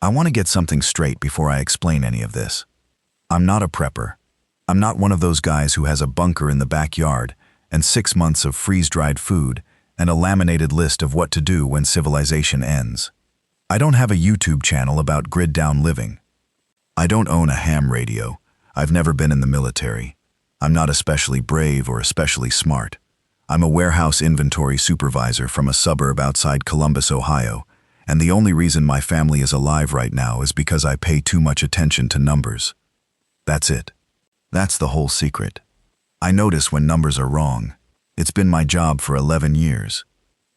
I want to get something straight before I explain any of this. I'm not a prepper. I'm not one of those guys who has a bunker in the backyard and 6 months of freeze-dried food and a laminated list of what to do when civilization ends. I don't have a YouTube channel about grid-down living. I don't own a ham radio. I've never been in the military. I'm not especially brave or especially smart. I'm a warehouse inventory supervisor from a suburb outside Columbus, Ohio, and the only reason my family is alive right now is because I pay too much attention to numbers. That's it. That's the whole secret. I notice when numbers are wrong. It's been my job for 11 years.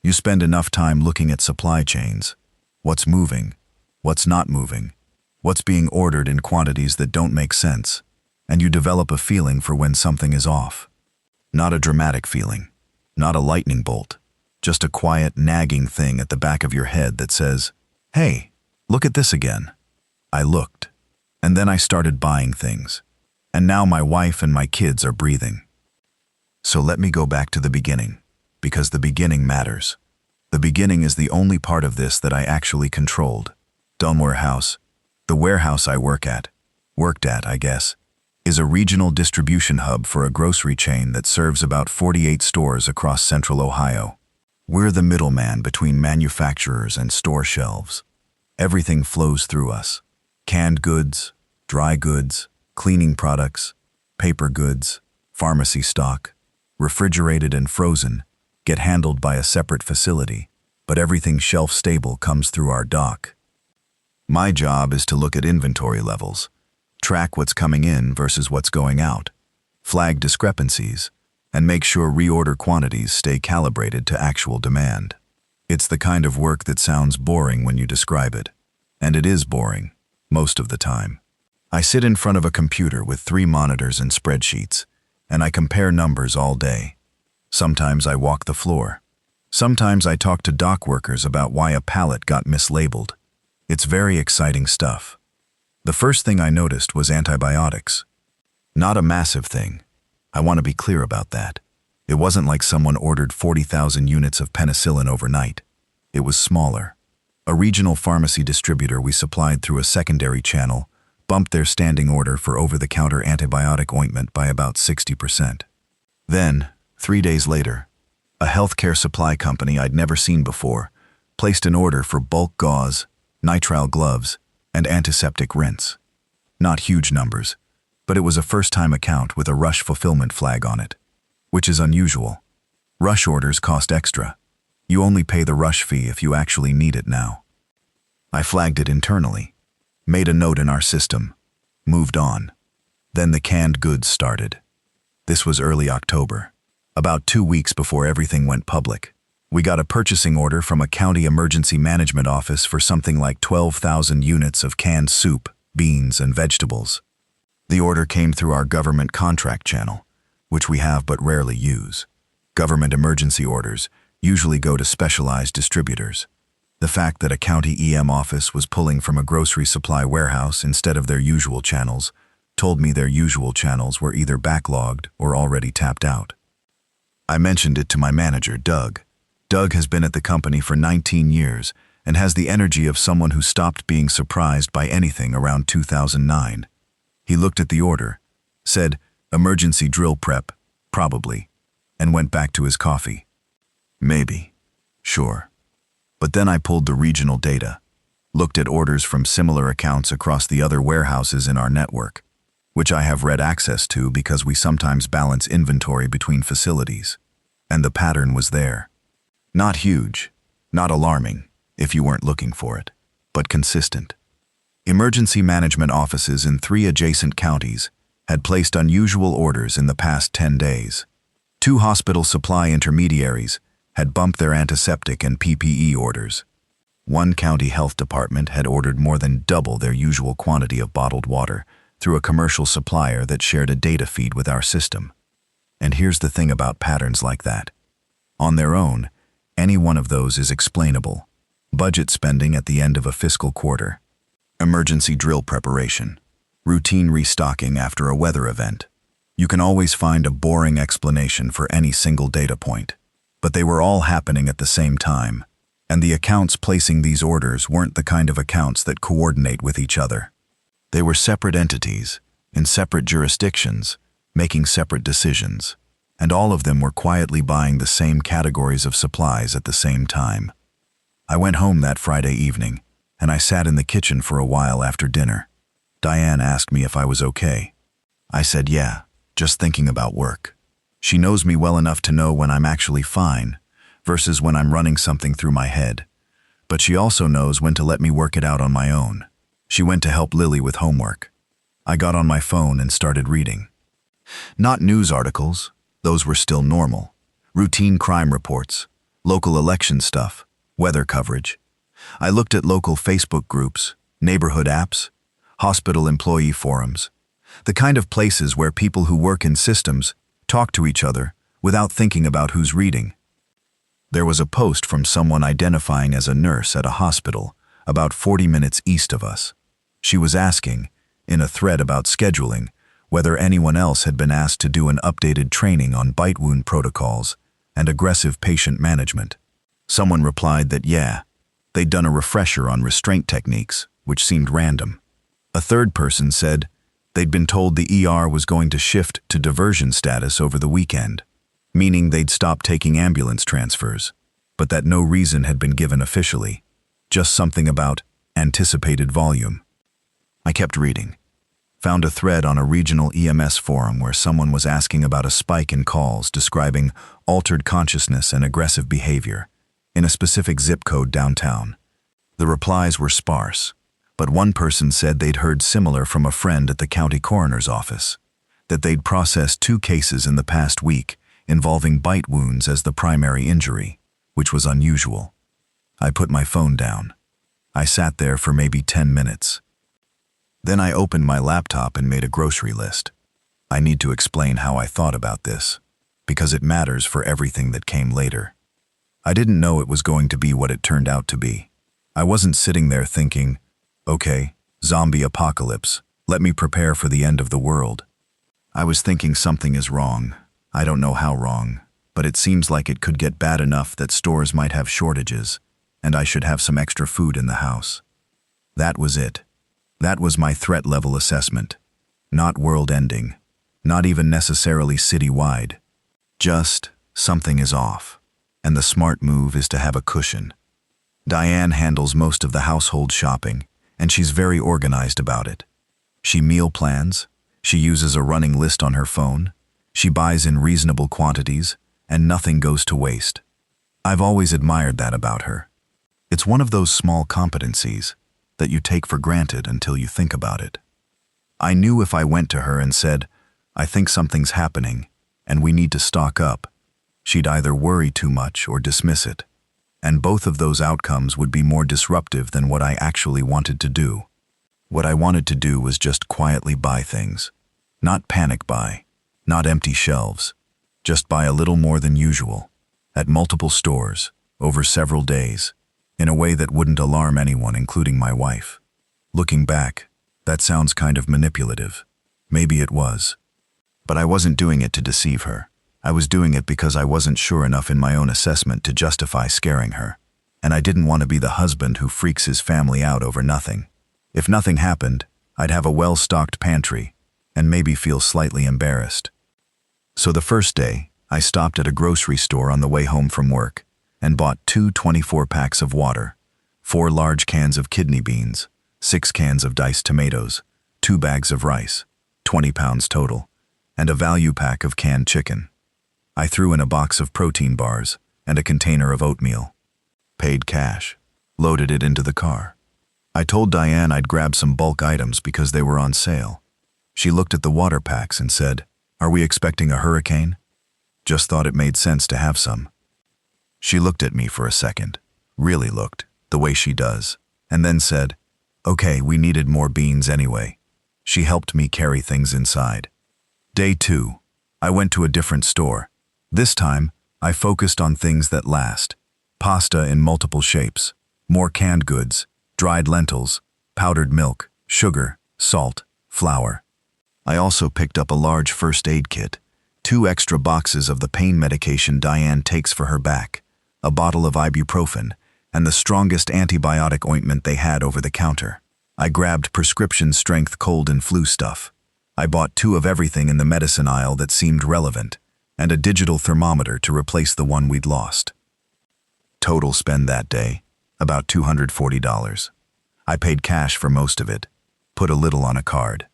You spend enough time looking at supply chains. What's moving? What's not moving? What's being ordered in quantities that don't make sense? And you develop a feeling for when something is off. Not a dramatic feeling. Not a lightning bolt. Just a quiet, nagging thing at the back of your head that says, "Hey, look at this again." I looked. And then I started buying things. And now my wife and my kids are breathing. So let me go back to the beginning, because the beginning matters. The beginning is the only part of this that I actually controlled. Dunmore House, the warehouse I worked at, I guess, is a regional distribution hub for a grocery chain that serves about 48 stores across central Ohio. We're the middleman between manufacturers and store shelves. Everything flows through us. Canned goods, dry goods, cleaning products, paper goods, pharmacy stock, refrigerated and frozen, get handled by a separate facility, but everything shelf-stable comes through our dock. My job is to look at inventory levels, track what's coming in versus what's going out, flag discrepancies, and make sure reorder quantities stay calibrated to actual demand. It's the kind of work that sounds boring when you describe it, and it is boring, most of the time. I sit in front of a computer with 3 monitors and spreadsheets, and I compare numbers all day. Sometimes I walk the floor. Sometimes I talk to dock workers about why a pallet got mislabeled. It's very exciting stuff. The first thing I noticed was antibiotics. Not a massive thing. I want to be clear about that. It wasn't like someone ordered 40,000 units of penicillin overnight. It was smaller. A regional pharmacy distributor we supplied through a secondary channel bumped their standing order for over-the-counter antibiotic ointment by about 60%. Then, 3 days later, a healthcare supply company I'd never seen before placed an order for bulk gauze, nitrile gloves, and antiseptic rinse. Not huge numbers, but it was a first-time account with a rush fulfillment flag on it, which is unusual. Rush orders cost extra. You only pay the rush fee if you actually need it now. I flagged it internally, made a note in our system, moved on. Then the canned goods started. This was early October, about 2 weeks before everything went public. We got a purchasing order from a county emergency management office for something like 12,000 units of canned soup, beans, and vegetables. The order came through our government contract channel, which we have but rarely use. Government emergency orders usually go to specialized distributors. The fact that a county EM office was pulling from a grocery supply warehouse instead of their usual channels told me their usual channels were either backlogged or already tapped out. I mentioned it to my manager, Doug. Doug has been at the company for 19 years and has the energy of someone who stopped being surprised by anything around 2009. He looked at the order, said, "Emergency drill prep, probably," and went back to his coffee. Maybe. Sure. But then I pulled the regional data, looked at orders from similar accounts across the other warehouses in our network, which I have read access to because we sometimes balance inventory between facilities. And the pattern was there. Not huge, not alarming, if you weren't looking for it, but consistent. Emergency management offices in 3 adjacent counties had placed unusual orders in the past 10 days. 2 hospital supply intermediaries had bumped their antiseptic and PPE orders. 1 county health department had ordered more than double their usual quantity of bottled water through a commercial supplier that shared a data feed with our system. And here's the thing about patterns like that. On their own, any one of those is explainable. Budget spending at the end of a fiscal quarter. Emergency drill preparation. Routine restocking after a weather event. You can always find a boring explanation for any single data point. But they were all happening at the same time. And the accounts placing these orders weren't the kind of accounts that coordinate with each other. They were separate entities, in separate jurisdictions, making separate decisions, and all of them were quietly buying the same categories of supplies at the same time. I went home that Friday evening, and I sat in the kitchen for a while after dinner. Diane asked me if I was okay. I said yeah, just thinking about work. She knows me well enough to know when I'm actually fine, versus when I'm running something through my head. But she also knows when to let me work it out on my own. She went to help Lily with homework. I got on my phone and started reading. Not news articles, those were still normal. Routine crime reports, local election stuff, weather coverage. I looked at local Facebook groups, neighborhood apps, hospital employee forums, the kind of places where people who work in systems talk to each other without thinking about who's reading. There was a post from someone identifying as a nurse at a hospital about 40 minutes east of us. She was asking, in a thread about scheduling, whether anyone else had been asked to do an updated training on bite wound protocols and aggressive patient management. Someone replied that yeah, they'd done a refresher on restraint techniques, which seemed random. A third person said they'd been told the ER was going to shift to diversion status over the weekend, meaning they'd stop taking ambulance transfers, but that no reason had been given officially, just something about anticipated volume. I kept reading. Found a thread on a regional EMS forum where someone was asking about a spike in calls describing altered consciousness and aggressive behavior in a specific zip code downtown. The replies were sparse, but one person said they'd heard similar from a friend at the county coroner's office, that they'd processed 2 cases in the past week involving bite wounds as the primary injury, which was unusual. I put my phone down. I sat there for maybe 10 minutes. Then I opened my laptop and made a grocery list. I need to explain how I thought about this, because it matters for everything that came later. I didn't know it was going to be what it turned out to be. I wasn't sitting there thinking, okay, zombie apocalypse, let me prepare for the end of the world. I was thinking something is wrong. I don't know how wrong, but it seems like it could get bad enough that stores might have shortages, and I should have some extra food in the house. That was it. That was my threat level assessment. Not world-ending, not even necessarily citywide. Just, something is off, and the smart move is to have a cushion. Diane handles most of the household shopping, and she's very organized about it. She meal plans, she uses a running list on her phone, she buys in reasonable quantities, and nothing goes to waste. I've always admired that about her. It's one of those small competencies that you take for granted until you think about it. I knew if I went to her and said, I think something's happening, and we need to stock up, she'd either worry too much or dismiss it. And both of those outcomes would be more disruptive than what I actually wanted to do. What I wanted to do was just quietly buy things. Not panic buy, not empty shelves. Just buy a little more than usual, at multiple stores, over several days, in a way that wouldn't alarm anyone, including my wife. Looking back, that sounds kind of manipulative. Maybe it was. But I wasn't doing it to deceive her. I was doing it because I wasn't sure enough in my own assessment to justify scaring her. And I didn't want to be the husband who freaks his family out over nothing. If nothing happened, I'd have a well-stocked pantry, and maybe feel slightly embarrassed. So the first day, I stopped at a grocery store on the way home from work and bought 2 24-packs of water, 4 large cans of kidney beans, 6 cans of diced tomatoes, 2 bags of rice, 20 pounds total, and a value pack of canned chicken. I threw in a box of protein bars and a container of oatmeal. Paid cash. Loaded it into the car. I told Diane I'd grab some bulk items because they were on sale. She looked at the water packs and said, "Are we expecting a hurricane?" Just thought it made sense to have some. She looked at me for a second, really looked, the way she does, and then said, "Okay, we needed more beans anyway." She helped me carry things inside. Day 2, I went to a different store. This time, I focused on things that last. Pasta in multiple shapes, more canned goods, dried lentils, powdered milk, sugar, salt, flour. I also picked up a large first aid kit, 2 extra boxes of the pain medication Diane takes for her back, a bottle of ibuprofen, and the strongest antibiotic ointment they had over the counter. I grabbed prescription-strength cold and flu stuff. I bought 2 of everything in the medicine aisle that seemed relevant, and a digital thermometer to replace the one we'd lost. Total spend that day, about $240. I paid cash for most of it, put a little on a card.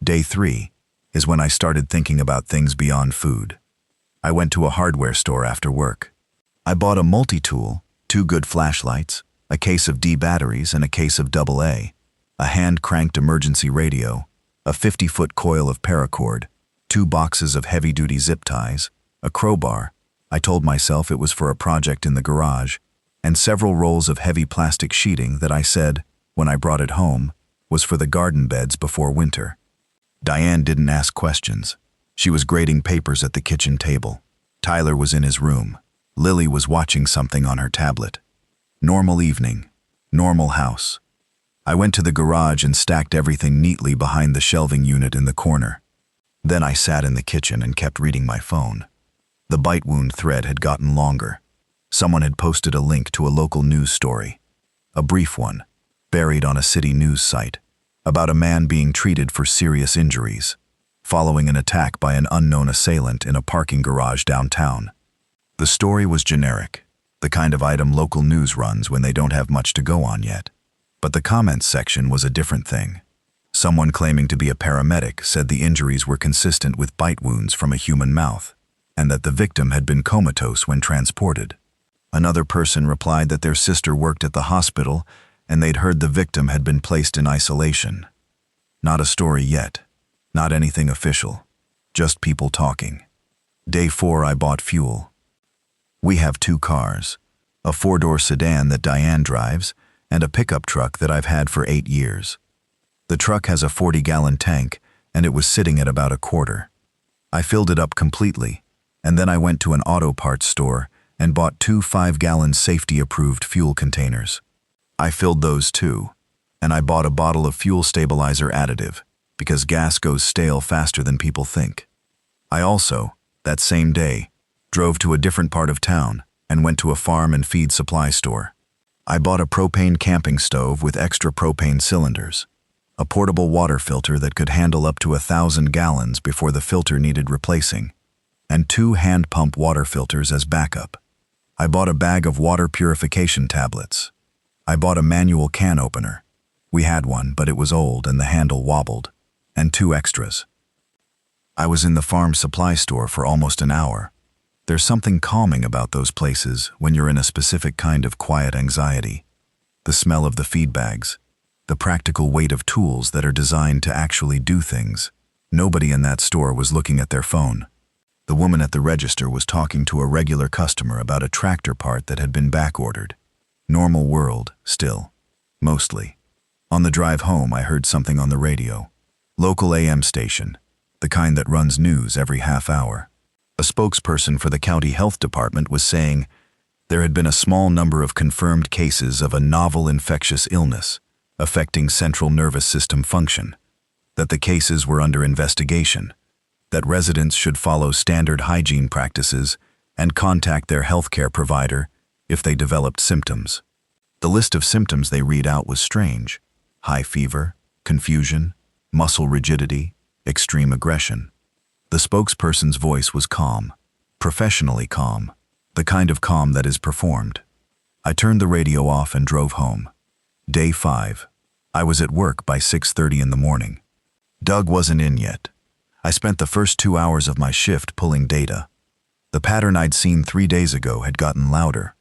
Day 3 is when I started thinking about things beyond food. I went to a hardware store after work. I bought a multi-tool, 2 good flashlights, a case of D batteries and a case of AA, a hand-cranked emergency radio, a 50-foot coil of paracord, 2 boxes of heavy-duty zip ties, a crowbar. I told myself it was for a project in the garage, and several rolls of heavy plastic sheeting that I said, when I brought it home, was for the garden beds before winter. Diane didn't ask questions. She was grading papers at the kitchen table. Tyler was in his room. Lily was watching something on her tablet. Normal evening. Normal house. I went to the garage and stacked everything neatly behind the shelving unit in the corner. Then I sat in the kitchen and kept reading my phone. The bite wound thread had gotten longer. Someone had posted a link to a local news story. A brief one, buried on a city news site, about a man being treated for serious injuries, following an attack by an unknown assailant in a parking garage downtown. The story was generic, the kind of item local news runs when they don't have much to go on yet. But the comments section was a different thing. Someone claiming to be a paramedic said the injuries were consistent with bite wounds from a human mouth, and that the victim had been comatose when transported. Another person replied that their sister worked at the hospital and they'd heard the victim had been placed in isolation. Not a story yet. Not anything official. Just people talking. Day 4 I bought fuel. We have 2 cars, a 4-door sedan that Diane drives, and a pickup truck that I've had for 8 years. The truck has a 40-gallon tank, and it was sitting at about a quarter. I filled it up completely, and then I went to an auto parts store and bought 2 5-gallon safety-approved fuel containers. I filled those too, and I bought a bottle of fuel stabilizer additive, because gas goes stale faster than people think. I also, that same day, drove to a different part of town and went to a farm and feed supply store. I bought a propane camping stove with extra propane cylinders, a portable water filter that could handle up to 1,000 gallons before the filter needed replacing, and 2 hand pump water filters as backup. I bought a bag of water purification tablets. I bought a manual can opener. We had one, but it was old and the handle wobbled, and 2 extras. I was in the farm supply store for almost an hour. There's something calming about those places when you're in a specific kind of quiet anxiety. The smell of the feed bags, the practical weight of tools that are designed to actually do things. Nobody in that store was looking at their phone. The woman at the register was talking to a regular customer about a tractor part that had been back-ordered. Normal world, still. Mostly. On the drive home, I heard something on the radio. Local AM station, the kind that runs news every half hour. A spokesperson for the county health department was saying there had been a small number of confirmed cases of a novel infectious illness affecting central nervous system function, that the cases were under investigation, that residents should follow standard hygiene practices and contact their healthcare provider if they developed symptoms. The list of symptoms they read out was strange: high fever, confusion, muscle rigidity, extreme aggression. The spokesperson's voice was calm, professionally calm, the kind of calm that is performed. I turned the radio off and drove home. Day 5. I was at work by 6:30 in the morning. Doug wasn't in yet. I spent the first 2 hours of my shift pulling data. The pattern I'd seen 3 days ago had gotten louder.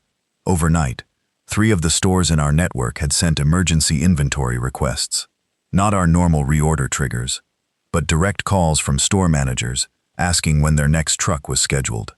Overnight, 3 of the stores in our network had sent emergency inventory requests. Not our normal reorder triggers, but direct calls from store managers asking when their next truck was scheduled.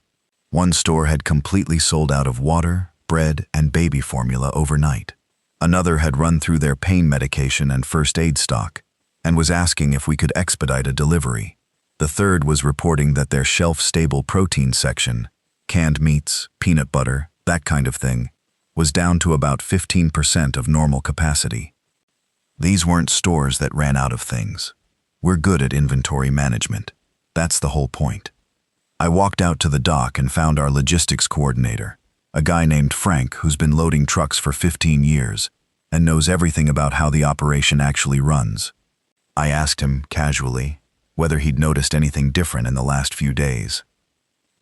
One store had completely sold out of water, bread, and baby formula overnight. Another had run through their pain medication and first aid stock and was asking if we could expedite a delivery. The third was reporting that their shelf-stable protein section, canned meats, peanut butter, that kind of thing, was down to about 15% of normal capacity. These weren't stores that ran out of things. We're good at inventory management. That's the whole point. I walked out to the dock and found our logistics coordinator. A guy named Frank who's been loading trucks for 15 years and knows everything about how the operation actually runs. I asked him, casually, whether he'd noticed anything different in the last few days.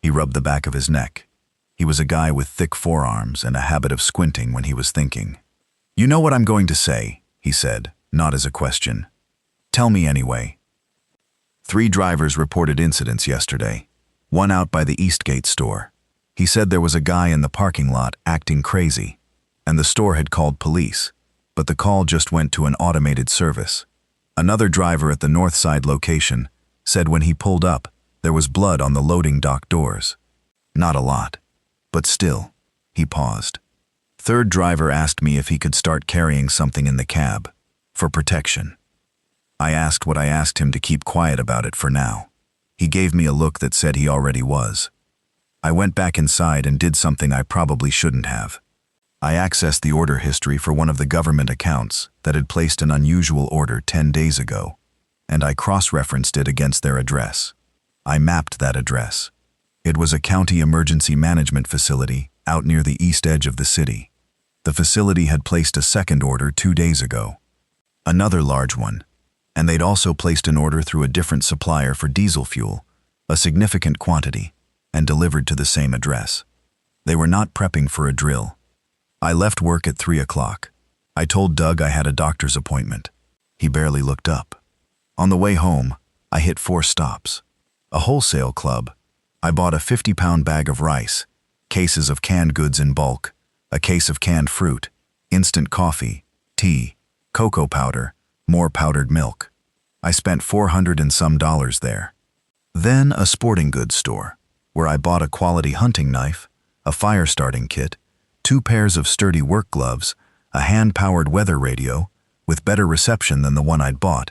He rubbed the back of his neck. He was a guy with thick forearms and a habit of squinting when he was thinking. "You know what I'm going to say," he said, not as a question. "Tell me anyway." 3 drivers reported incidents yesterday, one out by the Eastgate store. He said there was a guy in the parking lot acting crazy, and the store had called police, but the call just went to an automated service. Another driver at the Northside location said when he pulled up, there was blood on the loading dock doors. Not a lot, but still, he paused. Third driver asked me if he could start carrying something in the cab, for protection. I asked what I asked him to keep quiet about it for now. He gave me a look that said he already was. I went back inside and did something I probably shouldn't have. I accessed the order history for one of the government accounts that had placed an unusual order 10 days ago, and I cross-referenced it against their address. I mapped that address. It was a county emergency management facility out near the east edge of the city. The facility had placed a second order 2 days ago, another large one, and they'd also placed an order through a different supplier for diesel fuel, a significant quantity, and delivered to the same address. They were not prepping for a drill. I left work at 3 o'clock. I told Doug I had a doctor's appointment. He barely looked up. On the way home, I hit 4 stops. A wholesale club. I bought a 50-pound bag of rice, cases of canned goods in bulk, a case of canned fruit, instant coffee, tea, cocoa powder, more powdered milk. I spent $400 and some there. Then a sporting goods store, where I bought a quality hunting knife, a fire starting kit, 2 pairs of sturdy work gloves, a hand-powered weather radio, with better reception than the one I'd bought,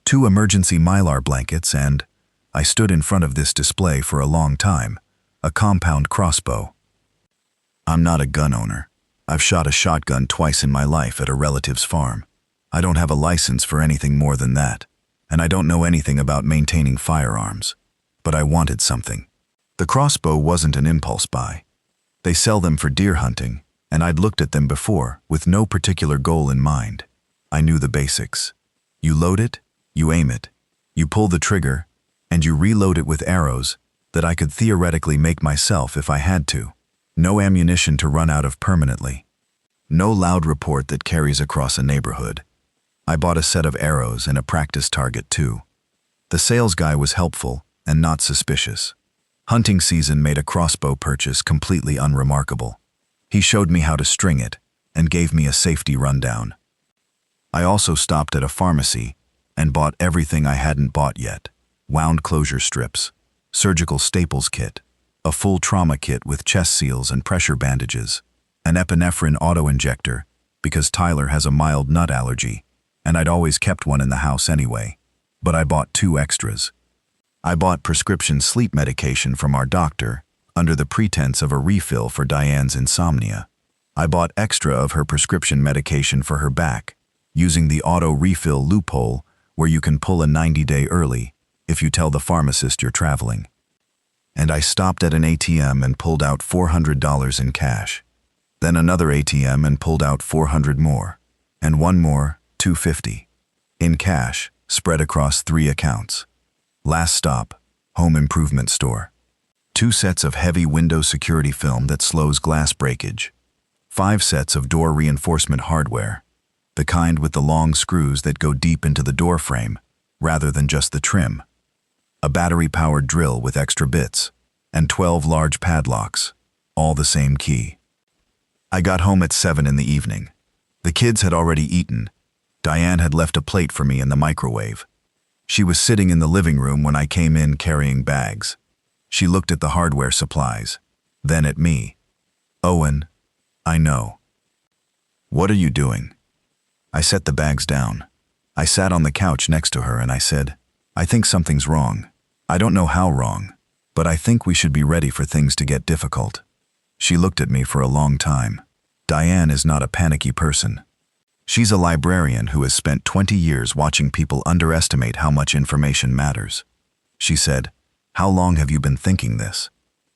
2 emergency Mylar blankets, and I stood in front of this display for a long time, a compound crossbow. I'm not a gun owner. I've shot a shotgun twice in my life at a relative's farm. I don't have a license for anything more than that, and I don't know anything about maintaining firearms. But I wanted something. The crossbow wasn't an impulse buy. They sell them for deer hunting, and I'd looked at them before with no particular goal in mind. I knew the basics. You load it, you aim it, you pull the trigger, and you reload it with arrows that I could theoretically make myself if I had to. No ammunition to run out of permanently. No loud report that carries across a neighborhood. I bought a set of arrows and a practice target too. The sales guy was helpful and not suspicious. Hunting season made a crossbow purchase completely unremarkable. He showed me how to string it and gave me a safety rundown. I also stopped at a pharmacy and bought everything I hadn't bought yet. Wound closure strips, surgical staples kit, a full trauma kit with chest seals and pressure bandages, an epinephrine auto-injector because Tyler has a mild nut allergy, and I'd always kept one in the house anyway, but I bought 2 extras. I bought prescription sleep medication from our doctor under the pretense of a refill for Diane's insomnia. I bought extra of her prescription medication for her back, using the auto-refill loophole where you can pull a 90-day early if you tell the pharmacist you're traveling. And I stopped at an ATM and pulled out $400 in cash. Then another ATM and pulled out $400 more, and one more, $250. In cash, spread across 3 accounts. Last stop, home improvement store. 2 sets of heavy window security film that slows glass breakage. 5 sets of door reinforcement hardware, the kind with the long screws that go deep into the door frame, rather than just the trim. A battery-powered drill with extra bits, and 12 large padlocks, all the same key. I got home at 7 in the evening. The kids had already eaten. Diane had left a plate for me in the microwave. She was sitting in the living room when I came in carrying bags. She looked at the hardware supplies, then at me. "Owen, I know." "What are you doing?" I set the bags down. I sat on the couch next to her and I said, "I think something's wrong. I don't know how wrong, but I think we should be ready for things to get difficult." She looked at me for a long time. Diane is not a panicky person. She's a librarian who has spent 20 years watching people underestimate how much information matters. She said, "How long have you been thinking this?"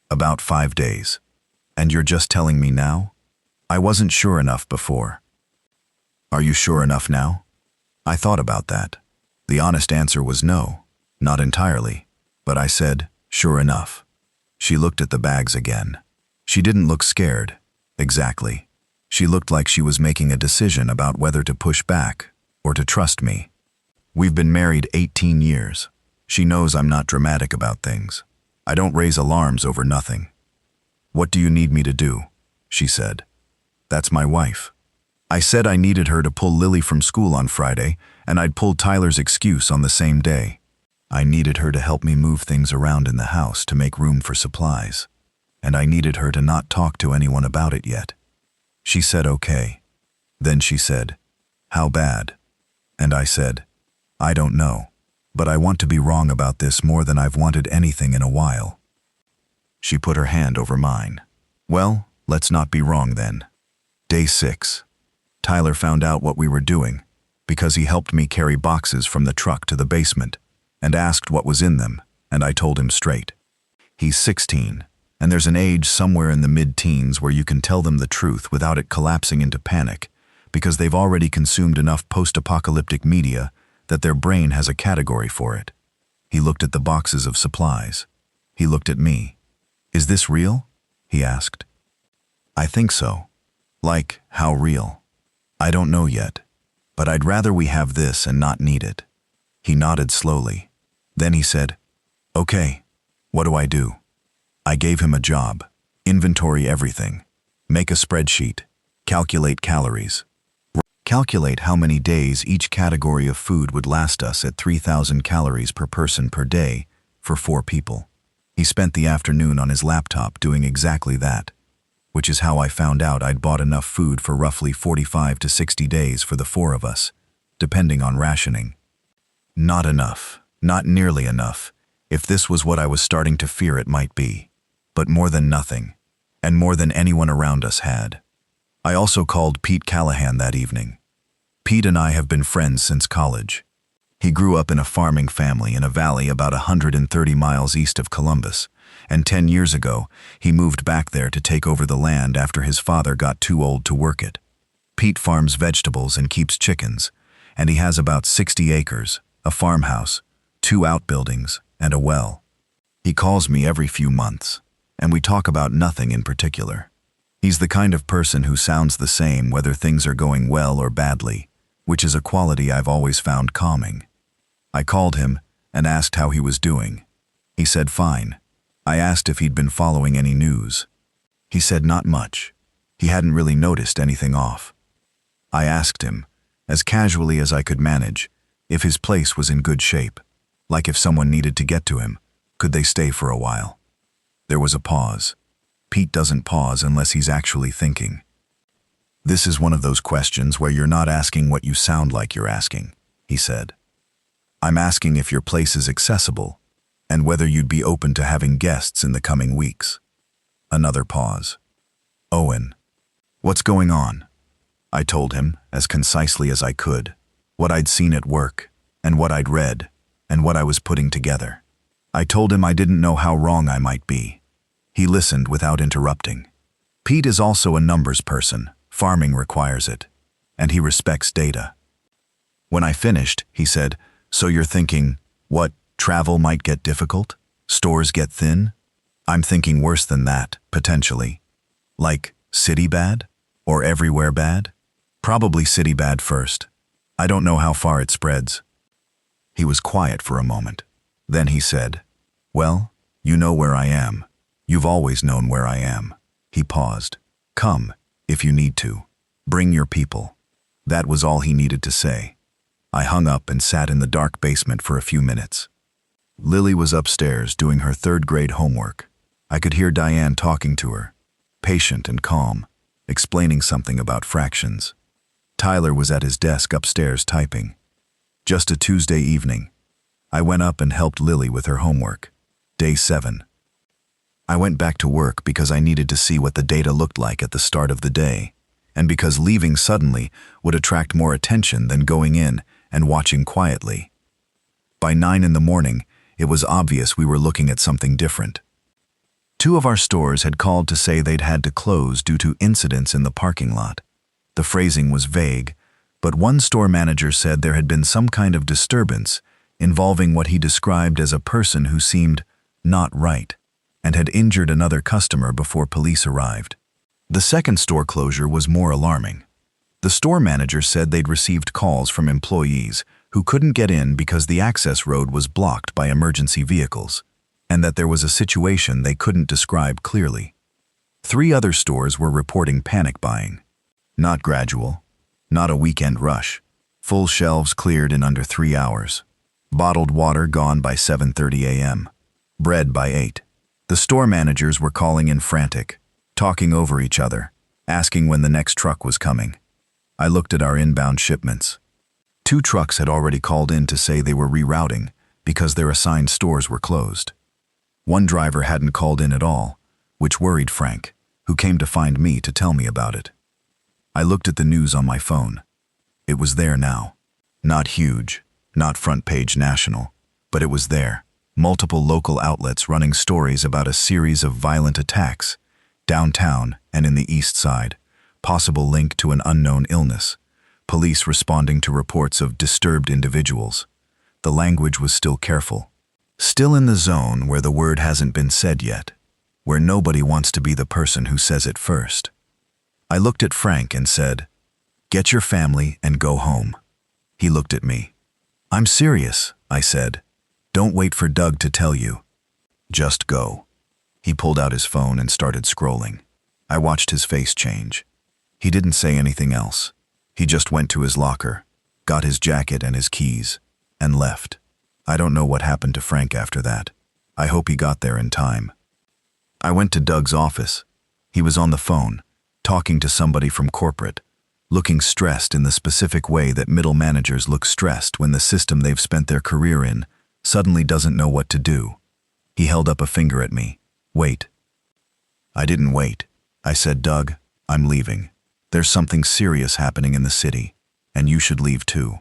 "About 5 days." And you're just telling me now? I wasn't sure enough before. Are you sure enough now? I thought about that. The honest answer was no, not entirely. But I said, sure enough. She looked at the bags again. She didn't look scared. Exactly. She looked like she was making a decision about whether to push back or to trust me. We've been married 18 years. She knows I'm not dramatic about things. I don't raise alarms over nothing. What do you need me to do? She said. That's my wife. I said I needed her to pull Lily from school on Friday, and I'd pulled Tyler's excuse on the same day. I needed her to help me move things around in the house to make room for supplies. And I needed her to not talk to anyone about it yet. She said okay. Then she said, how bad? And I said, I don't know, but I want to be wrong about this more than I've wanted anything in a while. She put her hand over mine. Well, let's not be wrong then. Day 6. Tyler found out what we were doing because he helped me carry boxes from the truck to the basement and asked what was in them, and I told him straight. He's 16, and there's an age somewhere in the mid-teens where you can tell them the truth without it collapsing into panic because they've already consumed enough post-apocalyptic media that their brain has a category for it. He looked at the boxes of supplies. He looked at me. Is this real? He asked. I think so. Like, how real? I don't know yet, but I'd rather we have this and not need it. He nodded slowly. Then he said, okay, what do I do? I gave him a job. Inventory everything. Make a spreadsheet. Calculate calories. Calculate how many days each category of food would last us at 3,000 calories per person per day for 4 people. He spent the afternoon on his laptop doing exactly that, which is how I found out I'd bought enough food for roughly 45 to 60 days for the 4 of us, depending on rationing. Not enough, not nearly enough, if this was what I was starting to fear it might be, but more than nothing, and more than anyone around us had. I also called Pete Callahan that evening. Pete and I have been friends since college. He grew up in a farming family in a valley about 130 miles east of Columbus, and 10 years ago, he moved back there to take over the land after his father got too old to work it. Pete farms vegetables and keeps chickens, and he has about 60 acres, a farmhouse, 2 outbuildings, and a well. He calls me every few months, and we talk about nothing in particular. He's the kind of person who sounds the same whether things are going well or badly, which is a quality I've always found calming. I called him and asked how he was doing. He said fine. I asked if he'd been following any news. He said not much. He hadn't really noticed anything off. I asked him, as casually as I could manage, if his place was in good shape, like if someone needed to get to him, could they stay for a while? There was a pause. Pete doesn't pause unless he's actually thinking. This is one of those questions where you're not asking what you sound like you're asking, he said. I'm asking if your place is accessible, and whether you'd be open to having guests in the coming weeks. Another pause. Owen. What's going on? I told him, as concisely as I could, what I'd seen at work, and what I'd read, and what I was putting together. I told him I didn't know how wrong I might be. He listened without interrupting. Pete is also a numbers person. Farming requires it, and he respects data. When I finished, he said, so you're thinking, what, travel might get difficult? Stores get thin? I'm thinking worse than that, potentially. Like, city bad? Or everywhere bad? Probably city bad first. I don't know how far it spreads. He was quiet for a moment. Then he said, well, you know where I am. You've always known where I am. He paused. Come, if you need to. Bring your people. That was all he needed to say. I hung up and sat in the dark basement for a few minutes. Lily was upstairs doing her 3rd grade homework. I could hear Diane talking to her, patient and calm, explaining something about fractions. Tyler was at his desk upstairs typing. Just a Tuesday evening. I went up and helped Lily with her homework. Day 7. I went back to work because I needed to see what the data looked like at the start of the day, and because leaving suddenly would attract more attention than going in and watching quietly. By 9 in the morning, it was obvious we were looking at something different. Two of our stores had called to say they'd had to close due to incidents in the parking lot. The phrasing was vague, but one store manager said there had been some kind of disturbance involving what he described as a person who seemed not right and had injured another customer before police arrived. The second store closure was more alarming. The store manager said they'd received calls from employees who couldn't get in because the access road was blocked by emergency vehicles, and that there was a situation they couldn't describe clearly. 3 other stores were reporting panic buying. Not gradual, not a weekend rush. Full shelves cleared in under 3 hours. Bottled water gone by 7:30 a.m. Bread by 8. The store managers were calling in frantic, talking over each other, asking when the next truck was coming. I looked at our inbound shipments. 2 trucks had already called in to say they were rerouting because their assigned stores were closed. One driver hadn't called in at all, which worried Frank, who came to find me to tell me about it. I looked at the news on my phone. It was there now. Not huge, not front-page national, but it was there. Multiple local outlets running stories about a series of violent attacks, downtown and in the east side, possible link to an unknown illness, police responding to reports of disturbed individuals. The language was still careful. Still in the zone where the word hasn't been said yet, where nobody wants to be the person who says it first. I looked at Frank and said, "Get your family and go home." He looked at me. "I'm serious," I said. "Don't wait for Doug to tell you. Just go." He pulled out his phone and started scrolling. I watched his face change. He didn't say anything else. He just went to his locker, got his jacket and his keys, and left. I don't know what happened to Frank after that. I hope he got there in time. I went to Doug's office. He was on the phone, talking to somebody from corporate, looking stressed in the specific way that middle managers look stressed when the system they've spent their career in suddenly doesn't know what to do. He held up a finger at me. "Wait." I didn't wait. I said, "Doug, I'm leaving. There's something serious happening in the city, and you should leave too."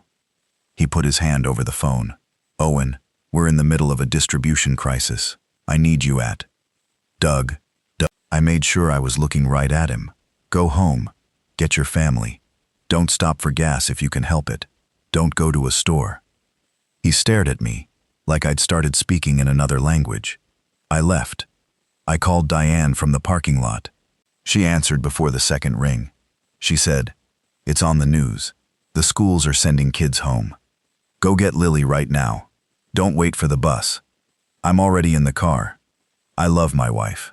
He put his hand over the phone. "Owen, we're in the middle of a distribution crisis. I need you at." Doug. I made sure I was looking right at him. "Go home. Get your family. Don't stop for gas if you can help it. Don't go to a store." He stared at me, like I'd started speaking in another language. I left. I called Diane from the parking lot. She answered before the second ring. She said, "It's on the news. The schools are sending kids home. Go get Lily right now. Don't wait for the bus. I'm already in the car. I love my wife.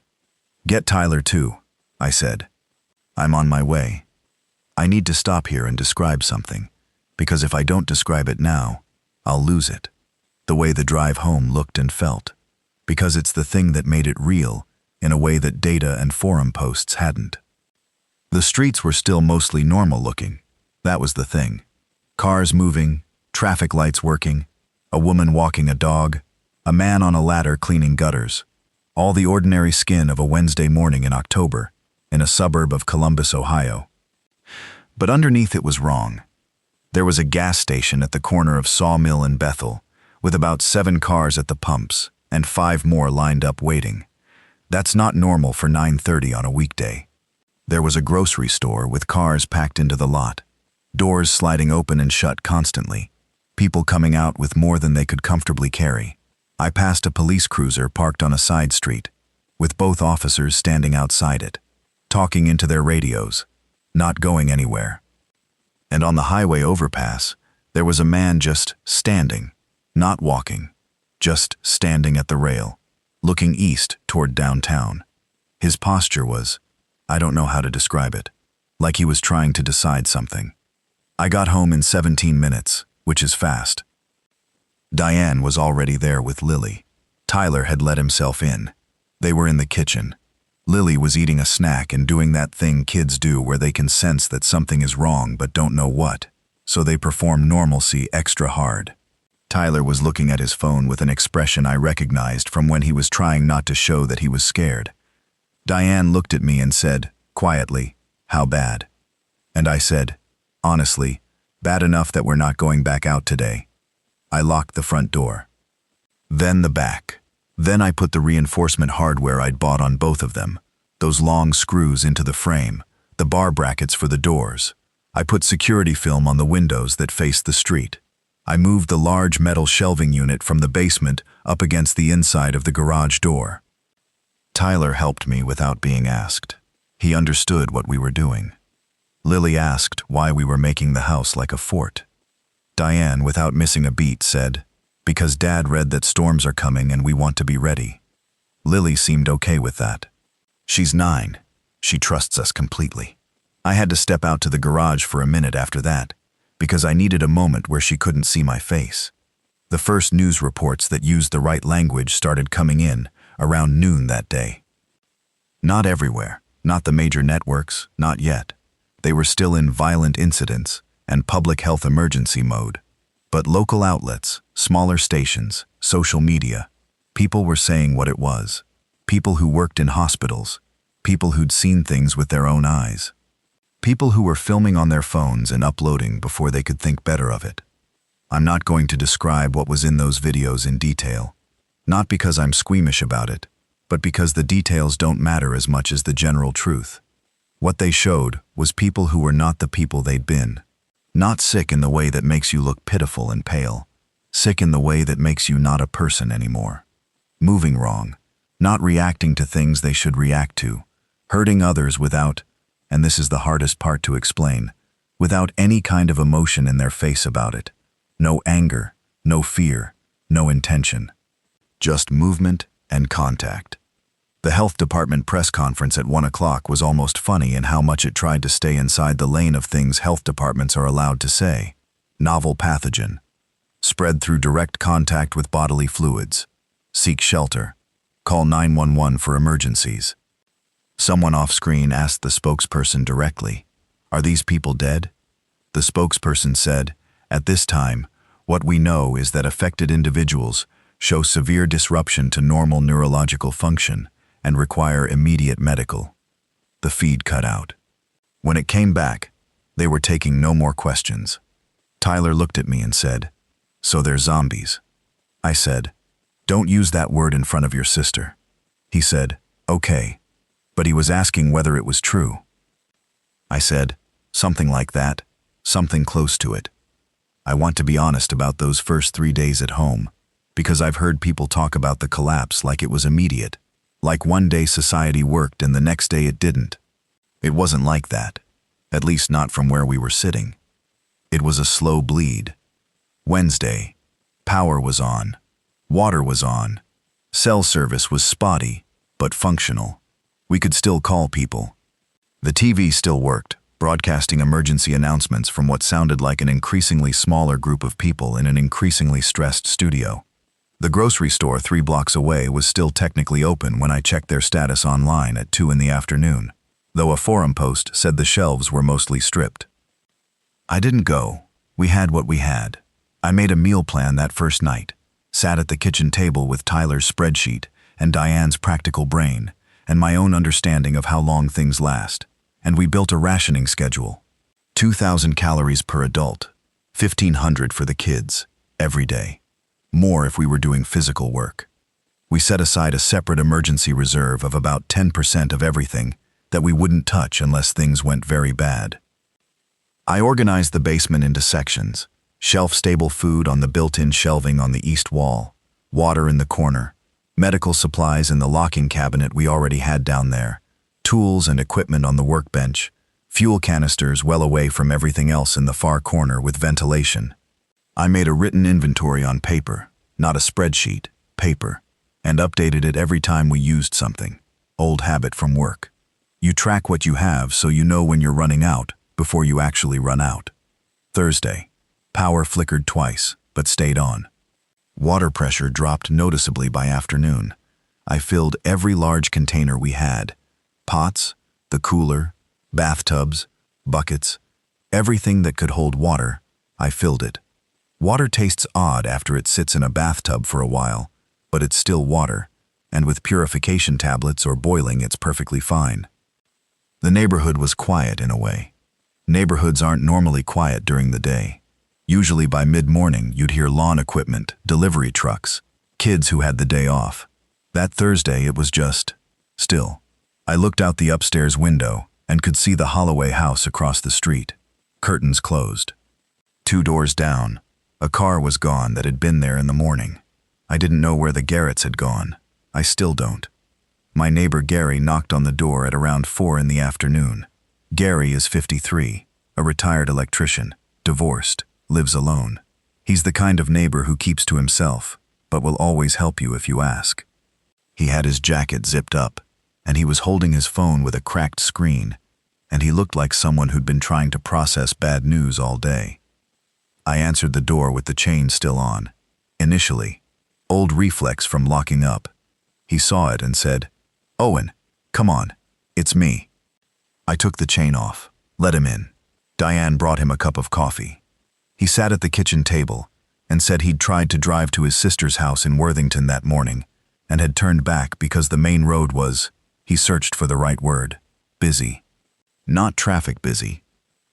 Get Tyler too," I said. "I'm on my way. I need to stop here and describe something, because if I don't describe it now, I'll lose it. The way the drive home looked and felt, because it's the thing that made it real in a way that data and forum posts hadn't." The streets were still mostly normal looking. That was the thing. Cars moving, traffic lights working, a woman walking a dog, a man on a ladder cleaning gutters. All the ordinary skin of a Wednesday morning in October, in a suburb of Columbus, Ohio. But underneath it was wrong. There was a gas station at the corner of Sawmill and Bethel, with about 7 cars at the pumps and 5 more lined up waiting. That's not normal for 9:30 on a weekday. There was a grocery store with cars packed into the lot, doors sliding open and shut constantly, people coming out with more than they could comfortably carry. I passed a police cruiser parked on a side street, with both officers standing outside it, talking into their radios, not going anywhere. And on the highway overpass, there was a man just standing, not walking, just standing at the rail, looking east toward downtown. His posture was, I don't know how to describe it, like he was trying to decide something. I got home in 17 minutes, which is fast. Diane was already there with Lily. Tyler had let himself in. They were in the kitchen. Lily was eating a snack and doing that thing kids do where they can sense that something is wrong but don't know what, so they perform normalcy extra hard. Tyler was looking at his phone with an expression I recognized from when he was trying not to show that he was scared. Diane looked at me and said, quietly, "How bad?" And I said, "Honestly, bad enough that we're not going back out today." I locked the front door. Then the back. Then I put the reinforcement hardware I'd bought on both of them, those long screws into the frame, the bar brackets for the doors. I put security film on the windows that faced the street. I moved the large metal shelving unit from the basement up against the inside of the garage door. Tyler helped me without being asked. He understood what we were doing. Lily asked why we were making the house like a fort. Diane, without missing a beat, said, "Because Dad read that storms are coming and we want to be ready." Lily seemed okay with that. She's 9. She trusts us completely. I had to step out to the garage for a minute after that, because I needed a moment where she couldn't see my face. The first news reports that used the right language started coming in around noon that day. Not everywhere, not the major networks, not yet. They were still in violent incidents and public health emergency mode. But local outlets, smaller stations, social media, people were saying what it was. People who worked in hospitals, people who'd seen things with their own eyes. People who were filming on their phones and uploading before they could think better of it. I'm not going to describe what was in those videos in detail, not because I'm squeamish about it, but because the details don't matter as much as the general truth. What they showed was people who were not the people they'd been. Not sick in the way that makes you look pitiful and pale, sick in the way that makes you not a person anymore. Moving wrong, not reacting to things they should react to, hurting others without, and this is the hardest part to explain, without any kind of emotion in their face about it. No anger, no fear, no intention. Just movement and contact. The health department press conference at 1 o'clock was almost funny in how much it tried to stay inside the lane of things health departments are allowed to say. Novel pathogen. Spread through direct contact with bodily fluids. Seek shelter. Call 911 for emergencies. Someone off-screen asked the spokesperson directly, "Are these people dead?" The spokesperson said, "At this time, what we know is that affected individuals show severe disruption to normal neurological function and require immediate medical." The feed cut out. When it came back, they were taking no more questions. Tyler looked at me and said, "So they're zombies." I said, "Don't use that word in front of your sister." He said, "Okay," but he was asking whether it was true. I said, "Something like that, something close to it." I want to be honest about those first 3 days at home, because I've heard people talk about the collapse like it was immediate, like one day society worked and the next day it didn't. It wasn't like that, at least not from where we were sitting. It was a slow bleed. Wednesday, power was on, water was on, cell service was spotty, but functional. We could still call people. The TV still worked, broadcasting emergency announcements from what sounded like an increasingly smaller group of people in an increasingly stressed studio. The grocery store 3 blocks away was still technically open when I checked their status online at 2 in the afternoon, though a forum post said the shelves were mostly stripped. I didn't go. We had what we had. I made a meal plan that first night, sat at the kitchen table with Tyler's spreadsheet and Diane's practical brain, and my own understanding of how long things last, and we built a rationing schedule. 2,000 calories per adult, 1,500 for the kids, every day. More if we were doing physical work. We set aside a separate emergency reserve of about 10% of everything that we wouldn't touch unless things went very bad. I organized the basement into sections, shelf-stable food on the built-in shelving on the east wall, water in the corner, medical supplies in the locking cabinet we already had down there, tools and equipment on the workbench, fuel canisters well away from everything else in the far corner with ventilation. I made a written inventory on paper, not a spreadsheet, paper, and updated it every time we used something. Old habit from work. You track what you have so you know when you're running out before you actually run out. Thursday. Power flickered twice, but stayed on. Water pressure dropped noticeably by afternoon. I filled every large container we had. Pots, the cooler, bathtubs, buckets, everything that could hold water, I filled it. Water tastes odd after it sits in a bathtub for a while, but it's still water, and with purification tablets or boiling it's perfectly fine. The neighborhood was quiet in a way. Neighborhoods aren't normally quiet during the day. Usually by mid-morning you'd hear lawn equipment, delivery trucks, kids who had the day off. That Thursday it was just still. I looked out the upstairs window and could see the Holloway house across the street. Curtains closed. 2 doors down, a car was gone that had been there in the morning. I didn't know where the Garretts had gone. I still don't. My neighbor Gary knocked on the door at around 4 in the afternoon. Gary is 53, a retired electrician, divorced, lives alone. He's the kind of neighbor who keeps to himself, but will always help you if you ask. He had his jacket zipped up, and he was holding his phone with a cracked screen, and he looked like someone who'd been trying to process bad news all day. I answered the door with the chain still on. Initially, old reflex from locking up. He saw it and said, "Owen, come on, it's me." I took the chain off, let him in. Diane brought him a cup of coffee. He sat at the kitchen table and said he'd tried to drive to his sister's house in Worthington that morning and had turned back because the main road was, he searched for the right word, busy. Not traffic busy.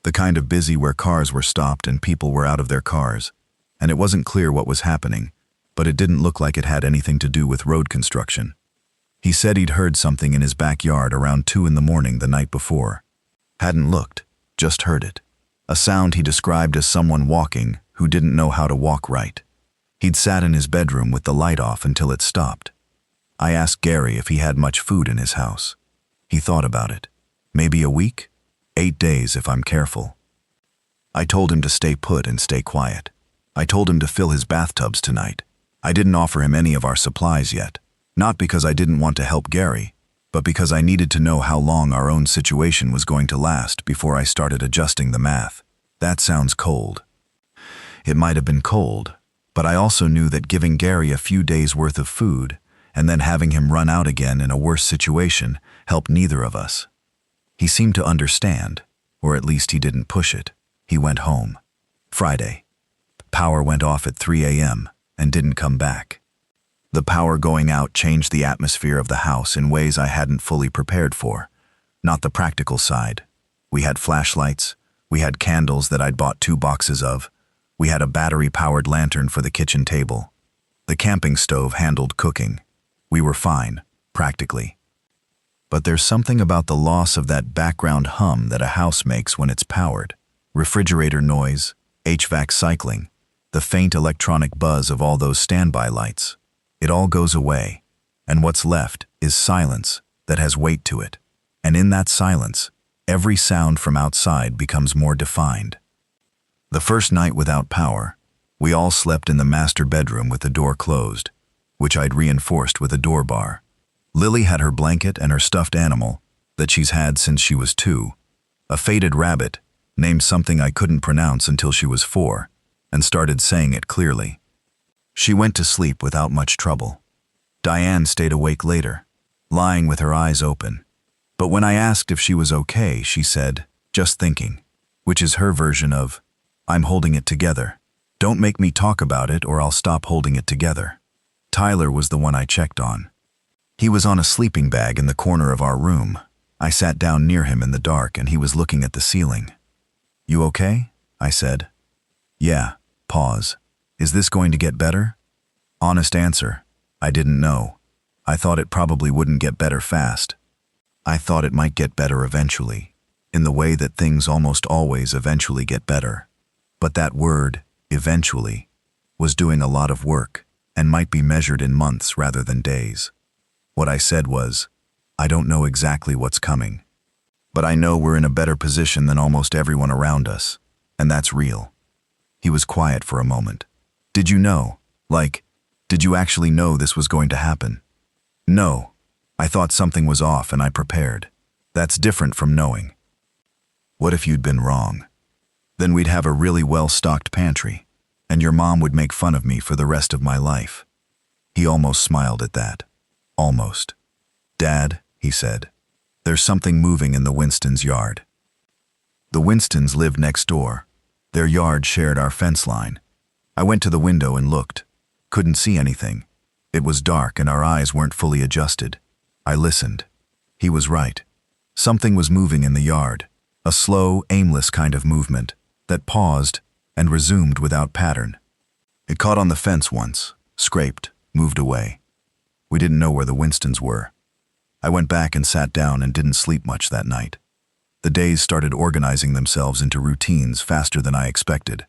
The kind of busy where cars were stopped and people were out of their cars, and it wasn't clear what was happening, but it didn't look like it had anything to do with road construction. He said he'd heard something in his backyard around 2 in the morning the night before. Hadn't looked, just heard it. A sound he described as someone walking who didn't know how to walk right. He'd sat in his bedroom with the light off until it stopped. I asked Gary if he had much food in his house. He thought about it. Maybe a week? 8 days if I'm careful. I told him to stay put and stay quiet. I told him to fill his bathtubs tonight. I didn't offer him any of our supplies yet. Not because I didn't want to help Gary, but because I needed to know how long our own situation was going to last before I started adjusting the math. That sounds cold. It might have been cold, but I also knew that giving Gary a few days' worth of food and then having him run out again in a worse situation helped neither of us. He seemed to understand, or at least he didn't push it. He went home. Friday. Power went off at 3 a.m. and didn't come back. The power going out changed the atmosphere of the house in ways I hadn't fully prepared for. Not the practical side. We had flashlights. We had candles that I'd bought 2 boxes of. We had a battery-powered lantern for the kitchen table. The camping stove handled cooking. We were fine, practically. But there's something about the loss of that background hum that a house makes when it's powered. Refrigerator noise, HVAC cycling, the faint electronic buzz of all those standby lights. It all goes away, and what's left is silence that has weight to it. And in that silence, every sound from outside becomes more defined. The first night without power, we all slept in the master bedroom with the door closed, which I'd reinforced with a door bar. Lily had her blanket and her stuffed animal that she's had since she was 2, a faded rabbit named something I couldn't pronounce until she was 4, and started saying it clearly. She went to sleep without much trouble. Diane stayed awake later, lying with her eyes open. But when I asked if she was okay, she said, "Just thinking," which is her version of, "I'm holding it together. Don't make me talk about it or I'll stop holding it together." Tyler was the one I checked on. He was on a sleeping bag in the corner of our room. I sat down near him in the dark and he was looking at the ceiling. "You okay?" I said. "Yeah." Pause. "Is this going to get better?" Honest answer, I didn't know. I thought it probably wouldn't get better fast. I thought it might get better eventually, in the way that things almost always eventually get better. But that word, eventually, was doing a lot of work and might be measured in months rather than days. What I said was, I don't know exactly what's coming, but I know we're in a better position than almost everyone around us, and that's real. He was quiet for a moment. "Did you know? Did you actually know this was going to happen?" "No. I thought something was off and I prepared. That's different from knowing." "What if you'd been wrong? Then we'd have a really well-stocked pantry, and your mom would make fun of me for the rest of my life." He almost smiled at that. Almost. "Dad," he said, "there's something moving in the Winstons' yard." The Winstons lived next door. Their yard shared our fence line. I went to the window and looked. Couldn't see anything. It was dark and our eyes weren't fully adjusted. I listened. He was right. Something was moving in the yard, a slow, aimless kind of movement that paused and resumed without pattern. It caught on the fence once, scraped, moved away. We didn't know where the Winstons were. I went back and sat down and didn't sleep much that night. The days started organizing themselves into routines faster than I expected.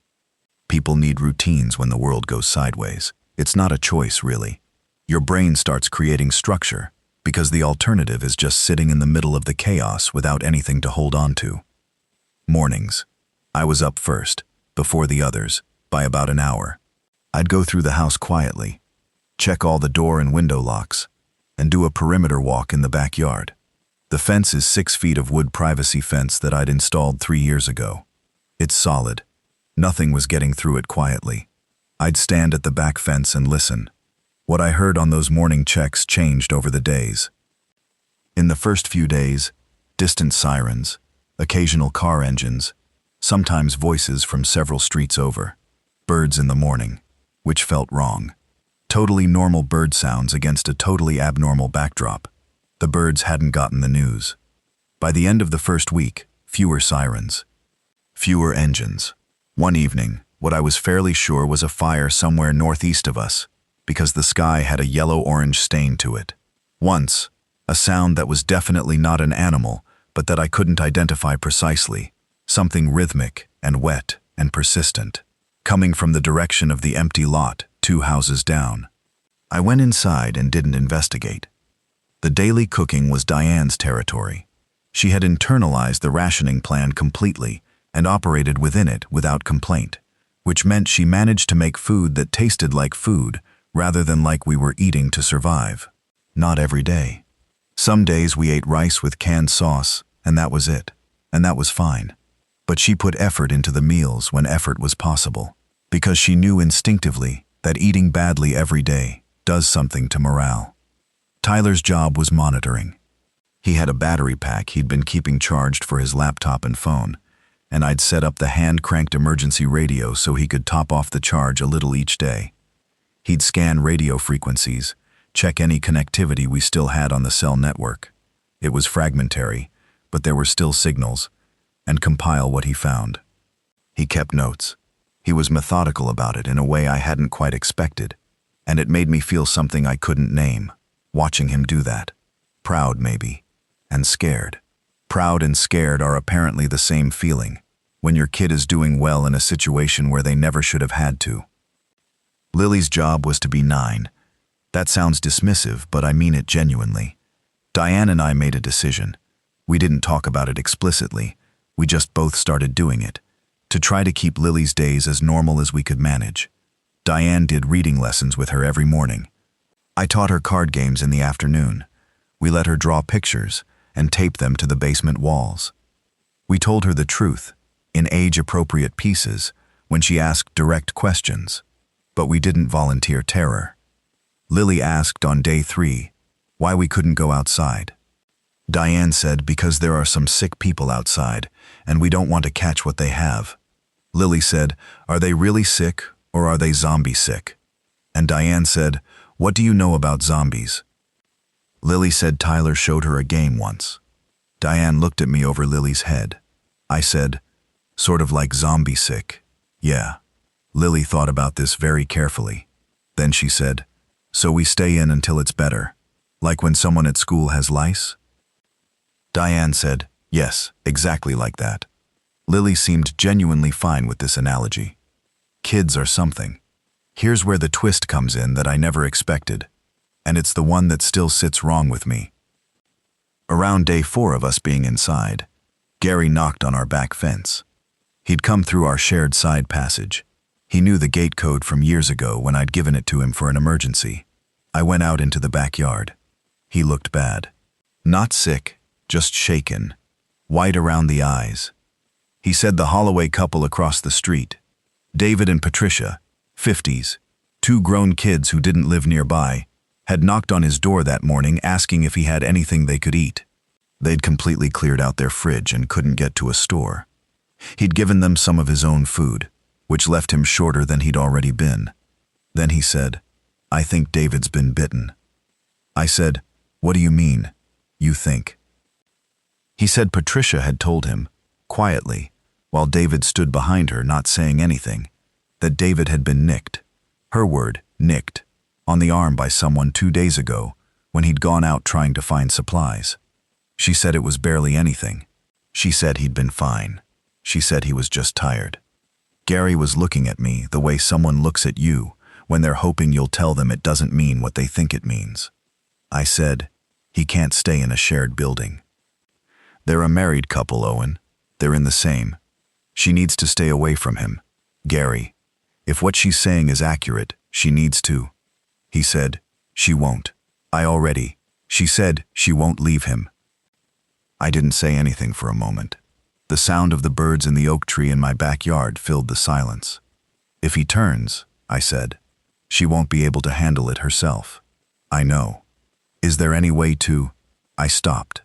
People need routines when the world goes sideways. It's not a choice, really. Your brain starts creating structure, because the alternative is just sitting in the middle of the chaos without anything to hold on to. Mornings. I was up first, before the others, by about an hour. I'd go through the house quietly, check all the door and window locks, and do a perimeter walk in the backyard. The fence is 6 feet of wood privacy fence that I'd installed 3 years ago. It's solid. Nothing was getting through it quietly. I'd stand at the back fence and listen. What I heard on those morning checks changed over the days. In the first few days, distant sirens, occasional car engines, sometimes voices from several streets over. Birds in the morning, which felt wrong. Totally normal bird sounds against a totally abnormal backdrop. The birds hadn't gotten the news. By the end of the first week, fewer sirens. Fewer engines. One evening, what I was fairly sure was a fire somewhere northeast of us, because the sky had a yellow-orange stain to it. Once, a sound that was definitely not an animal, but that I couldn't identify precisely. Something rhythmic and wet and persistent, coming from the direction of the empty lot 2 houses down. I went inside and didn't investigate. The daily cooking was Diane's territory. She had internalized the rationing plan completely and operated within it without complaint, which meant she managed to make food that tasted like food rather than like we were eating to survive. Not every day. Some days we ate rice with canned sauce, and that was it, and that was fine. But she put effort into the meals when effort was possible, because she knew instinctively that eating badly every day does something to morale. Tyler's job was monitoring. He had a battery pack he'd been keeping charged for his laptop and phone, and I'd set up the hand-cranked emergency radio so he could top off the charge a little each day. He'd scan radio frequencies, check any connectivity we still had on the cell network. It was fragmentary, but there were still signals, and compile what he found. He kept notes. He was methodical about it in a way I hadn't quite expected, and it made me feel something I couldn't name, watching him do that. Proud, maybe, and scared. Proud and scared are apparently the same feeling, when your kid is doing well in a situation where they never should have had to. Lily's job was to be 9. That sounds dismissive, but I mean it genuinely. Diane and I made a decision. We didn't talk about it explicitly. We just both started doing it, to try to keep Lily's days as normal as we could manage. Diane did reading lessons with her every morning. I taught her card games in the afternoon. We let her draw pictures and tape them to the basement walls. We told her the truth, in age-appropriate pieces, when she asked direct questions. But we didn't volunteer terror. Lily asked on day 3 why we couldn't go outside. Diane said because there are some sick people outside, and we don't want to catch what they have. Lily said, are they really sick, or are they zombie sick? And Diane said, what do you know about zombies? Lily said Tyler showed her a game once. Diane looked at me over Lily's head. I said, sort of like zombie sick. Yeah. Lily thought about this very carefully. Then she said, so we stay in until it's better, like when someone at school has lice? Diane said, yes, exactly like that. Lily seemed genuinely fine with this analogy. Kids are something. Here's where the twist comes in that I never expected, and it's the one that still sits wrong with me. Around day 4 of us being inside, Gary knocked on our back fence. He'd come through our shared side passage. He knew the gate code from years ago when I'd given it to him for an emergency. I went out into the backyard. He looked bad. Not sick, just shaken, white around the eyes. He said the Holloway couple across the street, David and Patricia, 50s, 2 grown kids who didn't live nearby, had knocked on his door that morning asking if he had anything they could eat. They'd completely cleared out their fridge and couldn't get to a store. He'd given them some of his own food, which left him shorter than he'd already been. Then he said, I think David's been bitten. I said, what do you mean, you think? He said Patricia had told him, quietly, while David stood behind her not saying anything, that David had been nicked. Her word, nicked. on the arm by someone 2 days ago when he'd gone out trying to find supplies. She said it was barely anything. She said he'd been fine. She said he was just tired. Gary was looking at me the way someone looks at you when they're hoping you'll tell them it doesn't mean what they think it means. I said, he can't stay in a shared building. They're a married couple, Owen. They're in the same. She needs to stay away from him. Gary, if what she's saying is accurate, she needs to. He said, she won't. She said she won't leave him. I didn't say anything for a moment. The sound of the birds in the oak tree in my backyard filled the silence. If he turns, I said, she won't be able to handle it herself. I know. Is there any way to? I stopped.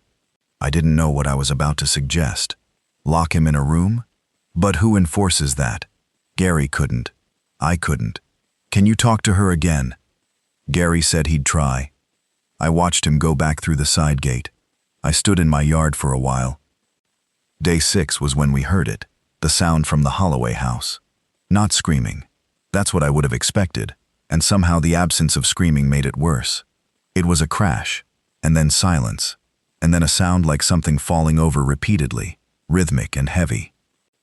I didn't know what I was about to suggest. Lock him in a room? But who enforces that? Gary couldn't. I couldn't. Can you talk to her again? Gary said he'd try. I watched him go back through the side gate. I stood in my yard for a while. Day 6 was when we heard it, the sound from the Holloway house. Not screaming. That's what I would have expected, and somehow the absence of screaming made it worse. It was a crash, and then silence, and then a sound like something falling over repeatedly, rhythmic and heavy,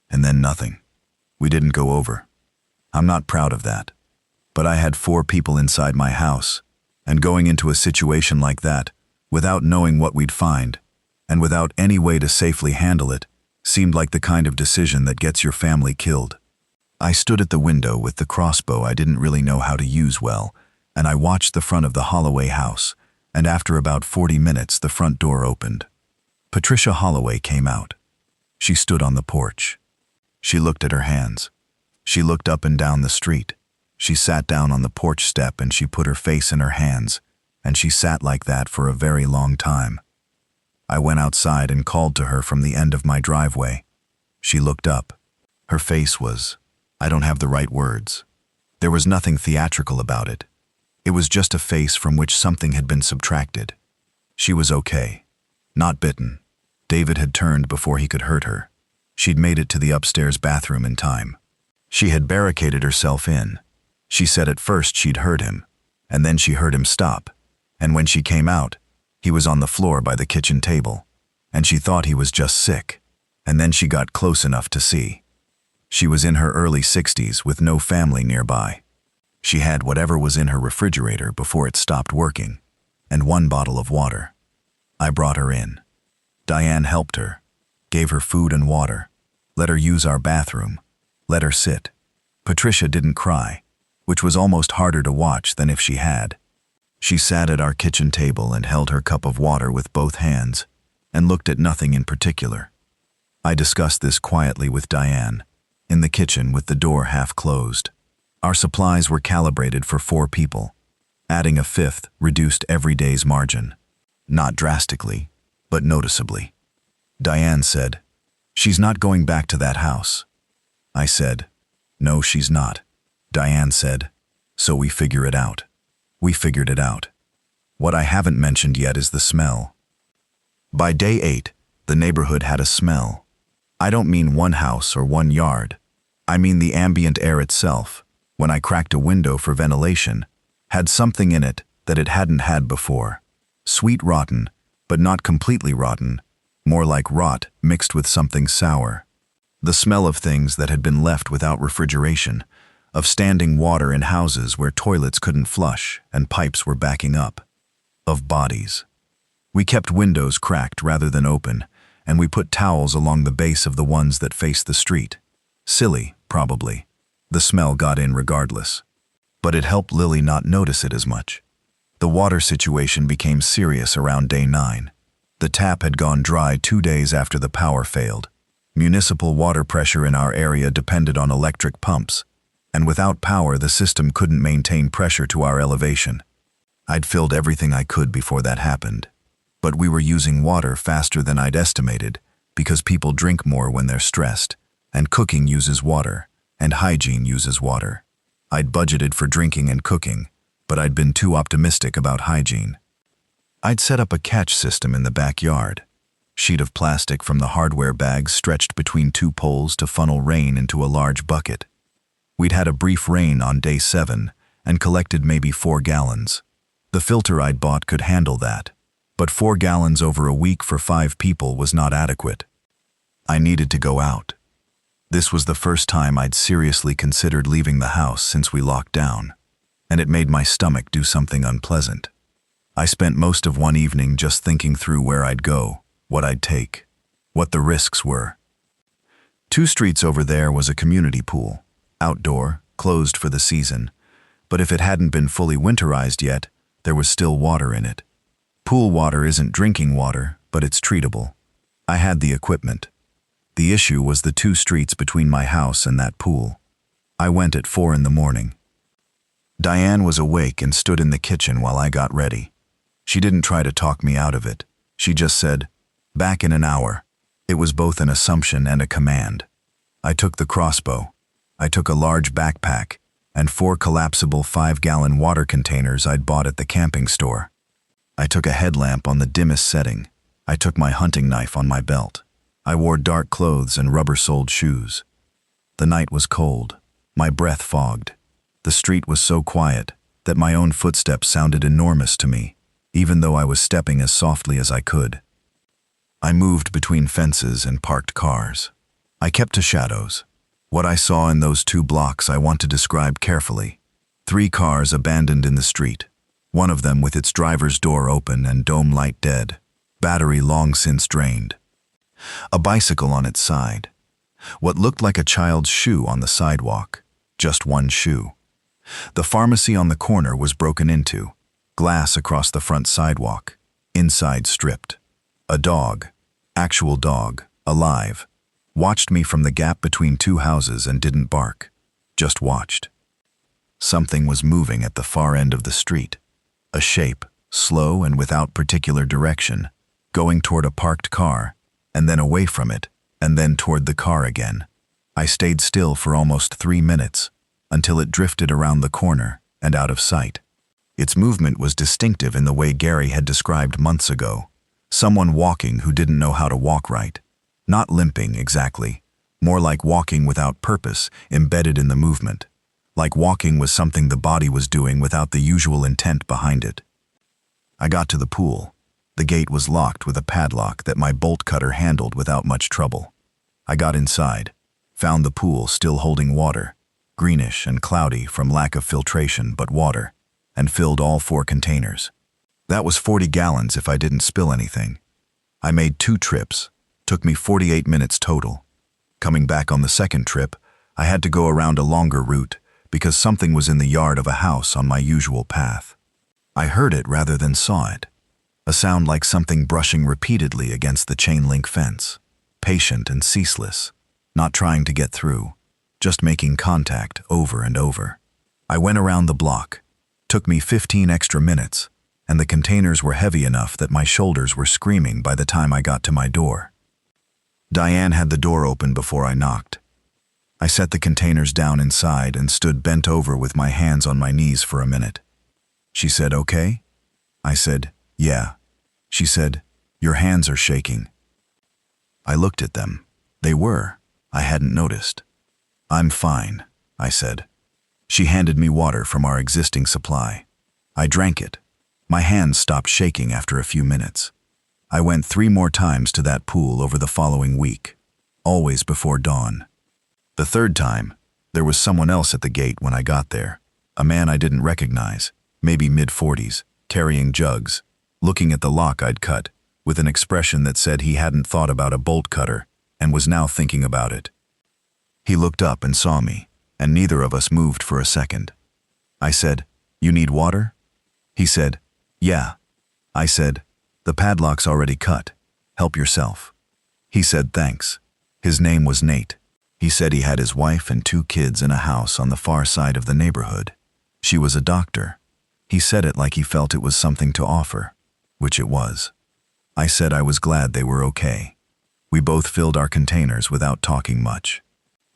and then nothing. We didn't go over. I'm not proud of that. But I had 4 people inside my house, and going into a situation like that, without knowing what we'd find, and without any way to safely handle it, seemed like the kind of decision that gets your family killed. I stood at the window with the crossbow I didn't really know how to use well, and I watched the front of the Holloway house, and after about 40 minutes the front door opened. Patricia Holloway came out. She stood on the porch. She looked at her hands. She looked up and down the street. She sat down on the porch step and she put her face in her hands, and she sat like that for a very long time. I went outside and called to her from the end of my driveway. She looked up. Her face was, I don't have the right words. There was nothing theatrical about it. It was just a face from which something had been subtracted. She was okay. Not bitten. David had turned before he could hurt her. She'd made it to the upstairs bathroom in time. She had barricaded herself in. She said at first she'd heard him, and then she heard him stop, and when she came out, he was on the floor by the kitchen table, and she thought he was just sick, and then she got close enough to see. She was in her early 60s with no family nearby. She had whatever was in her refrigerator before it stopped working, and 1 bottle of water. I brought her in. Diane helped her, gave her food and water, let her use our bathroom, let her sit. Patricia didn't cry, which was almost harder to watch than if she had. She sat at our kitchen table and held her cup of water with both hands and looked at nothing in particular. I discussed this quietly with Diane, in the kitchen with the door half closed. Our supplies were calibrated for 4 people. Adding a 5th reduced every day's margin. Not drastically, but noticeably. Diane said, "She's not going back to that house." I said, "No, she's not." Diane said, "So we figure it out." We figured it out. What I haven't mentioned yet is the smell. By day 8, the neighborhood had a smell. I don't mean one house or one yard. I mean the ambient air itself, when I cracked a window for ventilation, had something in it that it hadn't had before. Sweet rotten, but not completely rotten, more like rot mixed with something sour. The smell of things that had been left without refrigeration, of standing water in houses where toilets couldn't flush and pipes were backing up. Of bodies. We kept windows cracked rather than open, and we put towels along the base of the ones that faced the street. Silly, probably. The smell got in regardless. But it helped Lily not notice it as much. The water situation became serious around day 9. The tap had gone dry 2 days after the power failed. Municipal water pressure in our area depended on electric pumps, and without power the system couldn't maintain pressure to our elevation. I'd filled everything I could before that happened, but we were using water faster than I'd estimated because people drink more when they're stressed, and cooking uses water, and hygiene uses water. I'd budgeted for drinking and cooking, but I'd been too optimistic about hygiene. I'd set up a catch system in the backyard. Sheet of plastic from the hardware bags stretched between 2 poles to funnel rain into a large bucket. We'd had a brief rain on day 7, and collected maybe 4 gallons. The filter I'd bought could handle that, but 4 gallons over a week for 5 people was not adequate. I needed to go out. This was the first time I'd seriously considered leaving the house since we locked down, and it made my stomach do something unpleasant. I spent most of one evening just thinking through where I'd go, what I'd take, what the risks were. 2 streets over there was a community pool, outdoor, closed for the season, but if it hadn't been fully winterized yet, there was still water in it. Pool water isn't drinking water, but it's treatable. I had the equipment. The issue was the 2 streets between my house and that pool. I went at 4 in the morning. Diane was awake and stood in the kitchen while I got ready. She didn't try to talk me out of it. She just said, "Back in an hour." It was both an assumption and a command. I took the crossbow. I took a large backpack and 4 collapsible 5-gallon water containers I'd bought at the camping store. I took a headlamp on the dimmest setting. I took my hunting knife on my belt. I wore dark clothes and rubber-soled shoes. The night was cold. My breath fogged. The street was so quiet that my own footsteps sounded enormous to me, even though I was stepping as softly as I could. I moved between fences and parked cars. I kept to shadows. What I saw in those 2 blocks I want to describe carefully. 3 cars abandoned in the street, one of them with its driver's door open and dome light dead, battery long since drained. A bicycle on its side. What looked like a child's shoe on the sidewalk, just one shoe. The pharmacy on the corner was broken into, glass across the front sidewalk, inside stripped. A dog, actual dog, alive, watched me from the gap between 2 houses and didn't bark, just watched. Something was moving at the far end of the street. A shape, slow and without particular direction, going toward a parked car, and then away from it, and then toward the car again. I stayed still for almost 3 minutes, until it drifted around the corner and out of sight. Its movement was distinctive in the way Gary had described months ago. Someone walking who didn't know how to walk right. Not limping, exactly. More like walking without purpose, embedded in the movement. Like walking was something the body was doing without the usual intent behind it. I got to the pool. The gate was locked with a padlock that my bolt cutter handled without much trouble. I got inside, found the pool still holding water, greenish and cloudy from lack of filtration but water, and filled all 4 containers. That was 40 gallons if I didn't spill anything. I made 2 trips, took me 48 minutes total. Coming back on the second trip, I had to go around a longer route because something was in the yard of a house on my usual path. I heard it rather than saw it. A sound like something brushing repeatedly against the chain-link fence, patient and ceaseless, not trying to get through, just making contact over and over. I went around the block. Took me 15 extra minutes, and the containers were heavy enough that my shoulders were screaming by the time I got to my door. Diane had the door open before I knocked. I set the containers down inside and stood bent over with my hands on my knees for a minute. She said, "Okay?" I said, "Yeah." She said, "Your hands are shaking." I looked at them. They were. I hadn't noticed. "I'm fine," I said. She handed me water from our existing supply. I drank it. My hands stopped shaking after a few minutes. I went 3 more times to that pool over the following week, always before dawn. The 3rd time, there was someone else at the gate when I got there, a man I didn't recognize, maybe mid-40s, carrying jugs, looking at the lock I'd cut, with an expression that said he hadn't thought about a bolt cutter and was now thinking about it. He looked up and saw me, and neither of us moved for a second. I said, "You need water?" He said, "Yeah." I said, "The padlock's already cut. Help yourself." He said, "Thanks." His name was Nate. He said he had his wife and 2 kids in a house on the far side of the neighborhood. She was a doctor. He said it like he felt it was something to offer, which it was. I said I was glad they were okay. We both filled our containers without talking much.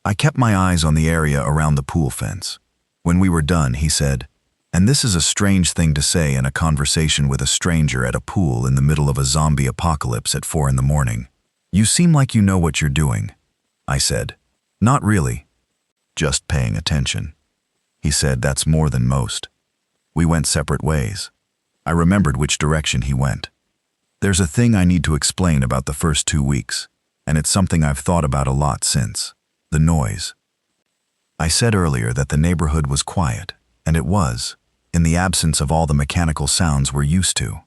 I kept my eyes on the area around the pool fence. When we were done, he said, and this is a strange thing to say in a conversation with a stranger at a pool in the middle of a zombie apocalypse at 4 in the morning, "You seem like you know what you're doing." I said, "Not really. Just paying attention." He said, "That's more than most." We went separate ways. I remembered which direction he went. There's a thing I need to explain about the first 2 weeks, and it's something I've thought about a lot since: the noise. I said earlier that the neighborhood was quiet, and it was, in the absence of all the mechanical sounds we're used to.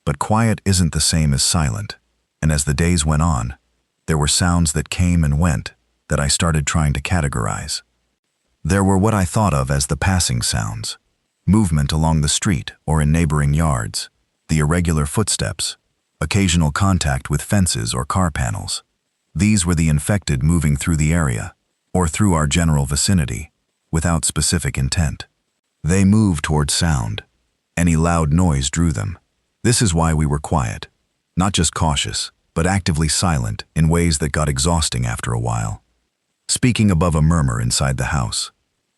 But quiet isn't the same as silent, and as the days went on, there were sounds that came and went that I started trying to categorize. There were what I thought of as the passing sounds: movement along the street or in neighboring yards, the irregular footsteps, occasional contact with fences or car panels. These were the infected moving through the area, or through our general vicinity, without specific intent. They moved toward sound. Any loud noise drew them. This is why we were quiet, not just cautious, but actively silent in ways that got exhausting after a while. Speaking above a murmur inside the house.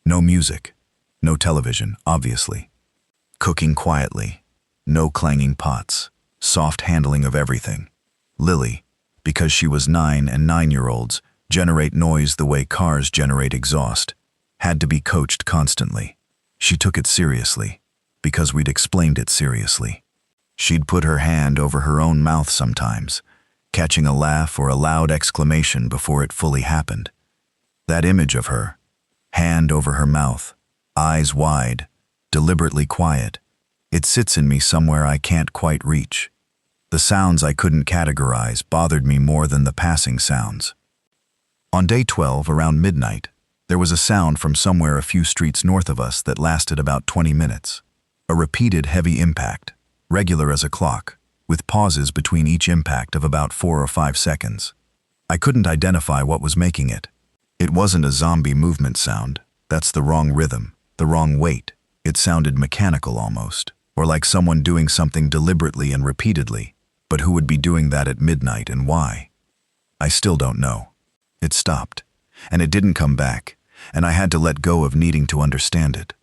No music, no television, obviously. Cooking quietly, no clanging pots, soft handling of everything. Lily, because she was 9 and 9-year-olds generate noise the way cars generate exhaust, had to be coached constantly. She took it seriously, because we'd explained it seriously. She'd put her hand over her own mouth sometimes, catching a laugh or a loud exclamation before it fully happened. That image of her, hand over her mouth, eyes wide, deliberately quiet, it sits in me somewhere I can't quite reach. The sounds I couldn't categorize bothered me more than the passing sounds. On day 12, around midnight, there was a sound from somewhere a few streets north of us that lasted about 20 minutes. A repeated heavy impact, regular as a clock, with pauses between each impact of about 4 or 5 seconds. I couldn't identify what was making it. It wasn't a zombie movement sound. That's the wrong rhythm, the wrong weight. It sounded mechanical almost, or like someone doing something deliberately and repeatedly. But who would be doing that at midnight and why? I still don't know. It stopped, and it didn't come back, and I had to let go of needing to understand it.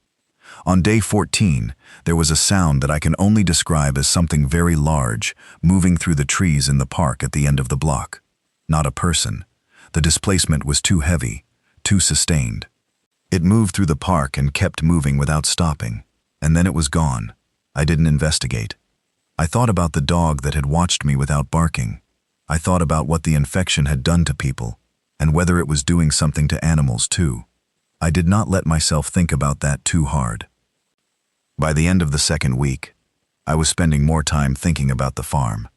On day 14, there was a sound that I can only describe as something very large moving through the trees in the park at the end of the block. Not a person. The displacement was too heavy, too sustained. It moved through the park and kept moving without stopping, and then it was gone. I didn't investigate. I thought about the dog that had watched me without barking. I thought about what the infection had done to people, and whether it was doing something to animals too. I did not let myself think about that too hard. By the end of the second week, I was spending more time thinking about the farm.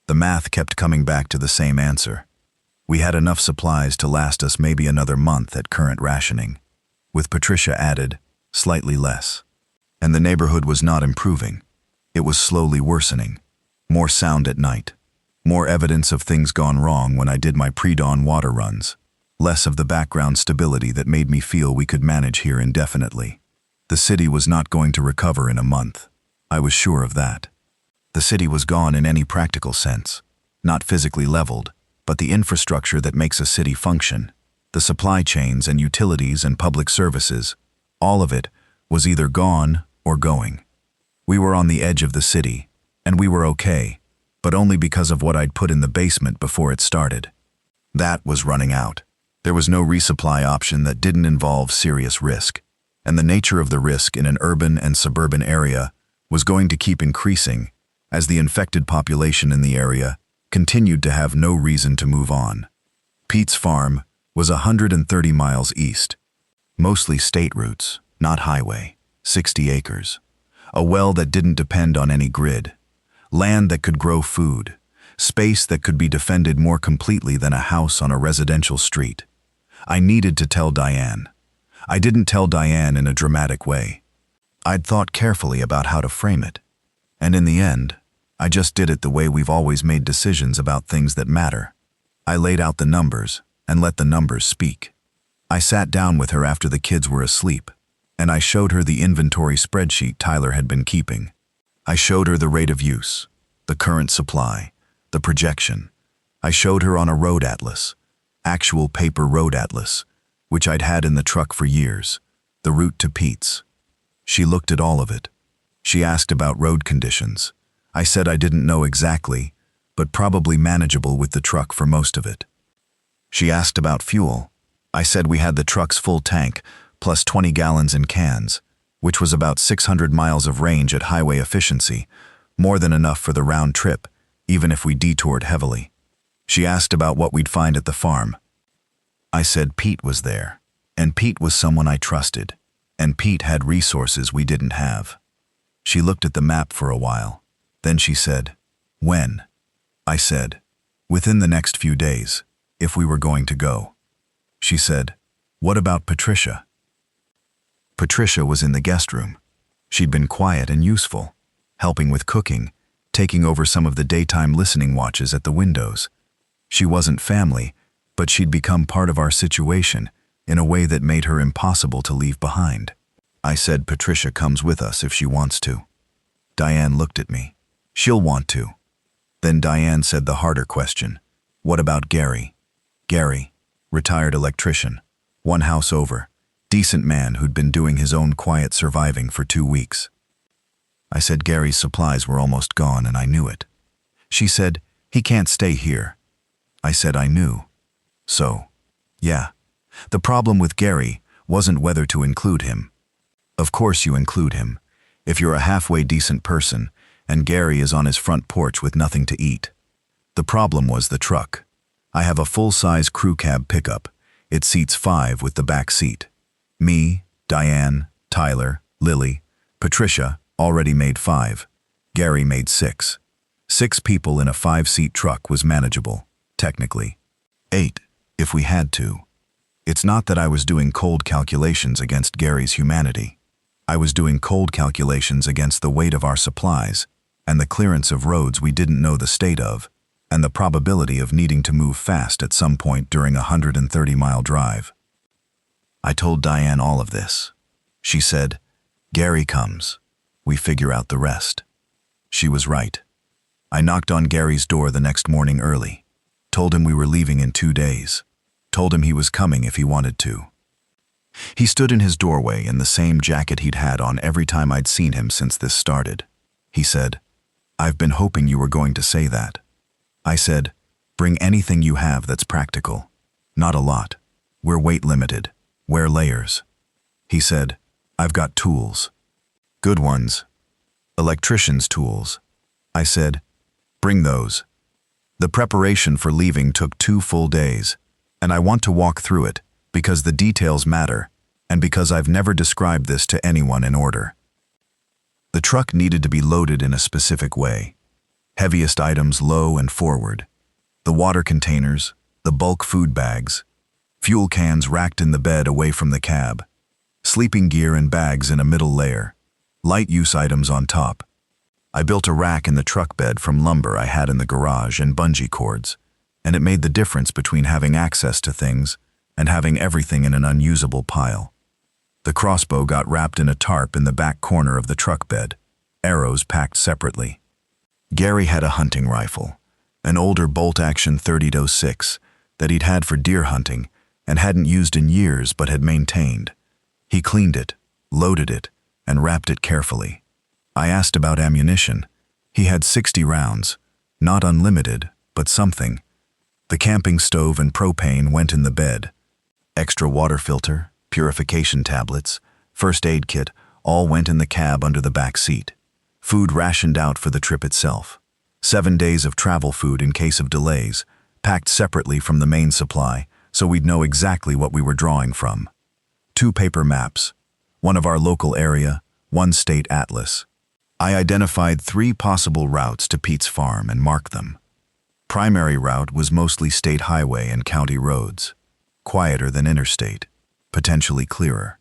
The math kept coming back to the same answer. We had enough supplies to last us maybe another month at current rationing. With Patricia added, slightly less. And the neighborhood was not improving. It was slowly worsening. More sound at night. More evidence of things gone wrong when I did my pre-dawn water runs. Less of the background stability that made me feel we could manage here indefinitely. The city was not going to recover in a month. I was sure of that. The city was gone in any practical sense. Not physically leveled, but the infrastructure that makes a city function. The supply chains and utilities and public services, all of it was either gone or going. We were on the edge of the city, and we were okay, but only because of what I'd put in the basement before it started. That was running out. There was no resupply option that didn't involve serious risk, and the nature of the risk in an urban and suburban area was going to keep increasing as the infected population in the area continued to have no reason to move on. Pete's farm was 130 miles east, mostly state routes, not highway, 60 acres. A well that didn't depend on any grid, land that could grow food, space that could be defended more completely than a house on a residential street. I needed to tell Diane. I didn't tell Diane in a dramatic way. I'd thought carefully about how to frame it. And in the end, I just did it the way we've always made decisions about things that matter. I laid out the numbers and let the numbers speak. I sat down with her after the kids were asleep, and I showed her the inventory spreadsheet Tyler had been keeping. I showed her the rate of use, the current supply, the projection. I showed her on a road atlas, actual paper road atlas, which I'd had in the truck for years, the route to Pete's. She looked at all of it. She asked about road conditions. I said I didn't know exactly, but probably manageable with the truck for most of it. She asked about fuel. I said we had the truck's full tank, plus 20 gallons in cans, which was about 600 miles of range at highway efficiency, more than enough for the round trip, even if we detoured heavily. She asked about what we'd find at the farm. I said Pete was there, and Pete was someone I trusted, and Pete had resources we didn't have. She looked at the map for a while. Then she said, "When?" I said, "Within the next few days, if we were going to go." She said, "What about Patricia?" Patricia was in the guest room. She'd been quiet and useful, helping with cooking, taking over some of the daytime listening watches at the windows. She wasn't family, but she'd become part of our situation in a way that made her impossible to leave behind. I said Patricia comes with us if she wants to. Diane looked at me. She'll want to. Then Diane said the harder question. What about Gary? Gary, retired electrician, one house over, decent man who'd been doing his own quiet surviving for 2 weeks. I said Gary's supplies were almost gone and I knew it. She said, he can't stay here. I said I knew. So, yeah, the problem with Gary wasn't whether to include him. Of course you include him, if you're a halfway decent person and Gary is on his front porch with nothing to eat. The problem was the truck. I have a full-size crew cab pickup. It seats 5 with the back seat. Me, Diane, Tyler, Lily, Patricia already made 5. Gary made 6. 6 people in a 5-seat truck was manageable, technically. 8, if we had to. It's not that I was doing cold calculations against Gary's humanity. I was doing cold calculations against the weight of our supplies and the clearance of roads we didn't know the state of, and the probability of needing to move fast at some point during a 130-mile drive. I told Diane all of this. She said, Gary comes. We figure out the rest. She was right. I knocked on Gary's door the next morning early, told him we were leaving in 2 days, told him he was coming if he wanted to. He stood in his doorway in the same jacket he'd had on every time I'd seen him since this started. He said, I've been hoping you were going to say that. I said, bring anything you have that's practical. Not a lot. We're weight limited. Wear layers. He said, I've got tools. Good ones. Electrician's tools. I said, bring those. The preparation for leaving took 2 full days, and I want to walk through it because the details matter and because I've never described this to anyone in order. The truck needed to be loaded in a specific way. Heaviest items low and forward. The water containers, the bulk food bags, fuel cans racked in the bed away from the cab, sleeping gear and bags in a middle layer, light use items on top. I built a rack in the truck bed from lumber I had in the garage and bungee cords, and it made the difference between having access to things and having everything in an unusable pile. The crossbow got wrapped in a tarp in the back corner of the truck bed, arrows packed separately. Gary had a hunting rifle, an older bolt-action .30-06 that he'd had for deer hunting and hadn't used in years but had maintained. He cleaned it, loaded it, and wrapped it carefully. I asked about ammunition. He had 60 rounds, not unlimited, but something. The camping stove and propane went in the bed. Extra water filter, purification tablets, first aid kit all went in the cab under the back seat. Food rationed out for the trip itself. 7 days of travel food in case of delays, packed separately from the main supply so we'd know exactly what we were drawing from. 2 paper maps, one of our local area, 1 state atlas. I identified 3 possible routes to Pete's farm and marked them. Primary route was mostly state highway and county roads, quieter than interstate, potentially clearer.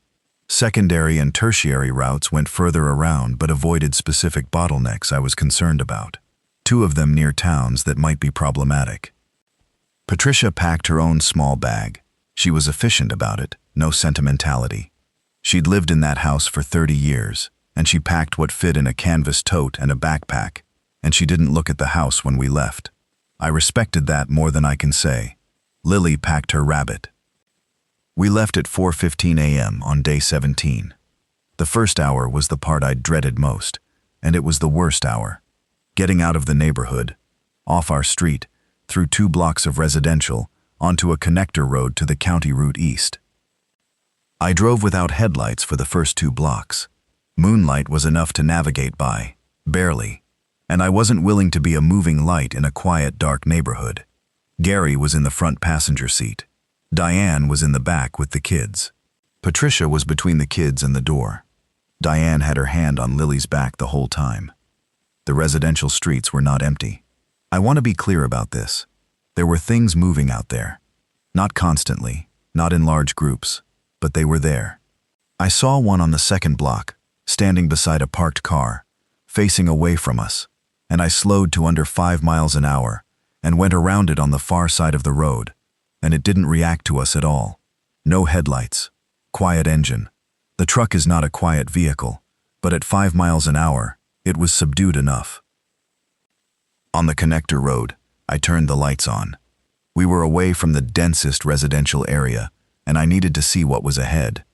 Secondary and tertiary routes went further around but avoided specific bottlenecks I was concerned about, 2 of them near towns that might be problematic. Patricia packed her own small bag. She was efficient about it, no sentimentality. She'd lived in that house for 30 years, and she packed what fit in a canvas tote and a backpack, and she didn't look at the house when we left. I respected that more than I can say. Lily packed her rabbit. We left at 4:15 a.m. on day 17. The first hour was the part I'd dreaded most, and it was the worst hour. Getting out of the neighborhood, off our street, through 2 blocks of residential, onto a connector road to the county route east. I drove without headlights for the first 2 blocks. Moonlight was enough to navigate by, barely, and I wasn't willing to be a moving light in a quiet, dark neighborhood. Gary was in the front passenger seat. Diane was in the back with the kids. Patricia was between the kids and the door. Diane had her hand on Lily's back the whole time. The residential streets were not empty. I want to be clear about this. There were things moving out there. Not constantly, not in large groups, but they were there. I saw one on the second block, standing beside a parked car, facing away from us, and I slowed to under 5 miles an hour and went around it on the far side of the road, and it didn't react to us at all. No headlights, quiet engine. The truck is not a quiet vehicle, but at 5 miles an hour, it was subdued enough. On the connector road, I turned the lights on. We were away from the densest residential area, and I needed to see what was ahead.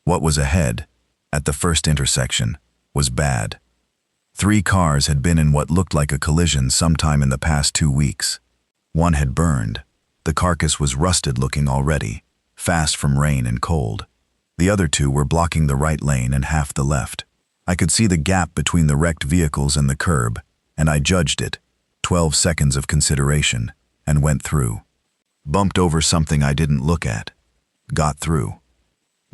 What was ahead, at the first intersection, was bad. 3 cars had been in what looked like a collision sometime in the past 2 weeks. One had burned. The carcass was rusted-looking already, fast from rain and cold. The other 2 were blocking the right lane and half the left. I could see the gap between the wrecked vehicles and the curb, and I judged it, 12 seconds of consideration, and went through. Bumped over something I didn't look at. Got through.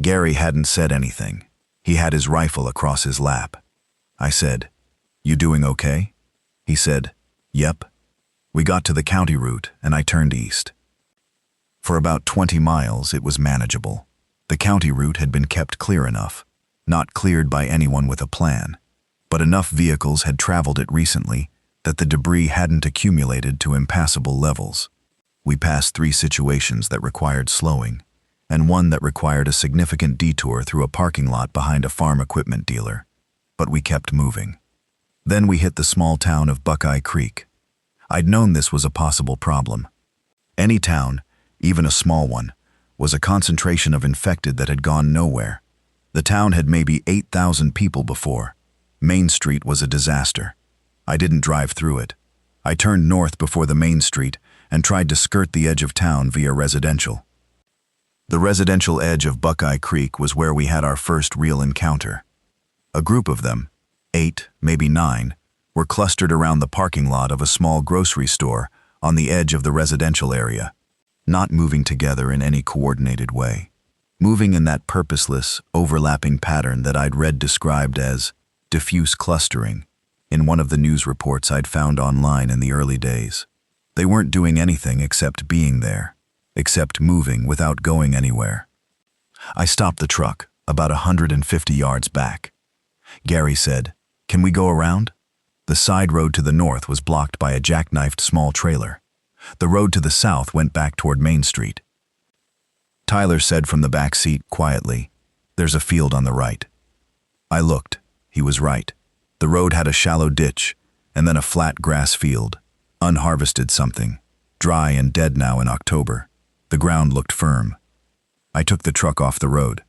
Gary hadn't said anything. He had his rifle across his lap. I said, "You doing okay?" He said, "Yep." We got to the county route, and I turned east. For about 20 miles, it was manageable. The county route had been kept clear enough, not cleared by anyone with a plan, but enough vehicles had traveled it recently that the debris hadn't accumulated to impassable levels. We passed 3 situations that required slowing, and one that required a significant detour through a parking lot behind a farm equipment dealer, but we kept moving. Then we hit the small town of Buckeye Creek. I'd known this was a possible problem. Any town, even a small one, was a concentration of infected that had gone nowhere. The town had maybe 8,000 people before. Main Street was a disaster. I didn't drive through it. I turned north before the main street and tried to skirt the edge of town via residential. The residential edge of Buckeye Creek was where we had our first real encounter. A group of them, 8, maybe 9, were clustered around the parking lot of a small grocery store on the edge of the residential area, not moving together in any coordinated way, moving in that purposeless, overlapping pattern that I'd read described as diffuse clustering in one of the news reports I'd found online in the early days. They weren't doing anything except being there, except moving without going anywhere. I stopped the truck, about 150 yards back. Gary said, "Can we go around?" The side road to the north was blocked by a jackknifed small trailer. The road to the south went back toward Main Street. Tyler said from the back seat, quietly, "There's a field on the right." I looked. He was right. The road had a shallow ditch, and then a flat grass field, unharvested something, dry and dead now in October. The ground looked firm. I took the truck off the road.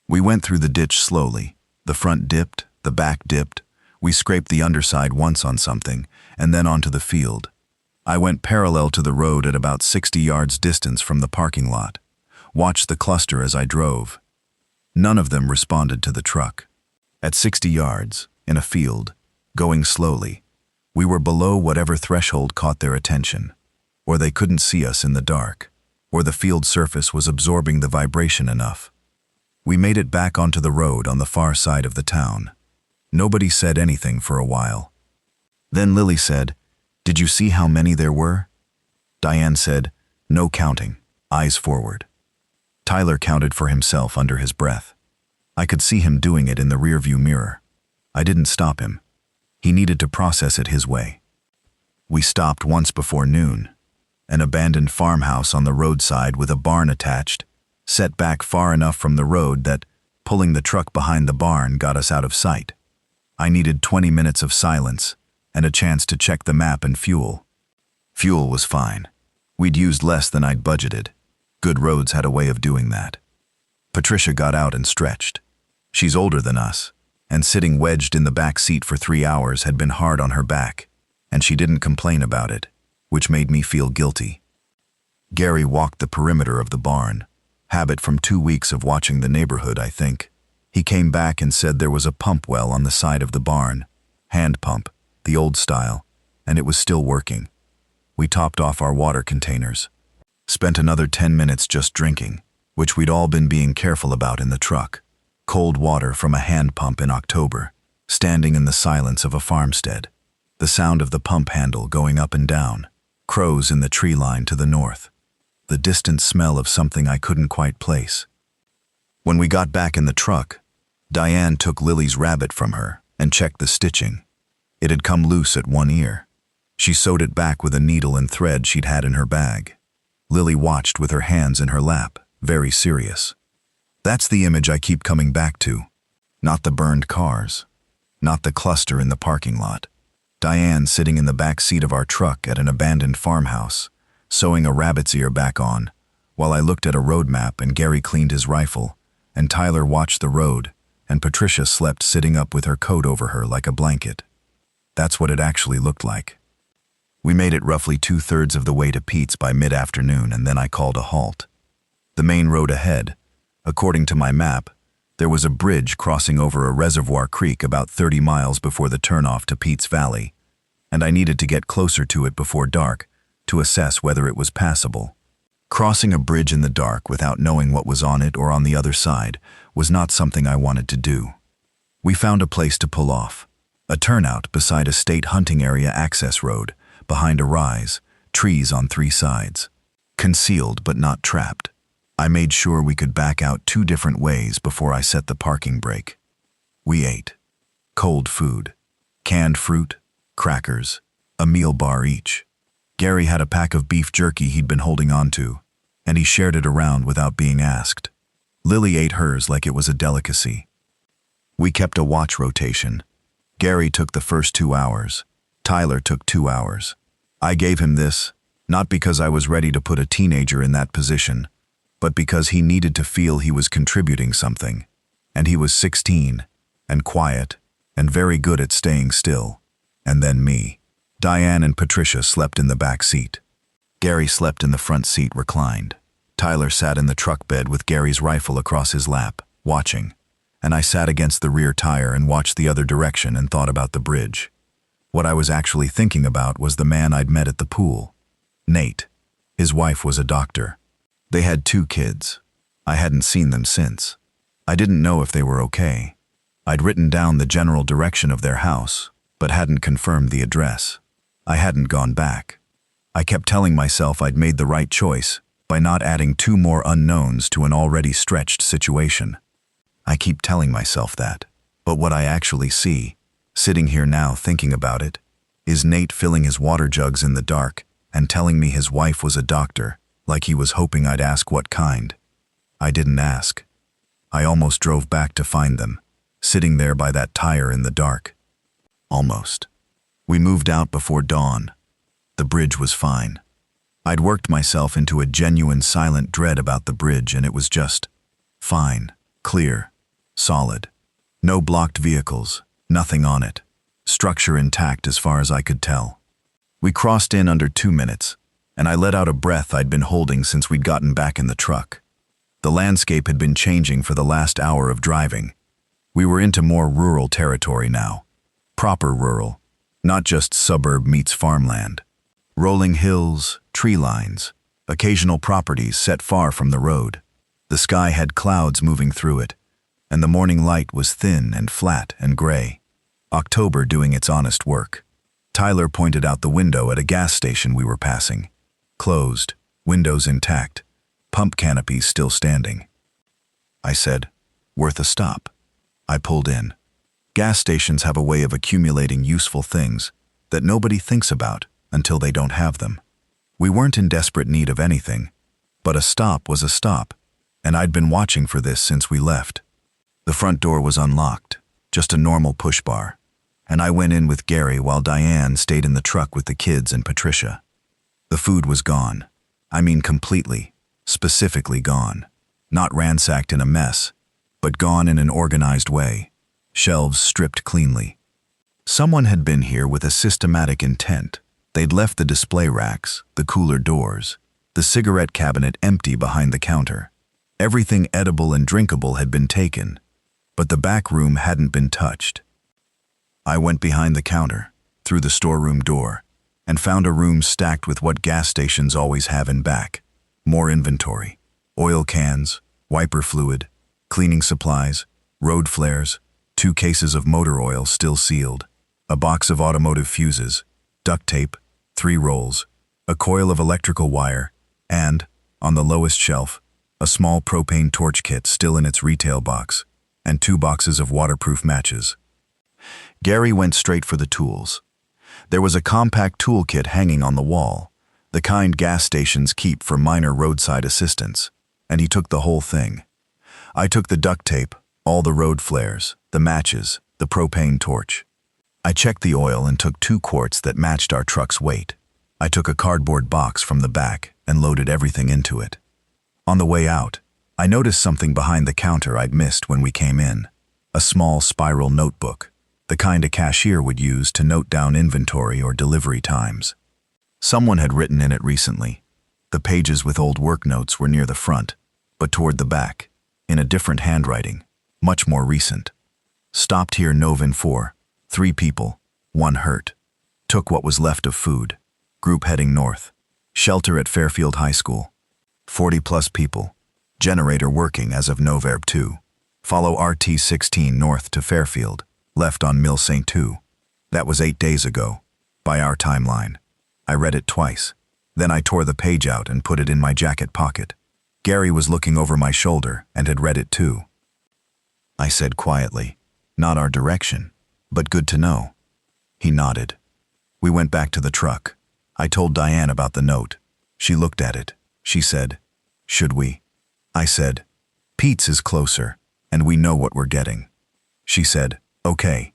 We went through the ditch slowly. The front dipped, the back dipped. We scraped the underside once on something, and then onto the field. I went parallel to the road at about 60 yards distance from the parking lot, watched the cluster as I drove. None of them responded to the truck. At 60 yards, in a field, going slowly, we were below whatever threshold caught their attention, or they couldn't see us in the dark, or the field surface was absorbing the vibration enough. We made it back onto the road on the far side of the town. Nobody said anything for a while. Then Lily said, "Did you see how many there were?" Diane said, "No counting, eyes forward." Tyler counted for himself under his breath. I could see him doing it in the rearview mirror. I didn't stop him. He needed to process it his way. We stopped once before noon. An abandoned farmhouse on the roadside with a barn attached, set back far enough from the road that, pulling the truck behind the barn, got us out of sight. I needed 20 minutes of silence and a chance to check the map and fuel. Fuel was fine. We'd used less than I'd budgeted. Good roads had a way of doing that. Patricia got out and stretched. She's older than us, and sitting wedged in the back seat for 3 hours had been hard on her back, and she didn't complain about it, which made me feel guilty. Gary walked the perimeter of the barn, Habit from 2 weeks of watching the neighborhood, I think. He came back and said there was a pump well on the side of the barn. Hand pump, the old style, and it was still working. We topped off our water containers. Spent another 10 minutes just drinking, which we'd all been being careful about in the truck. Cold water from a hand pump in October, standing in the silence of a farmstead. The sound of the pump handle going up and down. Crows in the tree line to the north. The distant smell of something I couldn't quite place. When we got back in the truck, Diane took Lily's rabbit from her and checked the stitching. It had come loose at one ear. She sewed it back with a needle and thread she'd had in her bag. Lily watched with her hands in her lap, very serious. That's the image I keep coming back to. Not the burned cars. Not the cluster in the parking lot. Diane sitting in the back seat of our truck at an abandoned farmhouse, sewing a rabbit's ear back on, while I looked at a road map and Gary cleaned his rifle, and Tyler watched the road, and Patricia slept sitting up with her coat over her like a blanket. That's what it actually looked like. We made it roughly 2/3 of the way to Pete's by mid-afternoon, and then I called a halt. The main road ahead, according to my map, there was a bridge crossing over a reservoir creek about 30 miles before the turnoff to Pete's Valley, and I needed to get closer to it before dark to assess whether it was passable. Crossing a bridge in the dark without knowing what was on it or on the other side was not something I wanted to do. We found a place to pull off, a turnout beside a state hunting area access road, behind a rise, trees on 3 sides. Concealed but not trapped. I made sure we could back out 2 different ways before I set the parking brake. We ate. Cold food. Canned fruit, crackers, a meal bar each. Gary had a pack of beef jerky he'd been holding on to, and he shared it around without being asked. Lily ate hers like it was a delicacy. We kept a watch rotation. Gary took the first 2 hours. Tyler took 2 hours. I gave him this, not because I was ready to put a teenager in that position, but because he needed to feel he was contributing something. And he was 16, and quiet, and very good at staying still. And then me. Diane and Patricia slept in the back seat. Gary slept in the front seat reclined. Tyler sat in the truck bed with Gary's rifle across his lap, watching. And I sat against the rear tire and watched the other direction and thought about the bridge. What I was actually thinking about was the man I'd met at the pool. Nate. His wife was a doctor. They had 2 kids. I hadn't seen them since. I didn't know if they were okay. I'd written down the general direction of their house, but hadn't confirmed the address. I hadn't gone back. I kept telling myself I'd made the right choice by not adding 2 more unknowns to an already stretched situation. I keep telling myself that, but what I actually see, sitting here now thinking about it, is Nate filling his water jugs in the dark and telling me his wife was a doctor, like he was hoping I'd ask what kind. I didn't ask. I almost drove back to find them, sitting there by that tire in the dark. Almost. We moved out before dawn. The bridge was fine. I'd worked myself into a genuine silent dread about the bridge, and it was just fine, clear, solid. No blocked vehicles, nothing on it. Structure intact as far as I could tell. We crossed in under 2 minutes, and I let out a breath I'd been holding since we'd gotten back in the truck. The landscape had been changing for the last hour of driving. We were into more rural territory now. Proper rural, not just suburb meets farmland. Rolling hills, tree lines, occasional properties set far from the road. The sky had clouds moving through it, and the morning light was thin and flat and gray. October doing its honest work. Tyler pointed out the window at a gas station we were passing. Closed, windows intact, pump canopies still standing. I said, "Worth a stop." I pulled in. Gas stations have a way of accumulating useful things that nobody thinks about until they don't have them. We weren't in desperate need of anything, but a stop was a stop, and I'd been watching for this since we left. The front door was unlocked, just a normal push bar, and I went in with Gary while Diane stayed in the truck with the kids and Patricia. The food was gone. I mean completely, specifically gone. Not ransacked in a mess, but gone in an organized way. Shelves stripped cleanly. Someone had been here with a systematic intent. They'd left the display racks, the cooler doors, the cigarette cabinet empty behind the counter. Everything edible and drinkable had been taken, but the back room hadn't been touched. I went behind the counter, through the storeroom door, and found a room stacked with what gas stations always have in back. More inventory. Oil cans, wiper fluid, cleaning supplies, road flares, 2 cases of motor oil still sealed, a box of automotive fuses, duct tape, 3 rolls, a coil of electrical wire, and, on the lowest shelf, a small propane torch kit still in its retail box, and 2 boxes of waterproof matches. Gary went straight for the tools. There was a compact toolkit hanging on the wall, the kind gas stations keep for minor roadside assistance, and he took the whole thing. I took the duct tape, all the road flares, the matches, the propane torch. I checked the oil and took 2 quarts that matched our truck's weight. I took a cardboard box from the back and loaded everything into it. On the way out, I noticed something behind the counter I'd missed when we came in. A small spiral notebook, the kind a cashier would use to note down inventory or delivery times. Someone had written in it recently. The pages with old work notes were near the front, but toward the back, in a different handwriting, much more recent. Stopped here Novin 4, 3 people, 1 hurt. Took what was left of food. Group heading north. Shelter at Fairfield High School. 40+ people. Generator working as of Noverb 2. Follow RT-16 north to Fairfield. Left on Mill St. 2. That was 8 days ago, by our timeline. I read it twice. Then I tore the page out and put it in my jacket pocket. Gary was looking over my shoulder and had read it too. I said quietly, "Not our direction, but good to know." He nodded. We went back to the truck. I told Diane about the note. She looked at it. She said, "Should we?" I said, "Pete's is closer, and we know what we're getting." She said, "Okay."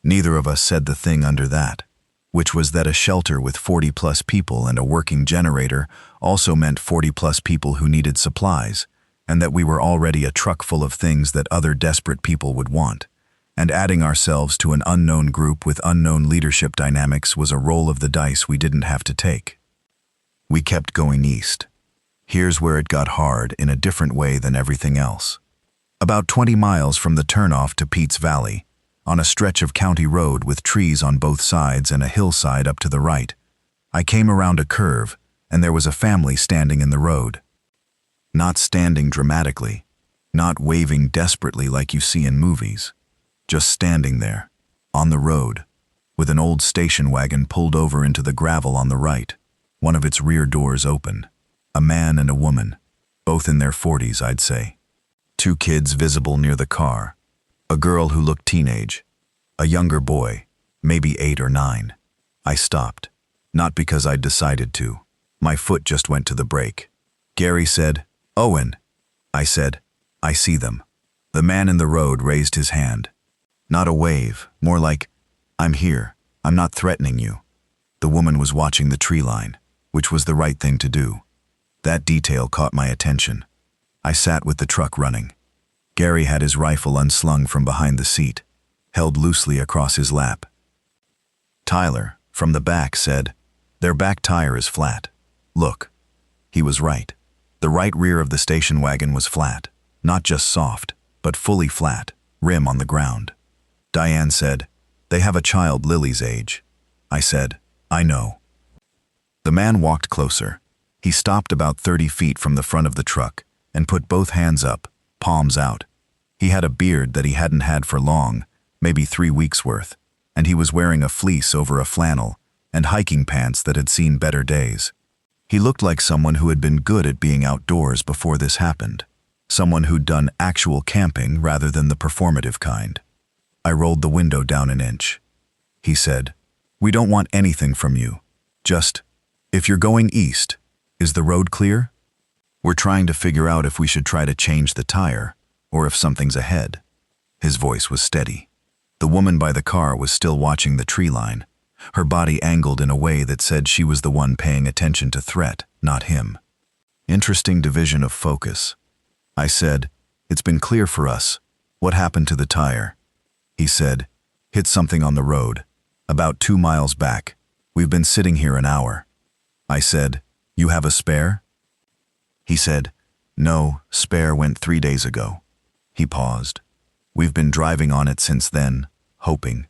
Neither of us said the thing under that, which was that a shelter with 40+ people and a working generator also meant 40+ people who needed supplies, and that we were already a truck full of things that other desperate people would want. And adding ourselves to an unknown group with unknown leadership dynamics was a roll of the dice we didn't have to take. We kept going east. Here's where it got hard in a different way than everything else. About 20 miles from the turnoff to Pete's Valley, on a stretch of county road with trees on both sides and a hillside up to the right, I came around a curve, and there was a family standing in the road. Not standing dramatically, not waving desperately like you see in movies. Just standing there, on the road, with an old station wagon pulled over into the gravel on the right, one of its rear doors open. A man and a woman, both in their 40s, I'd say. 2 kids visible near the car. A girl who looked teenage. A younger boy, maybe 8 or 9. I stopped, not because I'd decided to. My foot just went to the brake. Gary said, "Owen." I said, "I see them." The man in the road raised his hand. Not a wave, more like, "I'm here, I'm not threatening you." The woman was watching the tree line, which was the right thing to do. That detail caught my attention. I sat with the truck running. Gary had his rifle unslung from behind the seat, held loosely across his lap. Tyler, from the back, said, "Their back tire is flat. Look." He was right. The right rear of the station wagon was flat, not just soft, but fully flat, rim on the ground. Diane said, "They have a child Lily's age." I said, "I know." The man walked closer. He stopped about 30 feet from the front of the truck and put both hands up, palms out. He had a beard that he hadn't had for long, maybe 3 weeks worth, and he was wearing a fleece over a flannel and hiking pants that had seen better days. He looked like someone who had been good at being outdoors before this happened, someone who'd done actual camping rather than the performative kind. I rolled the window down an inch. He said, "We don't want anything from you. Just, if you're going east, is the road clear? We're trying to figure out if we should try to change the tire, or if something's ahead." His voice was steady. The woman by the car was still watching the tree line, her body angled in a way that said she was the one paying attention to threat, not him. Interesting division of focus. I said, "It's been clear for us. What happened to the tire?" He said, "Hit something on the road, about 2 miles back. We've been sitting here an hour." I said, "You have a spare?" He said, No, spare went 3 days ago. He paused. We've been driving on it since then, hoping.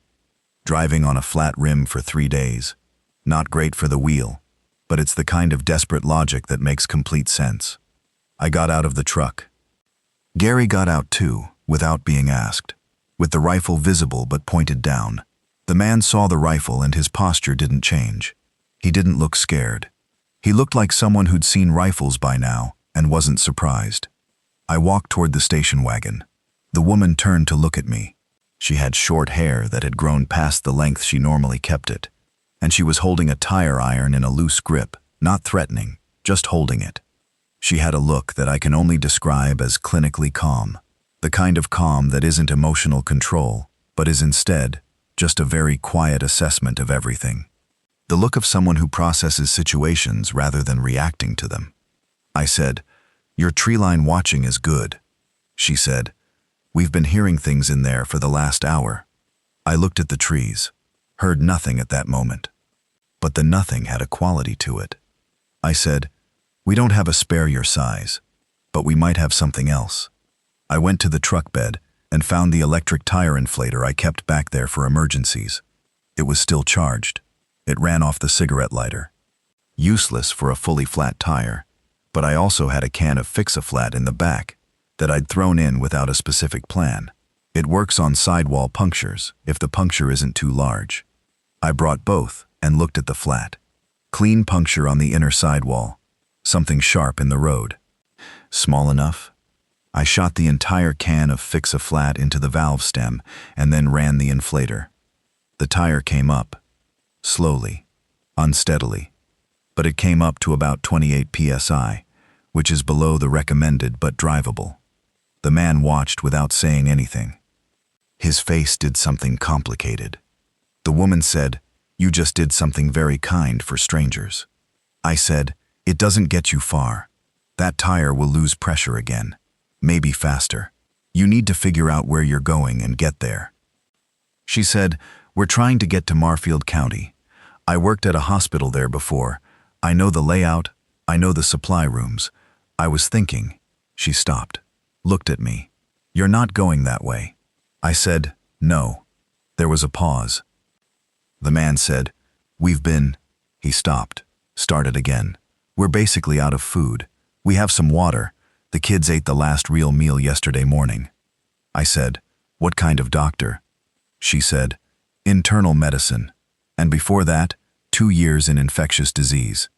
Driving on a flat rim for 3 days. Not great for the wheel, but it's the kind of desperate logic that makes complete sense. I got out of the truck. Gary got out too, without being asked, with the rifle visible but pointed down. The man saw the rifle and his posture didn't change. He didn't look scared. He looked like someone who'd seen rifles by now and wasn't surprised. I walked toward the station wagon. The woman turned to look at me. She had short hair that had grown past the length she normally kept it, and she was holding a tire iron in a loose grip, not threatening, just holding it. She had a look that I can only describe as clinically calm, the kind of calm that isn't emotional control, but is instead just a very quiet assessment of everything. The look of someone who processes situations rather than reacting to them. I said, "Your tree line watching is good." She said, "We've been hearing things in there for the last hour." I looked at the trees, heard nothing at that moment. But the nothing had a quality to it. I said, "We don't have a spare your size, but we might have something else." I went to the truck bed and found the electric tire inflator I kept back there for emergencies. It was still charged. It ran off the cigarette lighter. Useless for a fully flat tire, but I also had a can of Fix-A-Flat in the back that I'd thrown in without a specific plan. It works on sidewall punctures if the puncture isn't too large. I brought both and looked at the flat. Clean puncture on the inner sidewall, something sharp in the road. Small enough? I shot the entire can of Fix-A-Flat into the valve stem and then ran the inflator. The tire came up, slowly, unsteadily, but it came up to about 28 psi, which is below the recommended but drivable. The man watched without saying anything. His face did something complicated. The woman said, "You just did something very kind for strangers." I said, "It doesn't get you far. That tire will lose pressure again, maybe faster. You need to figure out where you're going and get there." She said, "We're trying to get to Marfield County. I worked at a hospital there before. I know the layout, I know the supply rooms. I was thinking." She stopped, looked at me. "You're not going that way." I said, "No." There was a pause. The man said, "We've been..." He stopped, started again. "We're basically out of food. We have some water. The kids ate the last real meal yesterday morning." I said, "What kind of doctor?" She said, "Internal medicine. And before that, 2 years in infectious disease."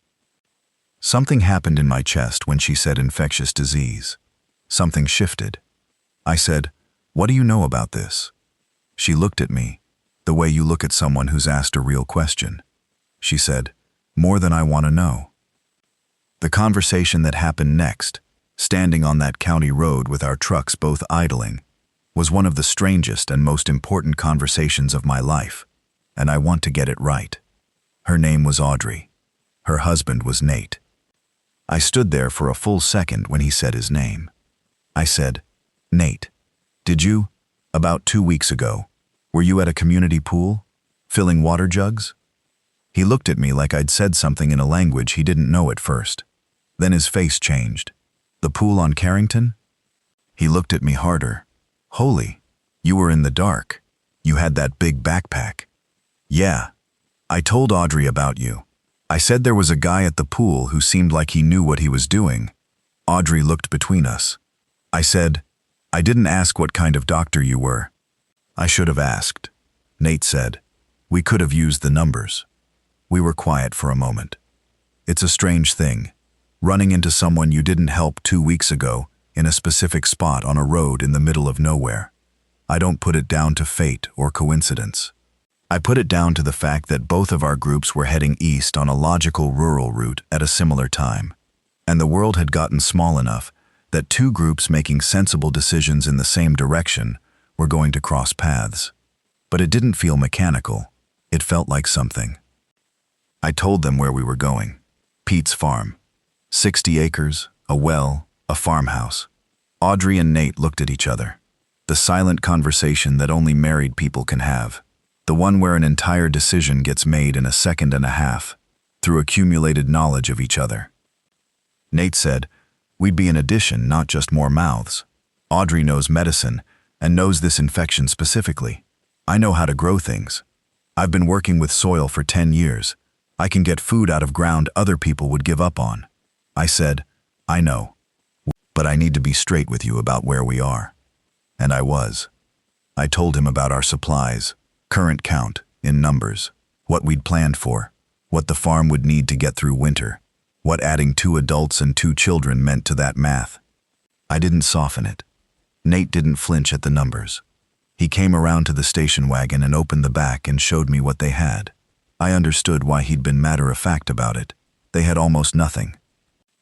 Something happened in my chest when she said infectious disease. Something shifted. I said, "What do you know about this?" She looked at me, the way you look at someone who's asked a real question. She said, "More than I want to know." The conversation that happened next, standing on that county road with our trucks both idling, was one of the strangest and most important conversations of my life, and I want to get it right. Her name was Audrey. Her husband was Nate. I stood there for a full second when he said his name. I said, "Nate, did you, about 2 weeks ago, were you at a community pool, filling water jugs?" He looked at me like I'd said something in a language he didn't know at first. Then his face changed. "The pool on Carrington?" He looked at me harder. "Holy, you were in the dark. You had that big backpack." "Yeah. I told Audrey about you. I said there was a guy at the pool who seemed like he knew what he was doing." Audrey looked between us. I said, "I didn't ask what kind of doctor you were." "I should have asked." Nate said, "We could have used the numbers." We were quiet for a moment. It's a strange thing, running into someone you didn't help 2 weeks ago in a specific spot on a road in the middle of nowhere. I don't put it down to fate or coincidence. I put it down to the fact that both of our groups were heading east on a logical rural route at a similar time, and the world had gotten small enough that 2 groups making sensible decisions in the same direction were going to cross paths. But it didn't feel mechanical. It felt like something. I told them where we were going. Pete's farm. 60 acres, a well, a farmhouse. Audrey and Nate looked at each other. The silent conversation that only married people can have. The one where an entire decision gets made in a second and a half, through accumulated knowledge of each other. Nate said, We'd be an addition, not just more mouths. Audrey knows medicine and knows this infection specifically. I know how to grow things. I've been working with soil for 10 years. I can get food out of ground other people would give up on. I said, I know. But I need to be straight with you about where we are. And I was. I told him about our supplies, current count, in numbers, what we'd planned for, what the farm would need to get through winter, what adding 2 adults and 2 children meant to that math. I didn't soften it. Nate didn't flinch at the numbers. He came around to the station wagon and opened the back and showed me what they had. I understood why he'd been matter-of-fact about it. They had almost nothing.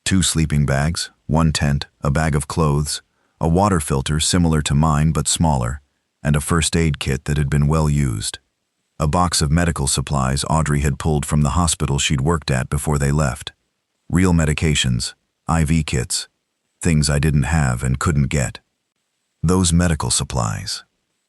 2 sleeping bags, 1 tent, a bag of clothes, a water filter similar to mine but smaller, and a first aid kit that had been well used. A box of medical supplies Audrey had pulled from the hospital she'd worked at before they left. Real medications, IV kits, things I didn't have and couldn't get. Those medical supplies.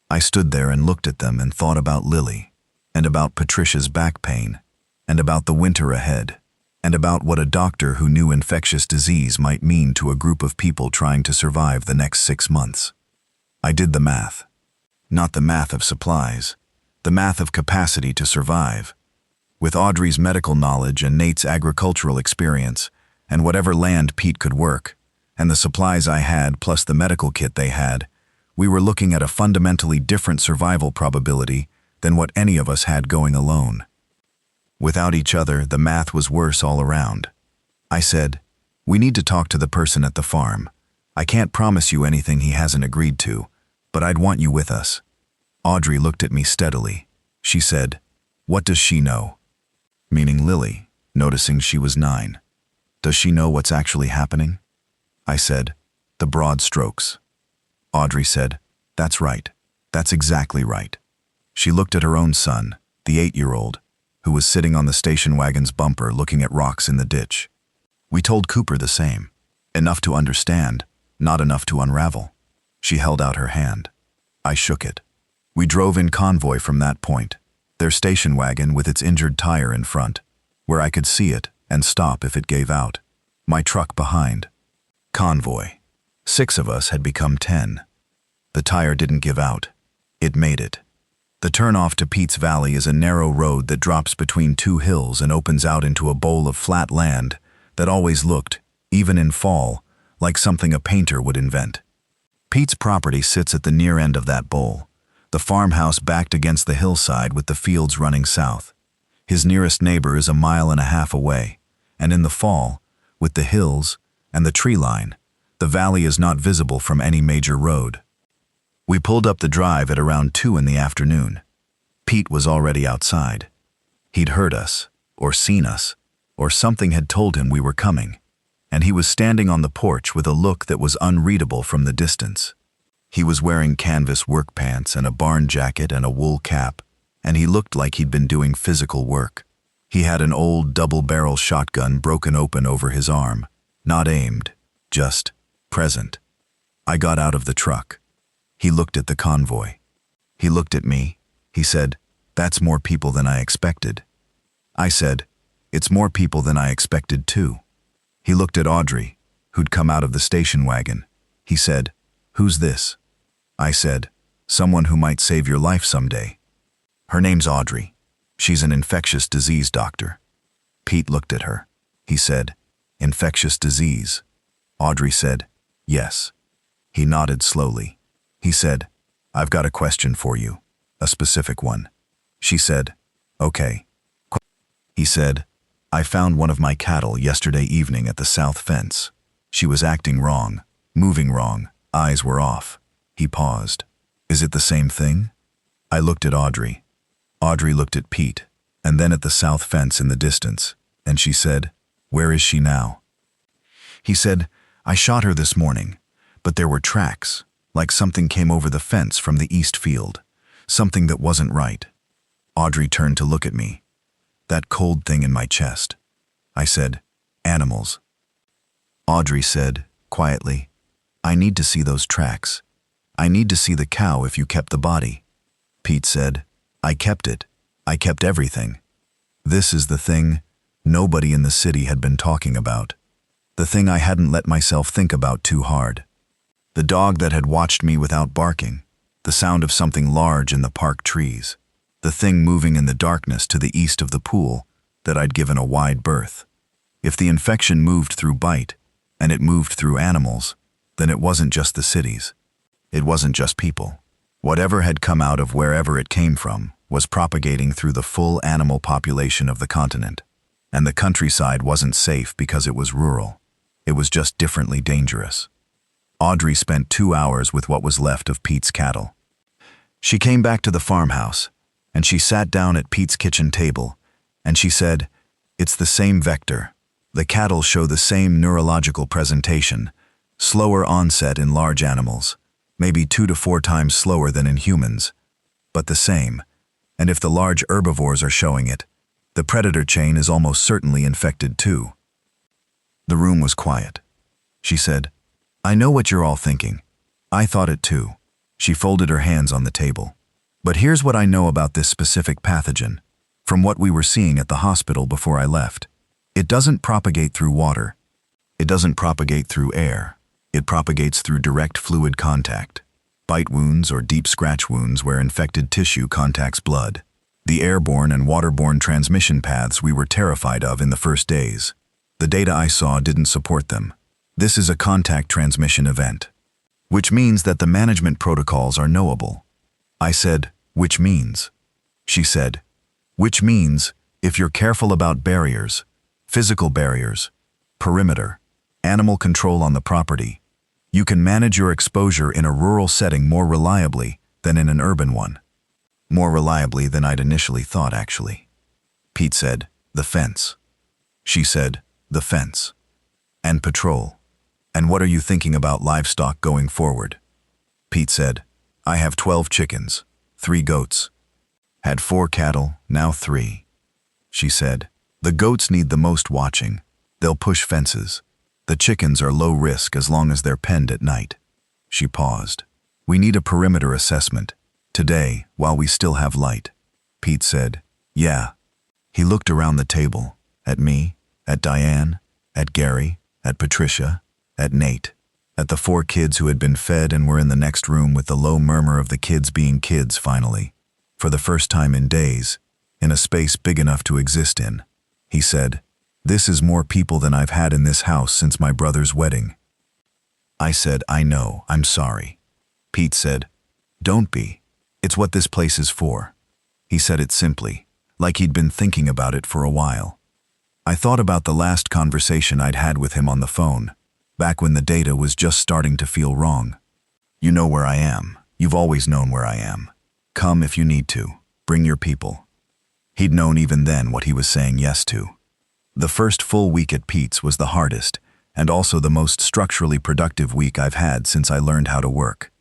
I stood there and looked at them and thought about Lily, and about Patricia's back pain, and about the winter ahead, and about what a doctor who knew infectious disease might mean to a group of people trying to survive the next 6 months. I did the math. Not the math of supplies, the math of capacity to survive. With Audrey's medical knowledge and Nate's agricultural experience, and whatever land Pete could work, and the supplies I had plus the medical kit they had, we were looking at a fundamentally different survival probability than what any of us had going alone. Without each other, the math was worse all around. I said, we need to talk to the person at the farm. I can't promise you anything he hasn't agreed to, but I'd want you with us. Audrey looked at me steadily. She said, what does she know? Meaning Lily, noticing she was 9. Does she know what's actually happening? I said, the broad strokes. Audrey said, that's right. That's exactly right. She looked at her own son, the 8-year-old, who was sitting on the station wagon's bumper looking at rocks in the ditch. We told Cooper the same. Enough to understand, not enough to unravel. She held out her hand. I shook it. We drove in convoy from that point, their station wagon with its injured tire in front, where I could see it and stop if it gave out. My truck behind. Convoy. 6 of us had become 10. The tire didn't give out. It made it. The turnoff to Pete's Valley is a narrow road that drops between 2 hills and opens out into a bowl of flat land that always looked, even in fall, like something a painter would invent. Pete's property sits at the near end of that bowl, the farmhouse backed against the hillside with the fields running south. His nearest neighbor is 1.5 miles away, and in the fall, with the hills and the tree line, the valley is not visible from any major road. We pulled up the drive at around 2 in the afternoon. Pete was already outside. He'd heard us, or seen us, or something had told him we were coming, and he was standing on the porch with a look that was unreadable from the distance. He was wearing canvas work pants and a barn jacket and a wool cap, and he looked like he'd been doing physical work. He had an old double-barrel shotgun broken open over his arm, not aimed, just present. I got out of the truck. He looked at the convoy. He looked at me. He said, that's more people than I expected. I said, it's more people than I expected too. He looked at Audrey, who'd come out of the station wagon. He said, who's this? I said, someone who might save your life someday. Her name's Audrey. She's an infectious disease doctor. Pete looked at her. He said, infectious disease. Audrey said, yes. He nodded slowly. He said, I've got a question for you, a specific one. She said, okay. He said, I found one of my cattle yesterday evening at the south fence. She was acting wrong, moving wrong, eyes were off. He paused. Is it the same thing? I looked at Audrey. Audrey looked at Pete, and then at the south fence in the distance, and she said, where is she now? He said, I shot her this morning, but there were tracks, like something came over the fence from the east field, something that wasn't right. Audrey turned to look at me. That cold thing in my chest. I said, animals. Audrey said, quietly, I need to see those tracks. I need to see the cow if you kept the body. Pete said, I kept it. I kept everything. This is the thing nobody in the city had been talking about. The thing I hadn't let myself think about too hard. The dog that had watched me without barking. The sound of something large in the park trees. The thing moving in the darkness to the east of the pool that I'd given a wide berth. If the infection moved through bite, and it moved through animals, then it wasn't just the cities. It wasn't just people. Whatever had come out of wherever it came from was propagating through the full animal population of the continent. And the countryside wasn't safe because it was rural. It was just differently dangerous. Audrey spent 2 hours with what was left of Pete's cattle. She came back to the farmhouse, and she sat down at Pete's kitchen table, and she said, "It's the same vector. The cattle show the same neurological presentation, slower onset in large animals, maybe 2 to 4 times slower than in humans, but the same. And if the large herbivores are showing it, the predator chain is almost certainly infected too." The room was quiet. She said, "I know what you're all thinking. I thought it too." She folded her hands on the table. "But here's what I know about this specific pathogen, from what we were seeing at the hospital before I left. It doesn't propagate through water. It doesn't propagate through air. It propagates through direct fluid contact. Bite wounds or deep scratch wounds where infected tissue contacts blood. The airborne and waterborne transmission paths we were terrified of in the first days. The data I saw didn't support them. This is a contact transmission event, which means that the management protocols are knowable." I said, "Which means?" She said, "Which means, if you're careful about barriers, physical barriers, perimeter, animal control on the property, you can manage your exposure in a rural setting more reliably than in an urban one. More reliably than I'd initially thought, actually." Pete said, "The fence." She said, "The fence. And patrol. And what are you thinking about livestock going forward?" Pete said, "I have 12 chickens, 3 goats. Had 4 cattle, now 3. She said, "The goats need the most watching. They'll push fences. The chickens are low risk as long as they're penned at night." She paused. "We need a perimeter assessment. Today, while we still have light." Pete said, "Yeah." He looked around the table, at me, at Diane, at Gary, at Patricia, at Nate, at the 4 kids who had been fed and were in the next room with the low murmur of the kids being kids finally, for the first time in days, in a space big enough to exist in. He said, "This is more people than I've had in this house since my brother's wedding." I said, "I know, I'm sorry." Pete said, "Don't be. It's what this place is for." He said it simply, like he'd been thinking about it for a while. I thought about the last conversation I'd had with him on the phone, back when the data was just starting to feel wrong. "You know where I am. You've always known where I am. Come if you need to. Bring your people." He'd known even then what he was saying yes to. The first full week at Pete's was the hardest, and also the most structurally productive week I've had since I learned how to work.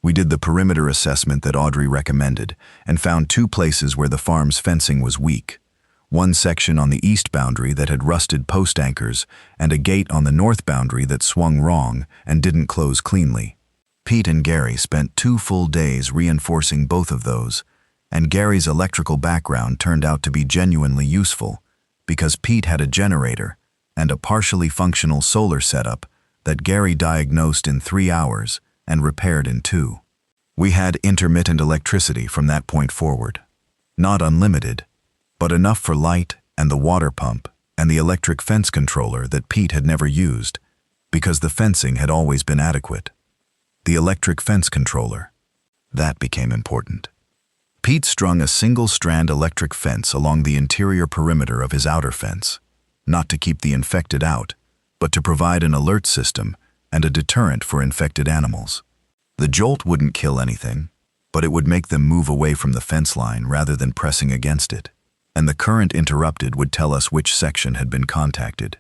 We did the perimeter assessment that Audrey recommended and found 2 places where the farm's fencing was weak. One section on the east boundary that had rusted post anchors and a gate on the north boundary that swung wrong and didn't close cleanly. Pete and Gary spent 2 full days reinforcing both of those, and Gary's electrical background turned out to be genuinely useful because Pete had a generator and a partially functional solar setup that Gary diagnosed in 3 hours and repaired in 2. We had intermittent electricity from that point forward. Not unlimited, but enough for light and the water pump and the electric fence controller that Pete had never used because the fencing had always been adequate. The electric fence controller. That became important. Pete strung a single-strand electric fence along the interior perimeter of his outer fence, not to keep the infected out, but to provide an alert system and a deterrent for infected animals. The jolt wouldn't kill anything, but it would make them move away from the fence line rather than pressing against it, and the current interrupted would tell us which section had been contacted.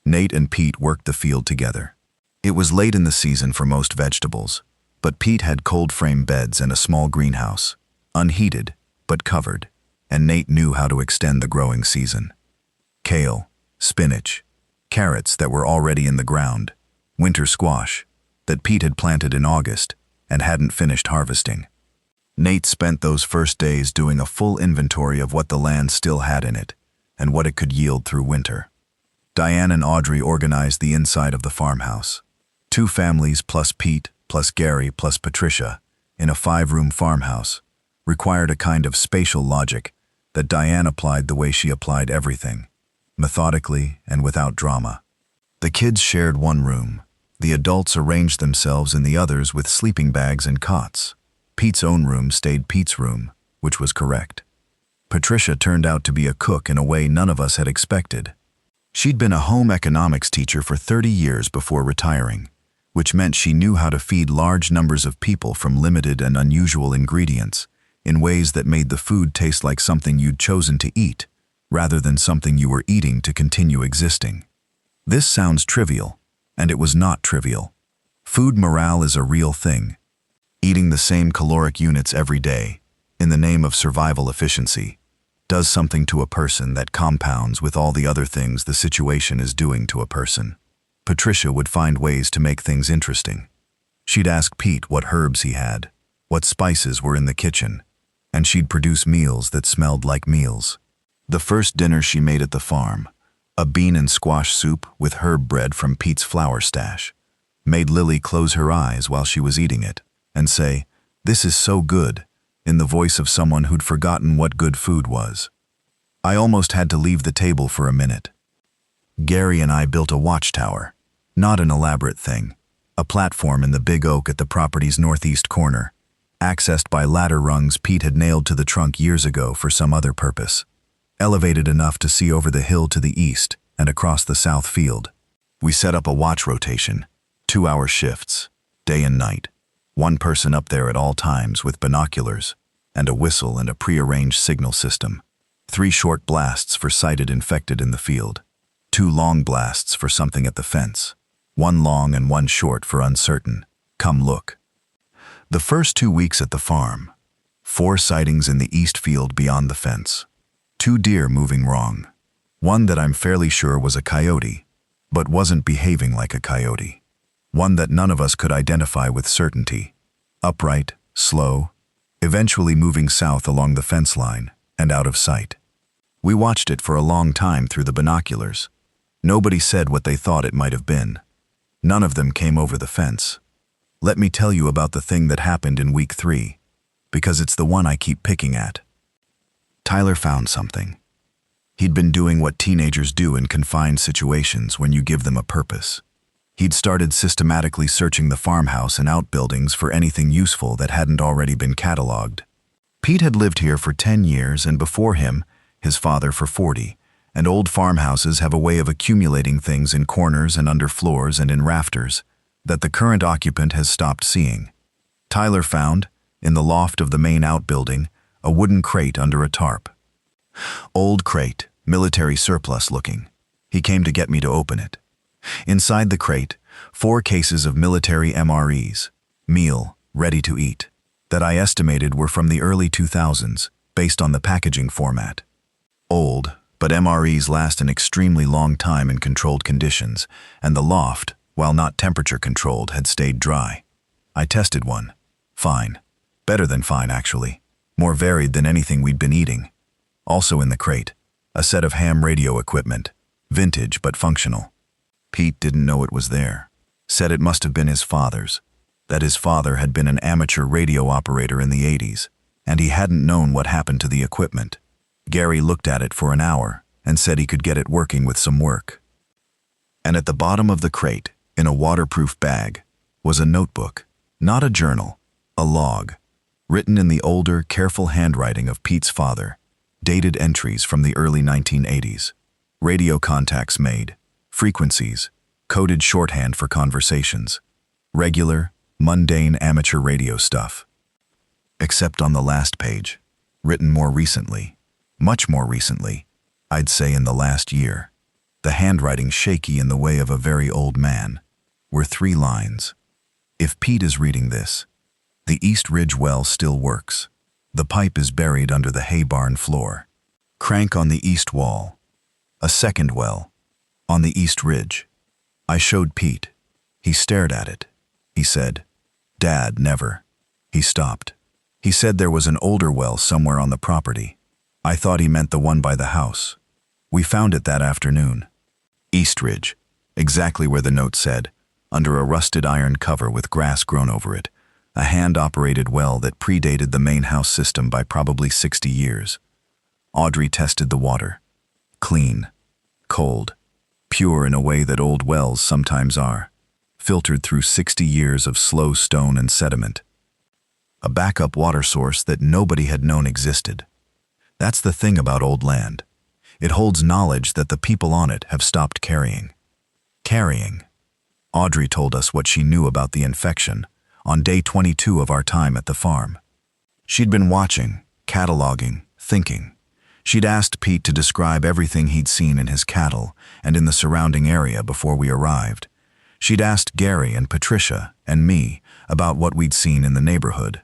Nate and Pete worked the field together. It was late in the season for most vegetables, but Pete had cold frame beds and a small greenhouse, unheated but covered, and Nate knew how to extend the growing season. Kale, spinach, carrots that were already in the ground, winter squash that Pete had planted in August and hadn't finished harvesting. Nate spent those first days doing a full inventory of what the land still had in it and what it could yield through winter. Diane and Audrey organized the inside of the farmhouse. 2 families plus Pete, plus Gary, plus Patricia, in a 5-room farmhouse, required a kind of spatial logic that Diane applied the way she applied everything, methodically and without drama. The kids shared one room. The adults arranged themselves in the others with sleeping bags and cots. Pete's own room stayed Pete's room, which was correct. Patricia turned out to be a cook in a way none of us had expected. She'd been a home economics teacher for 30 years before retiring, which meant she knew how to feed large numbers of people from limited and unusual ingredients in ways that made the food taste like something you'd chosen to eat, rather than something you were eating to continue existing. This sounds trivial, and it was not trivial. Food morale is a real thing. Eating the same caloric units every day, in the name of survival efficiency, does something to a person that compounds with all the other things the situation is doing to a person. Patricia would find ways to make things interesting. She'd ask Pete what herbs he had, what spices were in the kitchen, and she'd produce meals that smelled like meals. The first dinner she made at the farm, a bean and squash soup with herb bread from Pete's flour stash, made Lily close her eyes while she was eating it and say, "This is so good," in the voice of someone who'd forgotten what good food was. I almost had to leave the table for a minute. Gary and I built a watchtower, not an elaborate thing, a platform in the big oak at the property's northeast corner, accessed by ladder rungs Pete had nailed to the trunk years ago for some other purpose, elevated enough to see over the hill to the east and across the south field. We set up a watch rotation, 2-hour shifts, day and night, one person up there at all times with binoculars and a whistle and a prearranged signal system, 3 short blasts for sighted infected in the field, 2 long blasts for something at the fence, 1 long and 1 short for uncertain, come look. The first 2 weeks at the farm, 4 sightings in the east field beyond the fence, 2 deer moving wrong, 1 that I'm fairly sure was a coyote, but wasn't behaving like a coyote, 1 that none of us could identify with certainty, upright, slow, eventually moving south along the fence line and out of sight. We watched it for a long time through the binoculars. Nobody said what they thought it might have been. None of them came over the fence. Let me tell you about the thing that happened in week 3, because it's the one I keep picking at. Tyler found something. He'd been doing what teenagers do in confined situations when you give them a purpose. He'd started systematically searching the farmhouse and outbuildings for anything useful that hadn't already been cataloged. Pete had lived here for 10 years and before him, his father for 40, and old farmhouses have a way of accumulating things in corners and under floors and in rafters that the current occupant has stopped seeing. Tyler found, in the loft of the main outbuilding, a wooden crate under a tarp. Old crate, military surplus looking. He came to get me to open it. Inside the crate, 4 cases of military MREs, meal, ready to eat, that I estimated were from the early 2000s, based on the packaging format. Old, but MREs last an extremely long time in controlled conditions, and the loft, while not temperature controlled, had stayed dry. I tested one. Fine. Better than fine, actually. More varied than anything we'd been eating. Also in the crate, a set of ham radio equipment, vintage but functional. Pete didn't know it was there. Said it must have been his father's, that his father had been an amateur radio operator in the 80s, and he hadn't known what happened to the equipment. Gary looked at it for an hour and said he could get it working with some work. And at the bottom of the crate, in a waterproof bag, was a notebook, not a journal, a log, written in the older, careful handwriting of Pete's father, dated entries from the early 1980s, radio contacts made, frequencies, coded shorthand for conversations, regular, mundane amateur radio stuff. Except on the last page, written more recently, much more recently, I'd say in the last year, the handwriting shaky in the way of a very old man, were 3 lines. If Pete is reading this, the East Ridge well still works. The pipe is buried under the hay barn floor. Crank on the east wall. A second well. On the East Ridge. I showed Pete. He stared at it. He said, "Dad, never." He stopped. He said there was an older well somewhere on the property. I thought he meant the one by the house. We found it that afternoon. Eastridge, exactly where the note said, under a rusted iron cover with grass grown over it, a hand-operated well that predated the main house system by probably 60 years. Audrey tested the water. Clean, cold, pure in a way that old wells sometimes are, filtered through 60 years of slow stone and sediment. A backup water source that nobody had known existed. That's the thing about old land. It holds knowledge that the people on it have stopped carrying. Audrey told us what she knew about the infection on day 22 of our time at the farm. She'd been watching, cataloging, thinking. She'd asked Pete to describe everything he'd seen in his cattle and in the surrounding area before we arrived. She'd asked Gary and Patricia and me about what we'd seen in the neighborhood.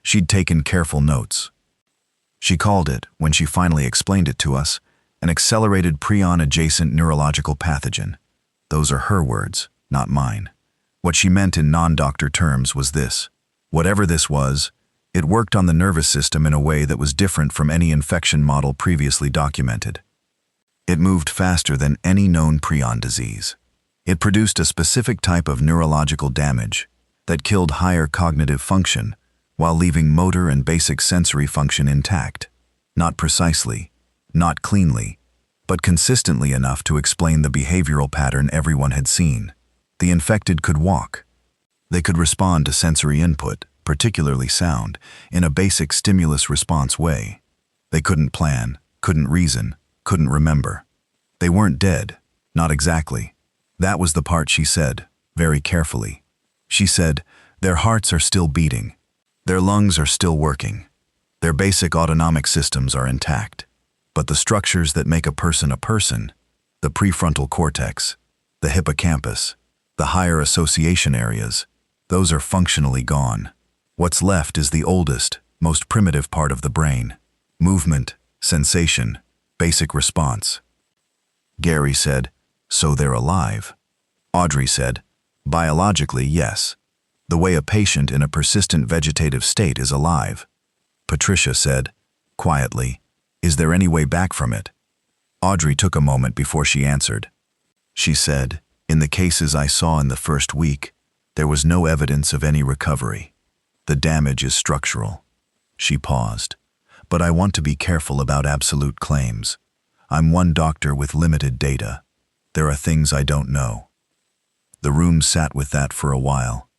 She'd taken careful notes. She called it, when she finally explained it to us, an accelerated prion-adjacent neurological pathogen. Those are her words, not mine. What she meant in non-doctor terms was this. Whatever this was, it worked on the nervous system in a way that was different from any infection model previously documented. It moved faster than any known prion disease. It produced a specific type of neurological damage that killed higher cognitive function while leaving motor and basic sensory function intact. Not precisely, not cleanly, but consistently enough to explain the behavioral pattern everyone had seen. The infected could walk. They could respond to sensory input, particularly sound, in a basic stimulus-response way. They couldn't plan, couldn't reason, couldn't remember. They weren't dead, not exactly. That was the part she said, very carefully. She said, their hearts are still beating. Their lungs are still working. Their basic autonomic systems are intact. But the structures that make a person, the prefrontal cortex, the hippocampus, the higher association areas, those are functionally gone. What's left is the oldest, most primitive part of the brain. Movement, sensation, basic response. Gary said, so they're alive. Audrey said, biologically, yes. The way a patient in a persistent vegetative state is alive. Patricia said, quietly, is there any way back from it? Audrey took a moment before she answered. She said, in the cases I saw in the first week, there was no evidence of any recovery. The damage is structural. She paused. But I want to be careful about absolute claims. I'm one doctor with limited data. There are things I don't know. The room sat with that for a while.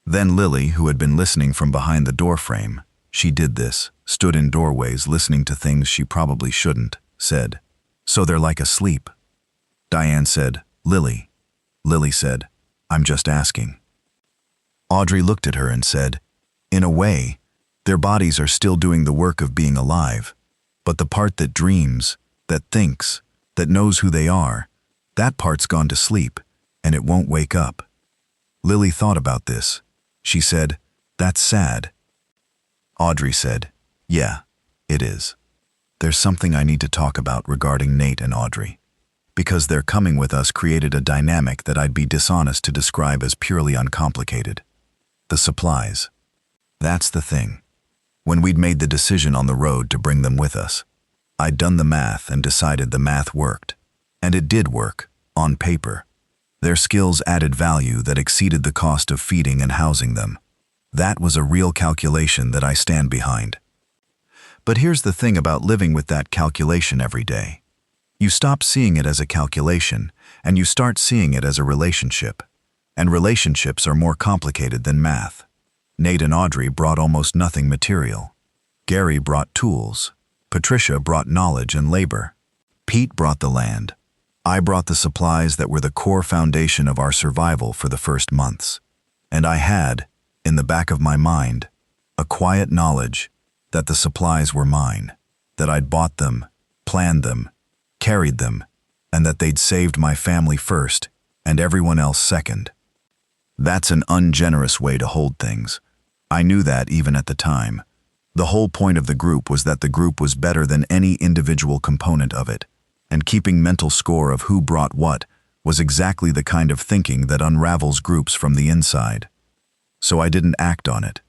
Then Lily, who had been listening from behind the doorframe, she did this, stood in doorways listening to things she probably shouldn't, said, so they're like asleep. Diane said, Lily. Lily said, I'm just asking. Audrey looked at her and said, in a way, their bodies are still doing the work of being alive, but the part that dreams, that thinks, that knows who they are, that part's gone to sleep, and it won't wake up. Lily thought about this. She said, that's sad. Audrey said, yeah, it is. There's something I need to talk about regarding Nate and Audrey. Because their coming with us created a dynamic that I'd be dishonest to describe as purely uncomplicated. The supplies. That's the thing. When we'd made the decision on the road to bring them with us, I'd done the math and decided the math worked. And it did work, on paper. Their skills added value that exceeded the cost of feeding and housing them. That was a real calculation that I stand behind. But here's the thing about living with that calculation every day. You stop seeing it as a calculation, and you start seeing it as a relationship. And relationships are more complicated than math. Nate and Audrey brought almost nothing material. Gary brought tools. Patricia brought knowledge and labor. Pete brought the land. I brought the supplies that were the core foundation of our survival for the first months. And I had, in the back of my mind, a quiet knowledge that the supplies were mine, that I'd bought them, planned them, carried them, and that they'd saved my family first and everyone else second. That's an ungenerous way to hold things. I knew that even at the time. The whole point of the group was that the group was better than any individual component of it, and keeping mental score of who brought what was exactly the kind of thinking that unravels groups from the inside. So I didn't act on it,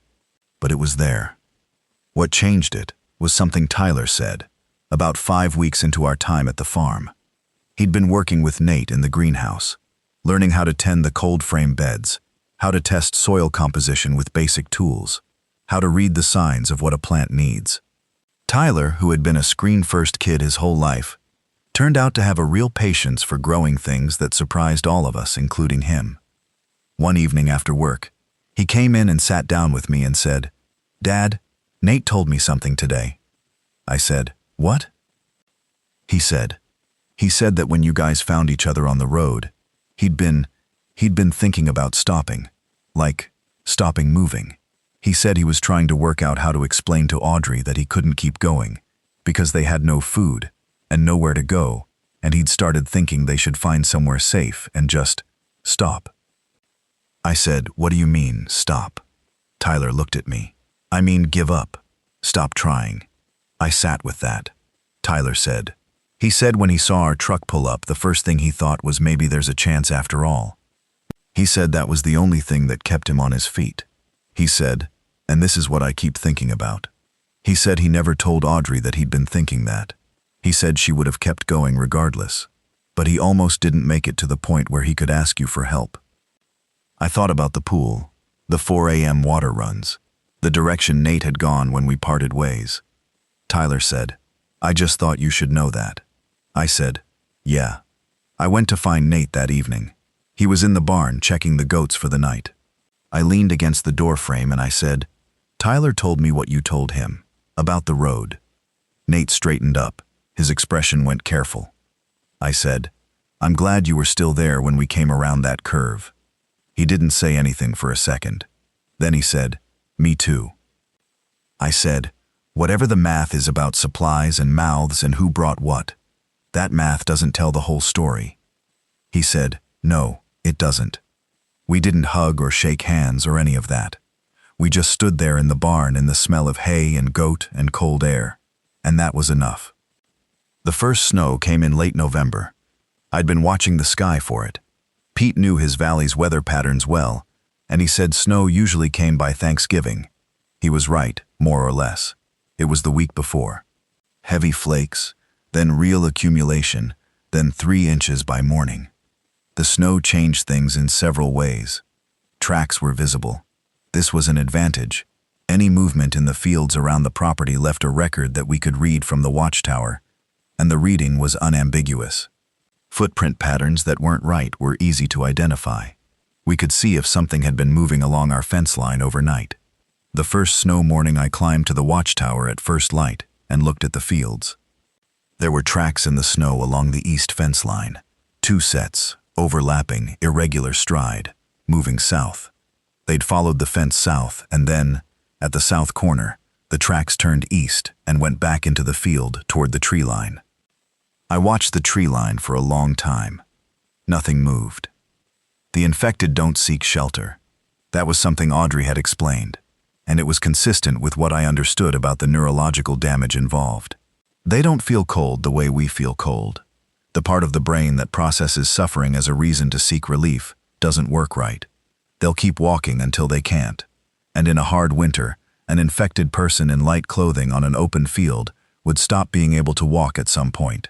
but it was there. What changed it was something Tyler said, about 5 weeks into our time at the farm. He'd been working with Nate in the greenhouse, learning how to tend the cold frame beds, how to test soil composition with basic tools, how to read the signs of what a plant needs. Tyler, who had been a screen-first kid his whole life, turned out to have a real patience for growing things that surprised all of us, including him. One evening after work, he came in and sat down with me and said, "Dad, Nate told me something today." I said, "What?" He said that when you guys found each other on the road, he'd been thinking about stopping, like stopping moving. He said he was trying to work out how to explain to Audrey that he couldn't keep going because they had no food and nowhere to go, and he'd started thinking they should find somewhere safe and just stop. I said, "What do you mean, stop?" Tyler looked at me. "I mean, give up. Stop trying." I sat with that. Tyler said, he said when he saw our truck pull up, the first thing he thought was maybe there's a chance after all. He said that was the only thing that kept him on his feet. He said, and this is what I keep thinking about. He said he never told Audrey that he'd been thinking that. He said she would have kept going regardless, but he almost didn't make it to the point where he could ask you for help. I thought about the pool, the 4 a.m. water runs, the direction Nate had gone when we parted ways. Tyler said, "I just thought you should know that." I said, "Yeah." I went to find Nate that evening. He was in the barn checking the goats for the night. I leaned against the door frame and I said, "Tyler told me what you told him, about the road." Nate straightened up. His expression went careful. I said, "I'm glad you were still there when we came around that curve." He didn't say anything for a second. Then he said, "Me too." I said, "Whatever the math is about supplies and mouths and who brought what, that math doesn't tell the whole story." He said, "No, it doesn't. We didn't hug or shake hands or any of that. We just stood there in the barn in the smell of hay and goat and cold air, and that was enough." The first snow came in late November. I'd been watching the sky for it. Pete knew his valley's weather patterns well, and he said snow usually came by Thanksgiving. He was right, more or less. It was the week before. Heavy flakes, then real accumulation, then 3 inches by morning. The snow changed things in several ways. Tracks were visible. This was an advantage. Any movement in the fields around the property left a record that we could read from the watchtower, and the reading was unambiguous. Footprint patterns that weren't right were easy to identify. We could see if something had been moving along our fence line overnight. The first snow morning I climbed to the watchtower at first light and looked at the fields. There were tracks in the snow along the east fence line. 2 sets, overlapping, irregular stride, moving south. They'd followed the fence south, and then, at the south corner, the tracks turned east and went back into the field toward the tree line. I watched the tree line for a long time. Nothing moved. The infected don't seek shelter. That was something Audrey had explained, and it was consistent with what I understood about the neurological damage involved. They don't feel cold the way we feel cold. The part of the brain that processes suffering as a reason to seek relief doesn't work right. They'll keep walking until they can't. And in a hard winter, an infected person in light clothing on an open field would stop being able to walk at some point.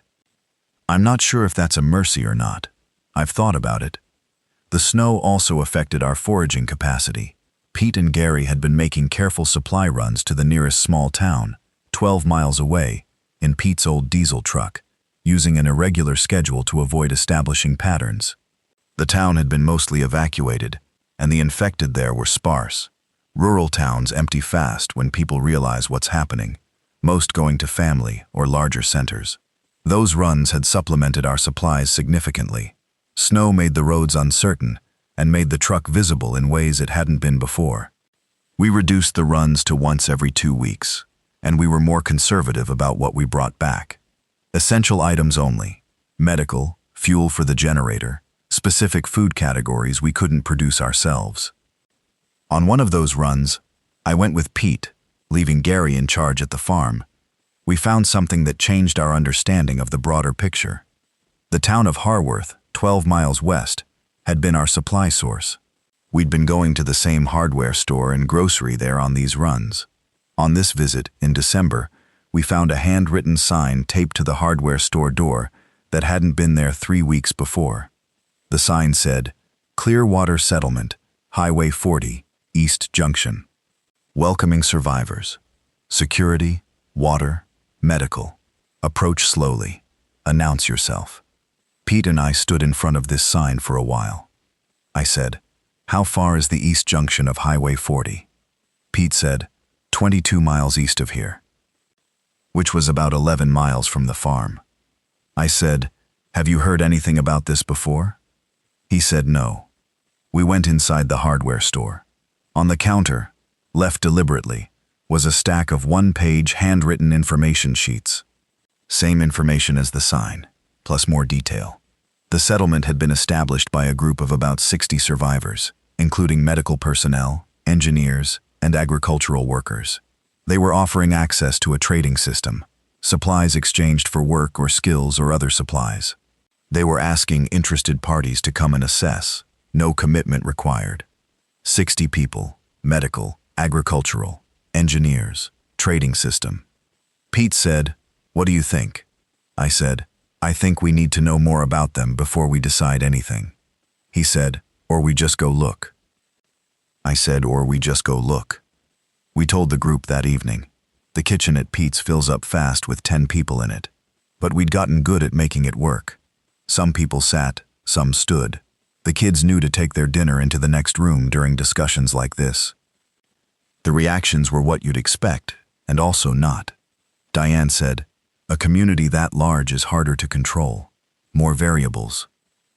I'm not sure if that's a mercy or not. I've thought about it. The snow also affected our foraging capacity. Pete and Gary had been making careful supply runs to the nearest small town, 12 miles away, in Pete's old diesel truck, using an irregular schedule to avoid establishing patterns. The town had been mostly evacuated, and the infected there were sparse. Rural towns empty fast when people realize what's happening, most going to family or larger centers. Those runs had supplemented our supplies significantly. Snow made the roads uncertain and made the truck visible in ways it hadn't been before. We reduced the runs to once every 2 weeks, and we were more conservative about what we brought back. Essential items only: medical, fuel for the generator, specific food categories we couldn't produce ourselves. On one of those runs, I went with Pete, leaving Gary in charge at the farm. We found something that changed our understanding of the broader picture. The town of Harworth, 12 miles west, had been our supply source. We'd been going to the same hardware store and grocery there on these runs. On this visit, in December, we found a handwritten sign taped to the hardware store door that hadn't been there 3 weeks before. The sign said, Clearwater Settlement, Highway 40, East Junction. Welcoming survivors. Security, water, medical. Approach slowly. Announce yourself. Pete and I stood in front of this sign for a while. I said, How far is the East Junction of Highway 40? Pete said, 22 miles east of here, which was about 11 miles from the farm. I said, Have you heard anything about this before? He said no. We went inside the hardware store. On the counter, left deliberately, was a stack of one-page handwritten information sheets. Same information as the sign, plus more detail. The settlement had been established by a group of about 60 survivors, including medical personnel, engineers, and agricultural workers. They were offering access to a trading system, supplies exchanged for work or skills or other supplies. They were asking interested parties to come and assess, no commitment required. 60 people, medical, agricultural, engineers, trading system. Pete said, What do you think? I said, I think we need to know more about them before we decide anything. He said, Or we just go look. I said, Or we just go look. We told the group that evening. The kitchen at Pete's fills up fast with 10 people in it. But we'd gotten good at making it work. Some people sat, some stood. The kids knew to take their dinner into the next room during discussions like this. The reactions were what you'd expect, and also not. Diane said, A community that large is harder to control. More variables.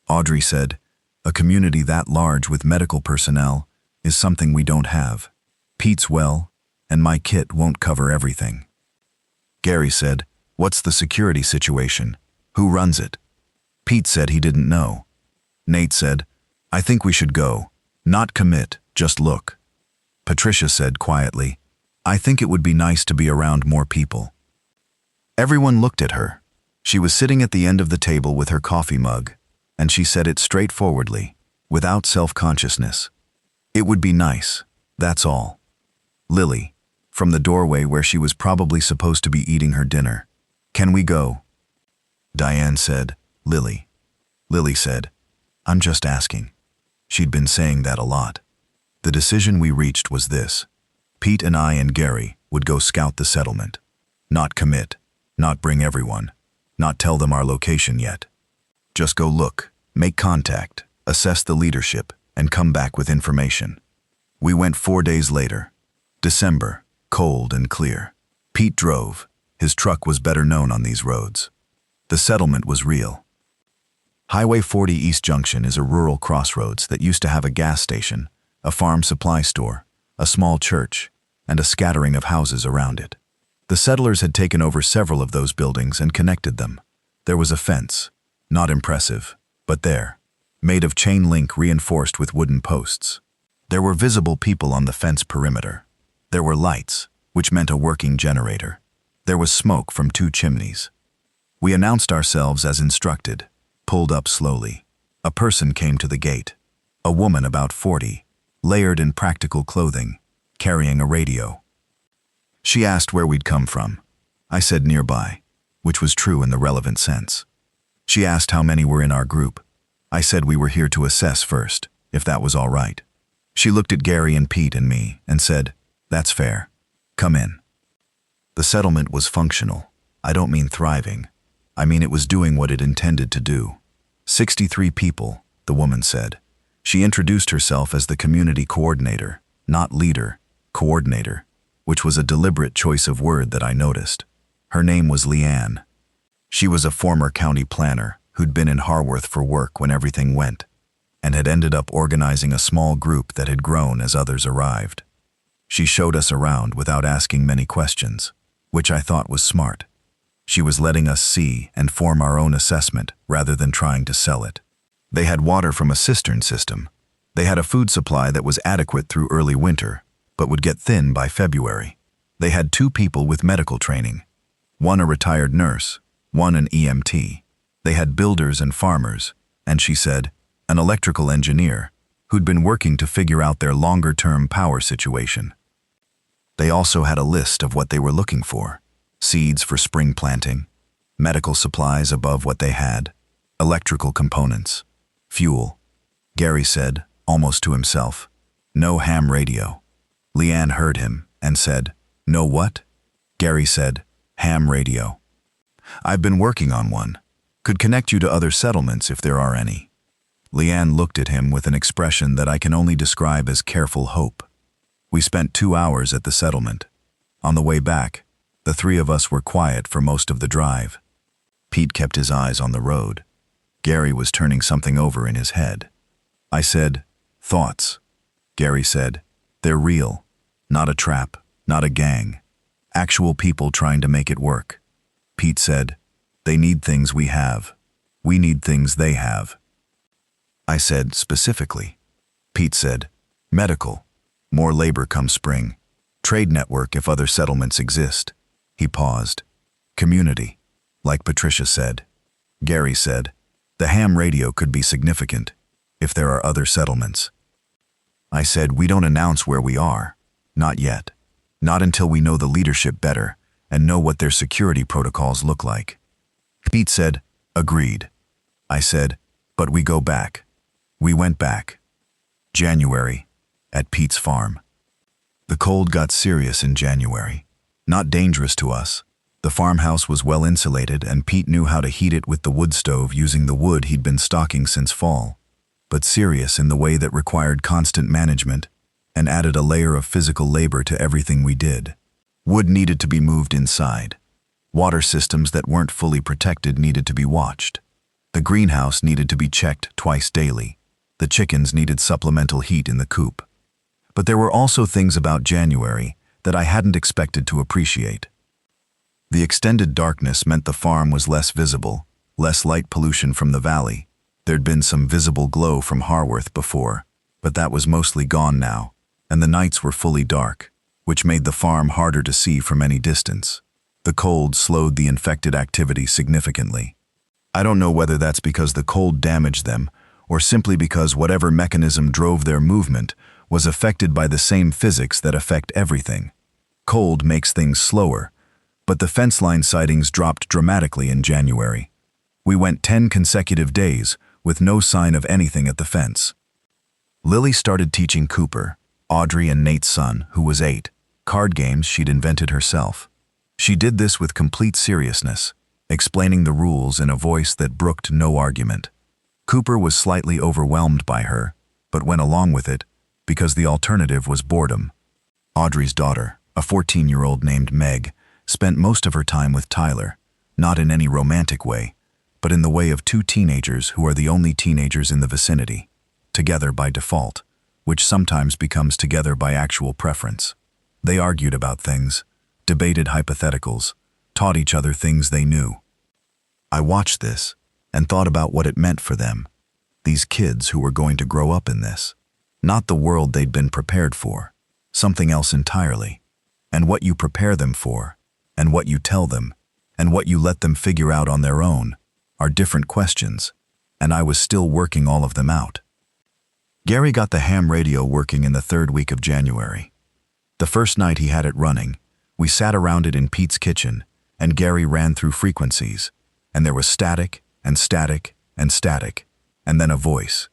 Audrey said, A community that large with medical personnel is something we don't have. Pete's well, and my kit won't cover everything. Gary said, What's the security situation? Who runs it? Pete said he didn't know. Nate said, I think we should go. Not commit, just look. Patricia said quietly, I think it would be nice to be around more people. Everyone looked at her. She was sitting at the end of the table with her coffee mug, and she said it straightforwardly, without self-consciousness. It would be nice, that's all. Lily, from the doorway where she was probably supposed to be eating her dinner, Can we go? Diane said, Lily. Lily said, I'm just asking. She'd been saying that a lot. The decision we reached was this. Pete and I and Gary would go scout the settlement. Not commit, not bring everyone, not tell them our location yet. Just go look, make contact, assess the leadership, and come back with information. We went 4 days later. December, cold and clear. Pete drove. His truck was better known on these roads. The settlement was real. Highway 40 East Junction is a rural crossroads that used to have a gas station, a farm supply store, a small church, and a scattering of houses around it. The settlers had taken over several of those buildings and connected them. There was a fence, not impressive, but there, made of chain link reinforced with wooden posts. There were visible people on the fence perimeter. There were lights, which meant a working generator. There was smoke from 2 chimneys. We announced ourselves as instructed, pulled up slowly. A person came to the gate. A woman about 40, layered in practical clothing, carrying a radio. She asked where we'd come from. I said nearby, which was true in the relevant sense. She asked how many were in our group. I said we were here to assess first, if that was all right. She looked at Gary and Pete and me and said, That's fair. Come in. The settlement was functional. I don't mean thriving. I mean it was doing what it intended to do. 63 people, the woman said. She introduced herself as the community coordinator, not leader, coordinator, which was a deliberate choice of word that I noticed. Her name was Leanne. She was a former county planner who'd been in Harworth for work when everything went, and had ended up organizing a small group that had grown as others arrived. She showed us around without asking many questions, which I thought was smart. She was letting us see and form our own assessment rather than trying to sell it. They had water from a cistern system. They had a food supply that was adequate through early winter, but would get thin by February. They had 2 people with medical training, one a retired nurse, one an EMT. They had builders and farmers, and she said, an electrical engineer, who'd been working to figure out their longer-term power situation. They also had a list of what they were looking for: seeds for spring planting, medical supplies above what they had, electrical components, fuel. Gary said, almost to himself, "No ham radio." Leanne heard him and said, "No what?" Gary said, "Ham radio. I've been working on one. Could connect you to other settlements if there are any." Leanne looked at him with an expression that I can only describe as careful hope. We spent 2 hours at the settlement. On the way back, the three of us were quiet for most of the drive. Pete kept his eyes on the road. Gary was turning something over in his head. I said, "Thoughts." Gary said, "They're real. Not a trap, not a gang. Actual people trying to make it work." Pete said, "They need things we have. We need things they have." I said, "Specifically." Pete said, "Medical. More labor come spring. Trade network if other settlements exist." He paused. "Community, like Patricia said." Gary said, "The ham radio could be significant if there are other settlements." I said, "We don't announce where we are. Not yet. Not until we know the leadership better and know what their security protocols look like." Pete said, "Agreed." I said, "But we go back." We went back. January, at Pete's farm. The cold got serious in January. Not dangerous to us. The farmhouse was well insulated and Pete knew how to heat it with the wood stove using the wood he'd been stocking since fall. But serious in the way that required constant management and added a layer of physical labor to everything we did. Wood needed to be moved inside. Water systems that weren't fully protected needed to be watched. The greenhouse needed to be checked twice daily. The chickens needed supplemental heat in the coop. But there were also things about January that I hadn't expected to appreciate. The extended darkness meant the farm was less visible, less light pollution from the valley. There'd been some visible glow from Harworth before, but that was mostly gone now, and the nights were fully dark, which made the farm harder to see from any distance. The cold slowed the infected activity significantly. I don't know whether that's because the cold damaged them, or simply because whatever mechanism drove their movement was affected by the same physics that affect everything. Cold makes things slower, but the fence line sightings dropped dramatically in January. We went 10 consecutive days with no sign of anything at the fence. Lily started teaching Cooper, Audrey and Nate's son, who was 8, card games she'd invented herself. She did this with complete seriousness, explaining the rules in a voice that brooked no argument. Cooper was slightly overwhelmed by her, but went along with it because the alternative was boredom. Audrey's daughter, a 14-year-old named Meg, spent most of her time with Tyler, not in any romantic way, but in the way of two teenagers who are the only teenagers in the vicinity, together by default, which sometimes becomes together by actual preference. They argued about things, debated hypotheticals, taught each other things they knew. I watched this and thought about what it meant for them, these kids who were going to grow up in this. Not the world they'd been prepared for, something else entirely. And what you prepare them for, and what you tell them, and what you let them figure out on their own, are different questions, and I was still working all of them out. Gary got the ham radio working in the 3rd week of January. The first night he had it running, we sat around it in Pete's kitchen, and Gary ran through frequencies, and there was static, and static, and static, and then a voice.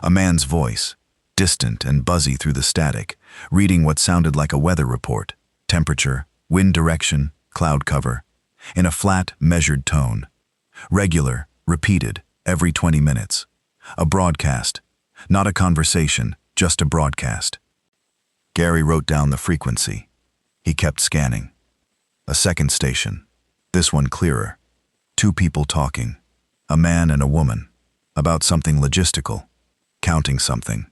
A man's voice, distant and buzzy through the static, reading what sounded like a weather report, temperature, wind direction, cloud cover, in a flat, measured tone. Regular, repeated, every 20 minutes. A broadcast, not a conversation, just a broadcast. Gary wrote down the frequency. He kept scanning. A second station, this one clearer. 2 people talking, a man and a woman, about something logistical, counting something,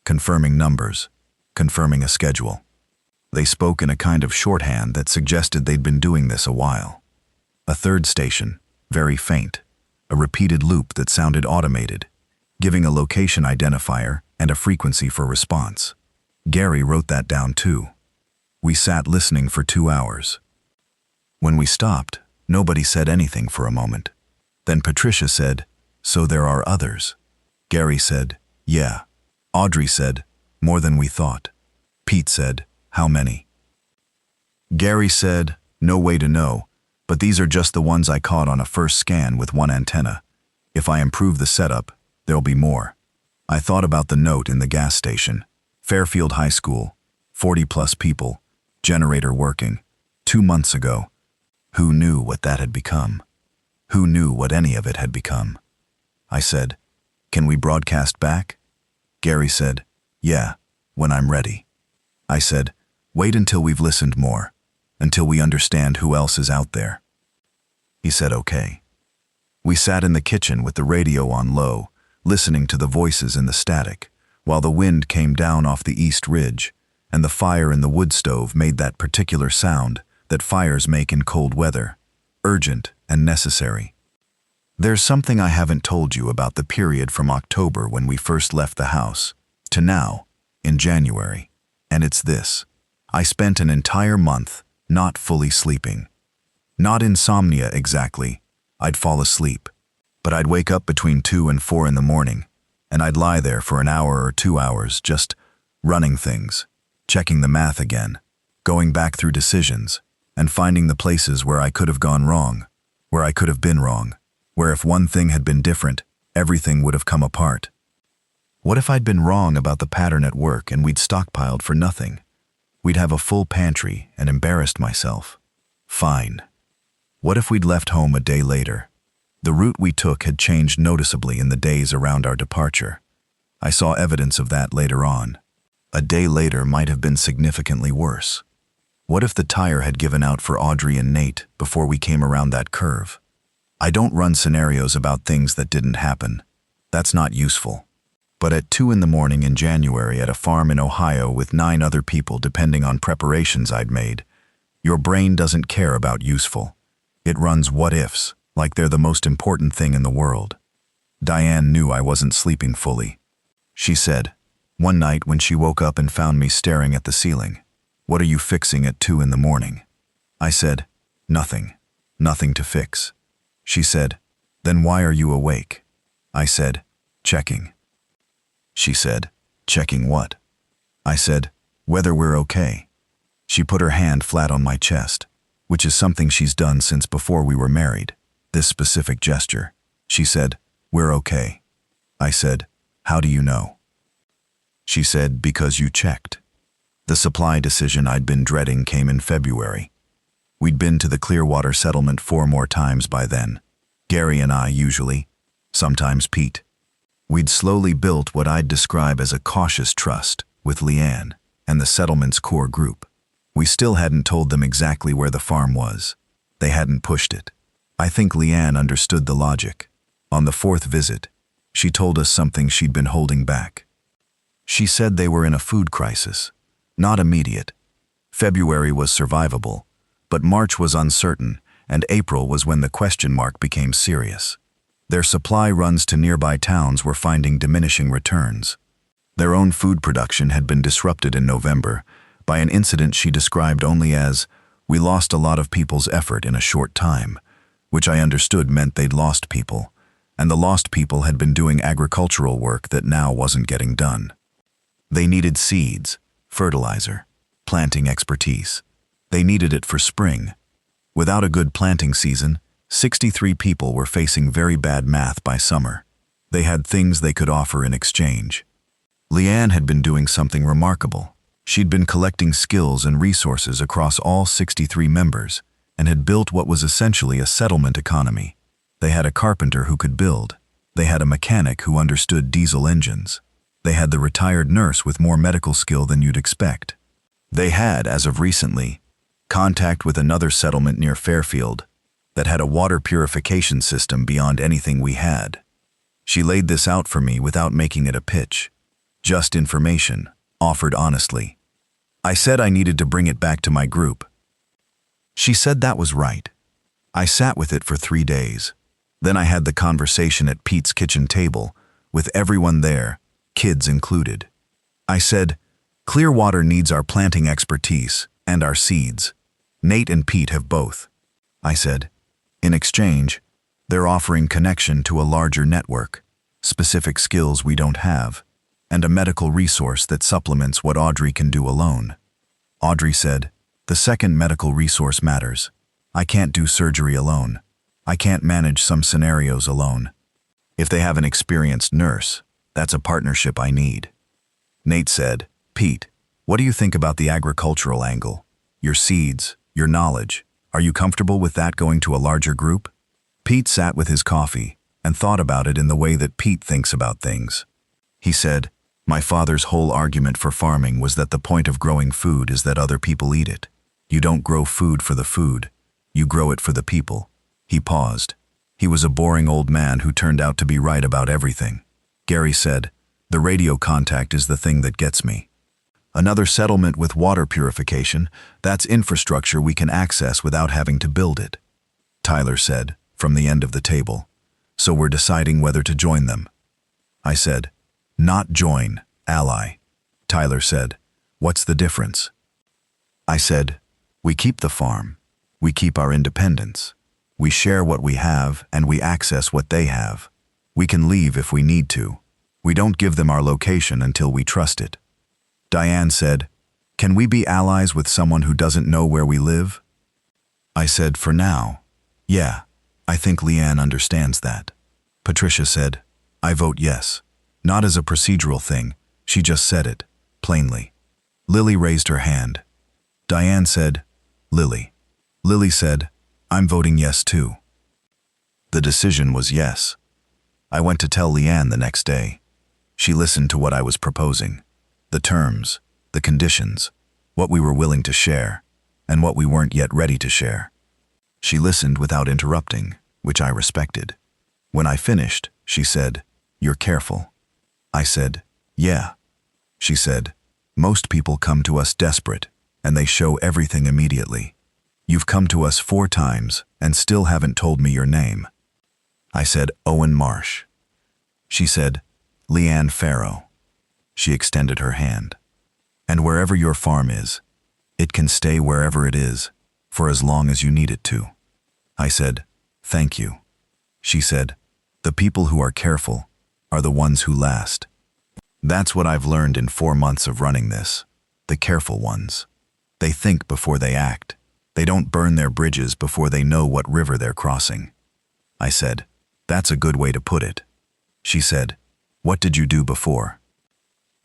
confirming numbers, confirming a schedule. They spoke in a kind of shorthand that suggested they'd been doing this a while. A third station, very faint, a repeated loop that sounded automated, giving a location identifier and a frequency for response. Gary wrote that down too. We sat listening for 2 hours. When we stopped, nobody said anything for a moment. Then Patricia said, "So there are others." Gary said, "Yeah." Audrey said, "More than we thought." Pete said, "How many?" Gary said, "No way to know, But these are just the ones I caught on a first scan with one antenna. If I improve the setup, there'll be more. I thought about the note in the gas station. Fairfield High School, 40+ people, generator working, 2 months ago. Who knew what that had become? Who knew what any of it had become? I said, "Can we broadcast back?" Gary said, "Yeah, when I'm ready." I said, "Wait until we've listened more, until we understand who else is out there." He said, "Okay." We sat in the kitchen with the radio on low, listening to the voices in the static, while the wind came down off the east ridge, and the fire in the wood stove made that particular sound that fires make in cold weather, urgent and necessary. There's something I haven't told you about the period from October when we first left the house to now, in January, and it's this. I spent an entire month not fully sleeping. Not insomnia exactly. I'd fall asleep, but I'd wake up between 2 and 4 in the morning, and I'd lie there for an hour or 2 hours just running things, checking the math again, going back through decisions, and finding the places where I could have gone wrong, where I could have been wrong, where if one thing had been different, everything would have come apart. What if I'd been wrong about the pattern at work and we'd stockpiled for nothing? We'd have a full pantry and embarrassed myself. Fine. What if we'd left home a day later? The route we took had changed noticeably in the days around our departure. I saw evidence of that later on. A day later might have been significantly worse. What if the tire had given out for Audrey and Nate before we came around that curve? I don't run scenarios about things that didn't happen. That's not useful. But at 2 in the morning in January at a farm in Ohio with 9 other people depending on preparations I'd made, your brain doesn't care about useful. It runs what-ifs, like they're the most important thing in the world. Diane knew I wasn't sleeping fully. She said, one night when she woke up and found me staring at the ceiling, "What are you fixing at 2 in the morning?" I said, "Nothing. Nothing to fix." She said, "Then why are you awake?" I said, "Checking." She said, "Checking what?" I said, "Whether we're okay." She put her hand flat on my chest, which is something she's done since before we were married, this specific gesture. She said, "We're okay." I said, "How do you know?" She said, "Because you checked." The supply decision I'd been dreading came in February. We'd been to the Clearwater settlement 4 more times by then. Gary and I usually, sometimes Pete. We'd slowly built what I'd describe as a cautious trust with Leanne and the settlement's core group. We still hadn't told them exactly where the farm was. They hadn't pushed it. I think Leanne understood the logic. On the 4th visit, she told us something she'd been holding back. She said they were in a food crisis. Not immediate. February was survivable, but March was uncertain, and April was when the question mark became serious. Their supply runs to nearby towns were finding diminishing returns. Their own food production had been disrupted in November by an incident she described only as, "We lost a lot of people's effort in a short time," which I understood meant they'd lost people, and the lost people had been doing agricultural work that now wasn't getting done. They needed seeds, fertilizer, planting expertise. They needed it for spring. Without a good planting season, 63 people were facing very bad math by summer. They had things they could offer in exchange. Leanne had been doing something remarkable. She'd been collecting skills and resources across all 63 members and had built what was essentially a settlement economy. They had a carpenter who could build. They had a mechanic who understood diesel engines. They had the retired nurse with more medical skill than you'd expect. They had, as of recently, contact with another settlement near Fairfield that had a water purification system beyond anything we had. She laid this out for me without making it a pitch. Just information, offered honestly. I said I needed to bring it back to my group. She said that was right. I sat with it for 3 days. Then I had the conversation at Pete's kitchen table, with everyone there, kids included. I said, "Clearwater needs our planting expertise and our seeds. Nate and Pete have both." I said, "In exchange, they're offering connection to a larger network, specific skills we don't have, and a medical resource that supplements what Audrey can do alone." Audrey said, "The second medical resource matters. I can't do surgery alone. I can't manage some scenarios alone. If they have an experienced nurse, that's a partnership I need. Nate said, Pete, what do you think about the agricultural angle? Your seeds, your knowledge. Are you comfortable with that going to a larger group? Pete sat with his coffee and thought about it in the way that Pete thinks about things. He said, my father's whole argument for farming was that the point of growing food is that other people eat it. You don't grow food for the food. You grow it for the people. He paused. He was a boring old man who turned out to be right about everything. Gary said, the radio contact is the thing that gets me. Another settlement with water purification, that's infrastructure we can access without having to build it. Tyler said, from the end of the table. So we're deciding whether to join them. I said, not join, ally. Tyler said, what's the difference? I said, we keep the farm. We keep our independence. We share what we have and we access what they have. We can leave if we need to. We don't give them our location until we trust it. Diane said, can we be allies with someone who doesn't know where we live? I said, for now. Yeah, I think Leanne understands that. Patricia said, I vote yes. Not as a procedural thing, she just said it, plainly. Lily raised her hand. Diane said, Lily. Lily said, I'm voting yes too. The decision was yes. I went to tell Leanne the next day. She listened to what I was proposing. The terms, the conditions, what we were willing to share, and what we weren't yet ready to share. She listened without interrupting, which I respected. When I finished, she said, you're careful. I said, yeah. She said, most people come to us desperate, and they show everything immediately. You've come to us 4 times and still haven't told me your name. I said, Owen Marsh. She said, Leanne Farrow. She extended her hand. And wherever your farm is, it can stay wherever it is, for as long as you need it to. I said, thank you. She said, the people who are careful are the ones who last. That's what I've learned in 4 months of running this. The careful ones. They think before they act. They don't burn their bridges before they know what river they're crossing. I said, that's a good way to put it. She said, what did you do before?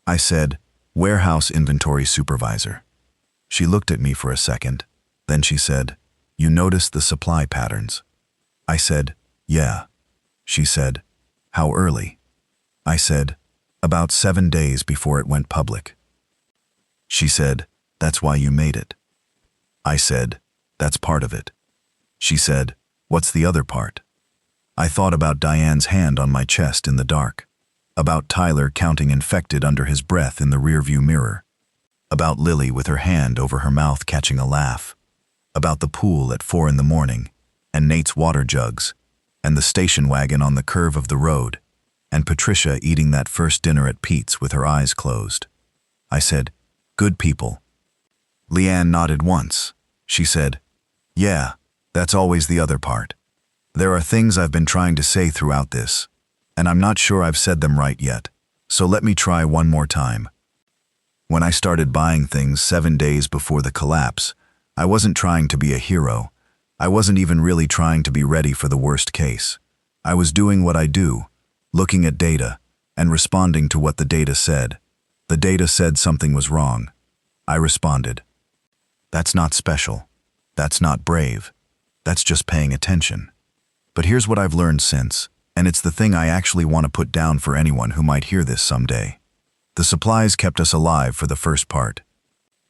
I said, warehouse inventory supervisor. She looked at me for a second. Then she said, you noticed the supply patterns. I said, yeah. She said, how early? I said, about 7 days before it went public. She said, that's why you made it. I said, that's part of it. She said, what's the other part? I thought about Diane's hand on my chest in the dark, about Tyler counting infected under his breath in the rearview mirror, about Lily with her hand over her mouth catching a laugh, about the pool at 4 in the morning, and Nate's water jugs, and the station wagon on the curve of the road, and Patricia eating that first dinner at Pete's with her eyes closed. I said, good people. Leanne nodded once. She said, yeah, that's always the other part. There are things I've been trying to say throughout this, and I'm not sure I've said them right yet, so let me try one more time. When I started buying things 7 days before the collapse, I wasn't trying to be a hero. I wasn't even really trying to be ready for the worst case. I was doing what I do, looking at data, and responding to what the data said. The data said something was wrong. I responded. That's not special. That's not brave. That's just paying attention. But here's what I've learned since, and it's the thing I actually want to put down for anyone who might hear this someday. The supplies kept us alive for the first part.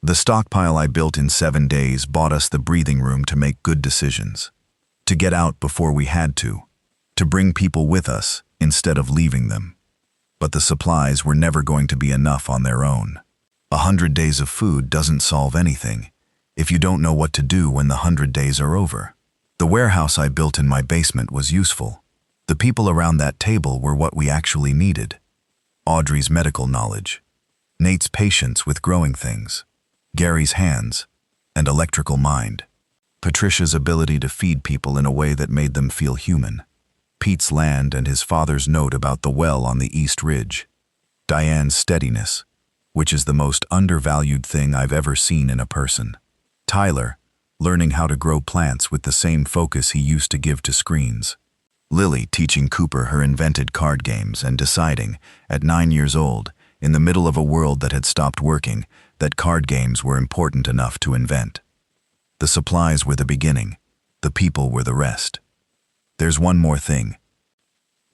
The stockpile I built in 7 days bought us the breathing room to make good decisions, to get out before we had to bring people with us instead of leaving them. But the supplies were never going to be enough on their own. 100 days of food doesn't solve anything if you don't know what to do when the 100 days are over. The warehouse I built in my basement was useful. The people around that table were what we actually needed. Audrey's medical knowledge, Nate's patience with growing things, Gary's hands and electrical mind, Patricia's ability to feed people in a way that made them feel human, Pete's land and his father's note about the well on the East Ridge, Diane's steadiness, which is the most undervalued thing I've ever seen in a person, Tyler, learning how to grow plants with the same focus he used to give to screens. Lily teaching Cooper her invented card games and deciding, at 9 years old, in the middle of a world that had stopped working, that card games were important enough to invent. The supplies were the beginning, the people were the rest. There's one more thing.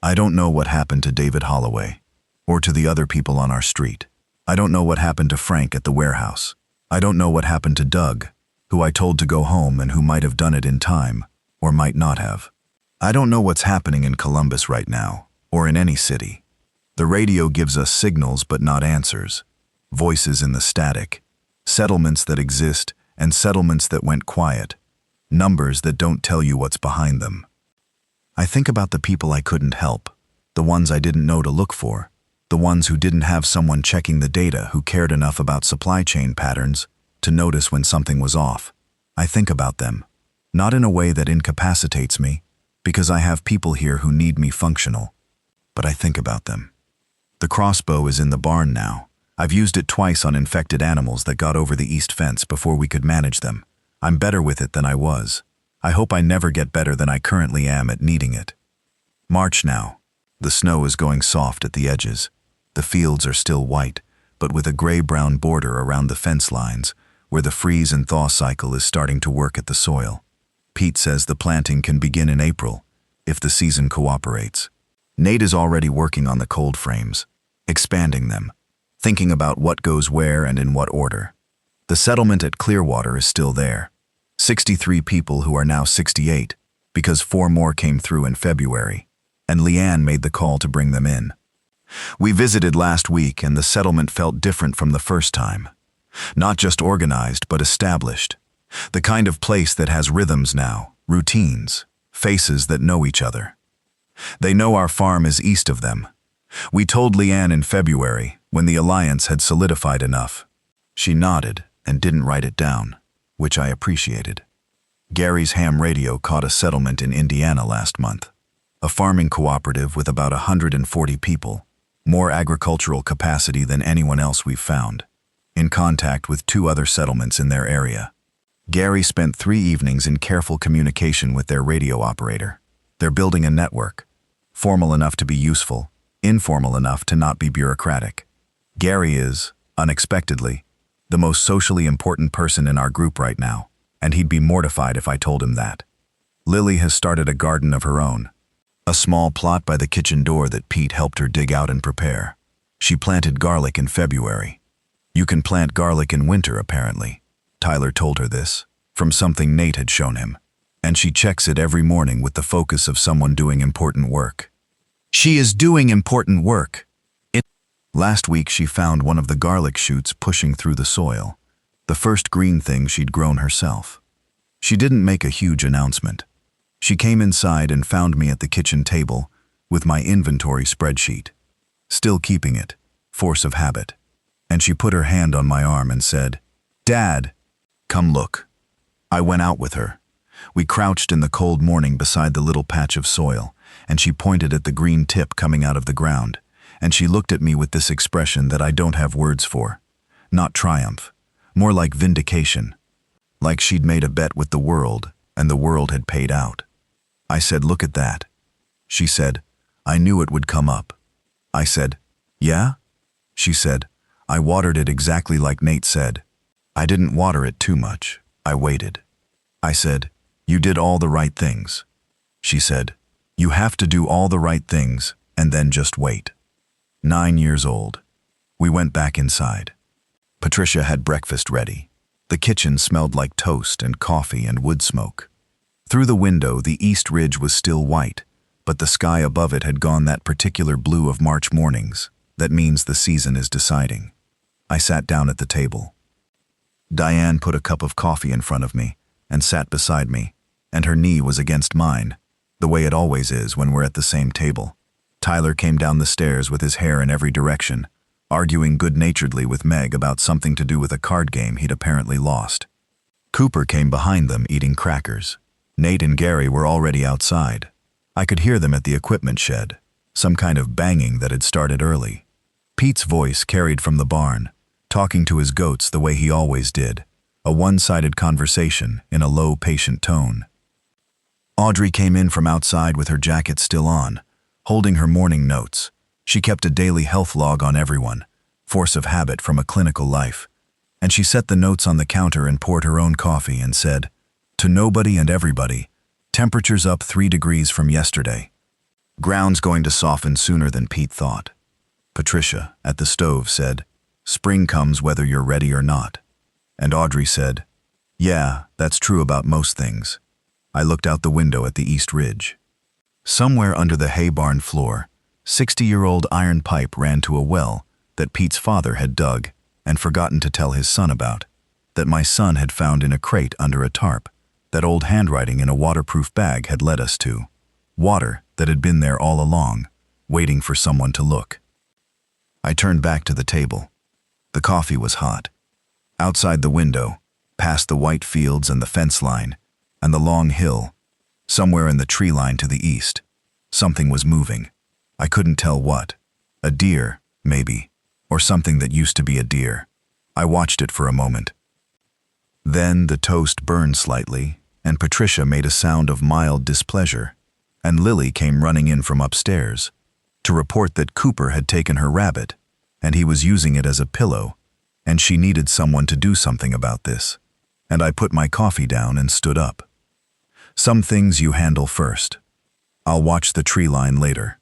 I don't know what happened to David Holloway, or to the other people on our street. I don't know what happened to Frank at the warehouse. I don't know what happened to Doug, who I told to go home and who might have done it in time, or might not have. I don't know what's happening in Columbus right now, or in any city. The radio gives us signals but not answers, voices in the static, settlements that exist and settlements that went quiet, numbers that don't tell you what's behind them. I think about the people I couldn't help, the ones I didn't know to look for, the ones who didn't have someone checking the data who cared enough about supply chain patterns to notice when something was off. I think about them, not in a way that incapacitates me, because I have people here who need me functional, but I think about them. The crossbow is in the barn now. I've used it twice on infected animals that got over the east fence before we could manage them. I'm better with it than I was. I hope I never get better than I currently am at needing it. March now. The snow is going soft at the edges. The fields are still white, but with a gray-brown border around the fence lines, where the freeze and thaw cycle is starting to work at the soil. Pete says the planting can begin in April, if the season cooperates. Nate is already working on the cold frames, expanding them, thinking about what goes where and in what order. The settlement at Clearwater is still there. 63 people who are now 68, because 4 more came through in February, and Leanne made the call to bring them in. We visited last week and the settlement felt different from the first time. Not just organized, but established. The kind of place that has rhythms now, routines, faces that know each other. They know our farm is east of them. We told Leanne in February, when the alliance had solidified enough. She nodded and didn't write it down, which I appreciated. Gary's ham radio caught a settlement in Indiana last month. A farming cooperative with about 140 people, more agricultural capacity than anyone else we've found, in contact with 2 other settlements in their area. Gary spent 3 evenings in careful communication with their radio operator. They're building a network, formal enough to be useful, informal enough to not be bureaucratic. Gary is, unexpectedly, the most socially important person in our group right now, and he'd be mortified if I told him that. Lily has started a garden of her own, a small plot by the kitchen door that Pete helped her dig out and prepare. She planted garlic in February. You can plant garlic in winter, apparently. Tyler told her this, from something Nate had shown him, and she checks it every morning with the focus of someone doing important work. She is doing important work. Last week she found one of the garlic shoots pushing through the soil, the first green thing she'd grown herself. She didn't make a huge announcement. She came inside and found me at the kitchen table with my inventory spreadsheet, still keeping it, force of habit, and she put her hand on my arm and said, "Dad, come look." I went out with her. We crouched in the cold morning beside the little patch of soil, and she pointed at the green tip coming out of the ground, and she looked at me with this expression that I don't have words for. Not triumph, more like vindication. Like she'd made a bet with the world, and the world had paid out. I said, "Look at that." She said, "I knew it would come up." I said, "Yeah?" She said, "I watered it exactly like Nate said. I didn't water it too much. I waited." I said, "You did all the right things." She said, "You have to do all the right things and then just wait." 9 years old. We went back inside. Patricia had breakfast ready. The kitchen smelled like toast and coffee and wood smoke. Through the window, the east ridge was still white, but the sky above it had gone that particular blue of March mornings. That means the season is deciding. I sat down at the table. Diane put a cup of coffee in front of me and sat beside me, and her knee was against mine, the way it always is when we're at the same table. Tyler came down the stairs with his hair in every direction, arguing good-naturedly with Meg about something to do with a card game he'd apparently lost. Cooper came behind them eating crackers. Nate and Gary were already outside. I could hear them at the equipment shed, some kind of banging that had started early. Pete's voice carried from the barn, talking to his goats the way he always did, A one-sided conversation in a low, patient tone. Audrey came in from outside with her jacket still on, holding her morning notes. She kept a daily health log on everyone, force of habit from a clinical life. And she set the notes on the counter and poured her own coffee and said, "To nobody and everybody, temperatures up 3 degrees from yesterday. Ground's going to soften sooner than Pete thought." Patricia, at the stove, said, "Spring comes whether you're ready or not." And Audrey said, "Yeah, that's true about most things." I looked out the window at the East Ridge. Somewhere under the hay barn floor, 60-year-old iron pipe ran to a well that Pete's father had dug and forgotten to tell his son about, that my son had found in a crate under a tarp, that old handwriting in a waterproof bag had led us to. Water that had been there all along, waiting for someone to look. I turned back to the table. The coffee was hot. Outside the window, past the white fields and the fence line, and the long hill, somewhere in the tree line to the east, something was moving. I couldn't tell what. A deer, maybe, or something that used to be a deer. I watched it for a moment. Then the toast burned slightly, and Patricia made a sound of mild displeasure, and Lily came running in from upstairs to report that Cooper had taken her rabbit, and he was using it as a pillow, and she needed someone to do something about this. And I put my coffee down and stood up. Some things you handle first. I'll watch the tree line later.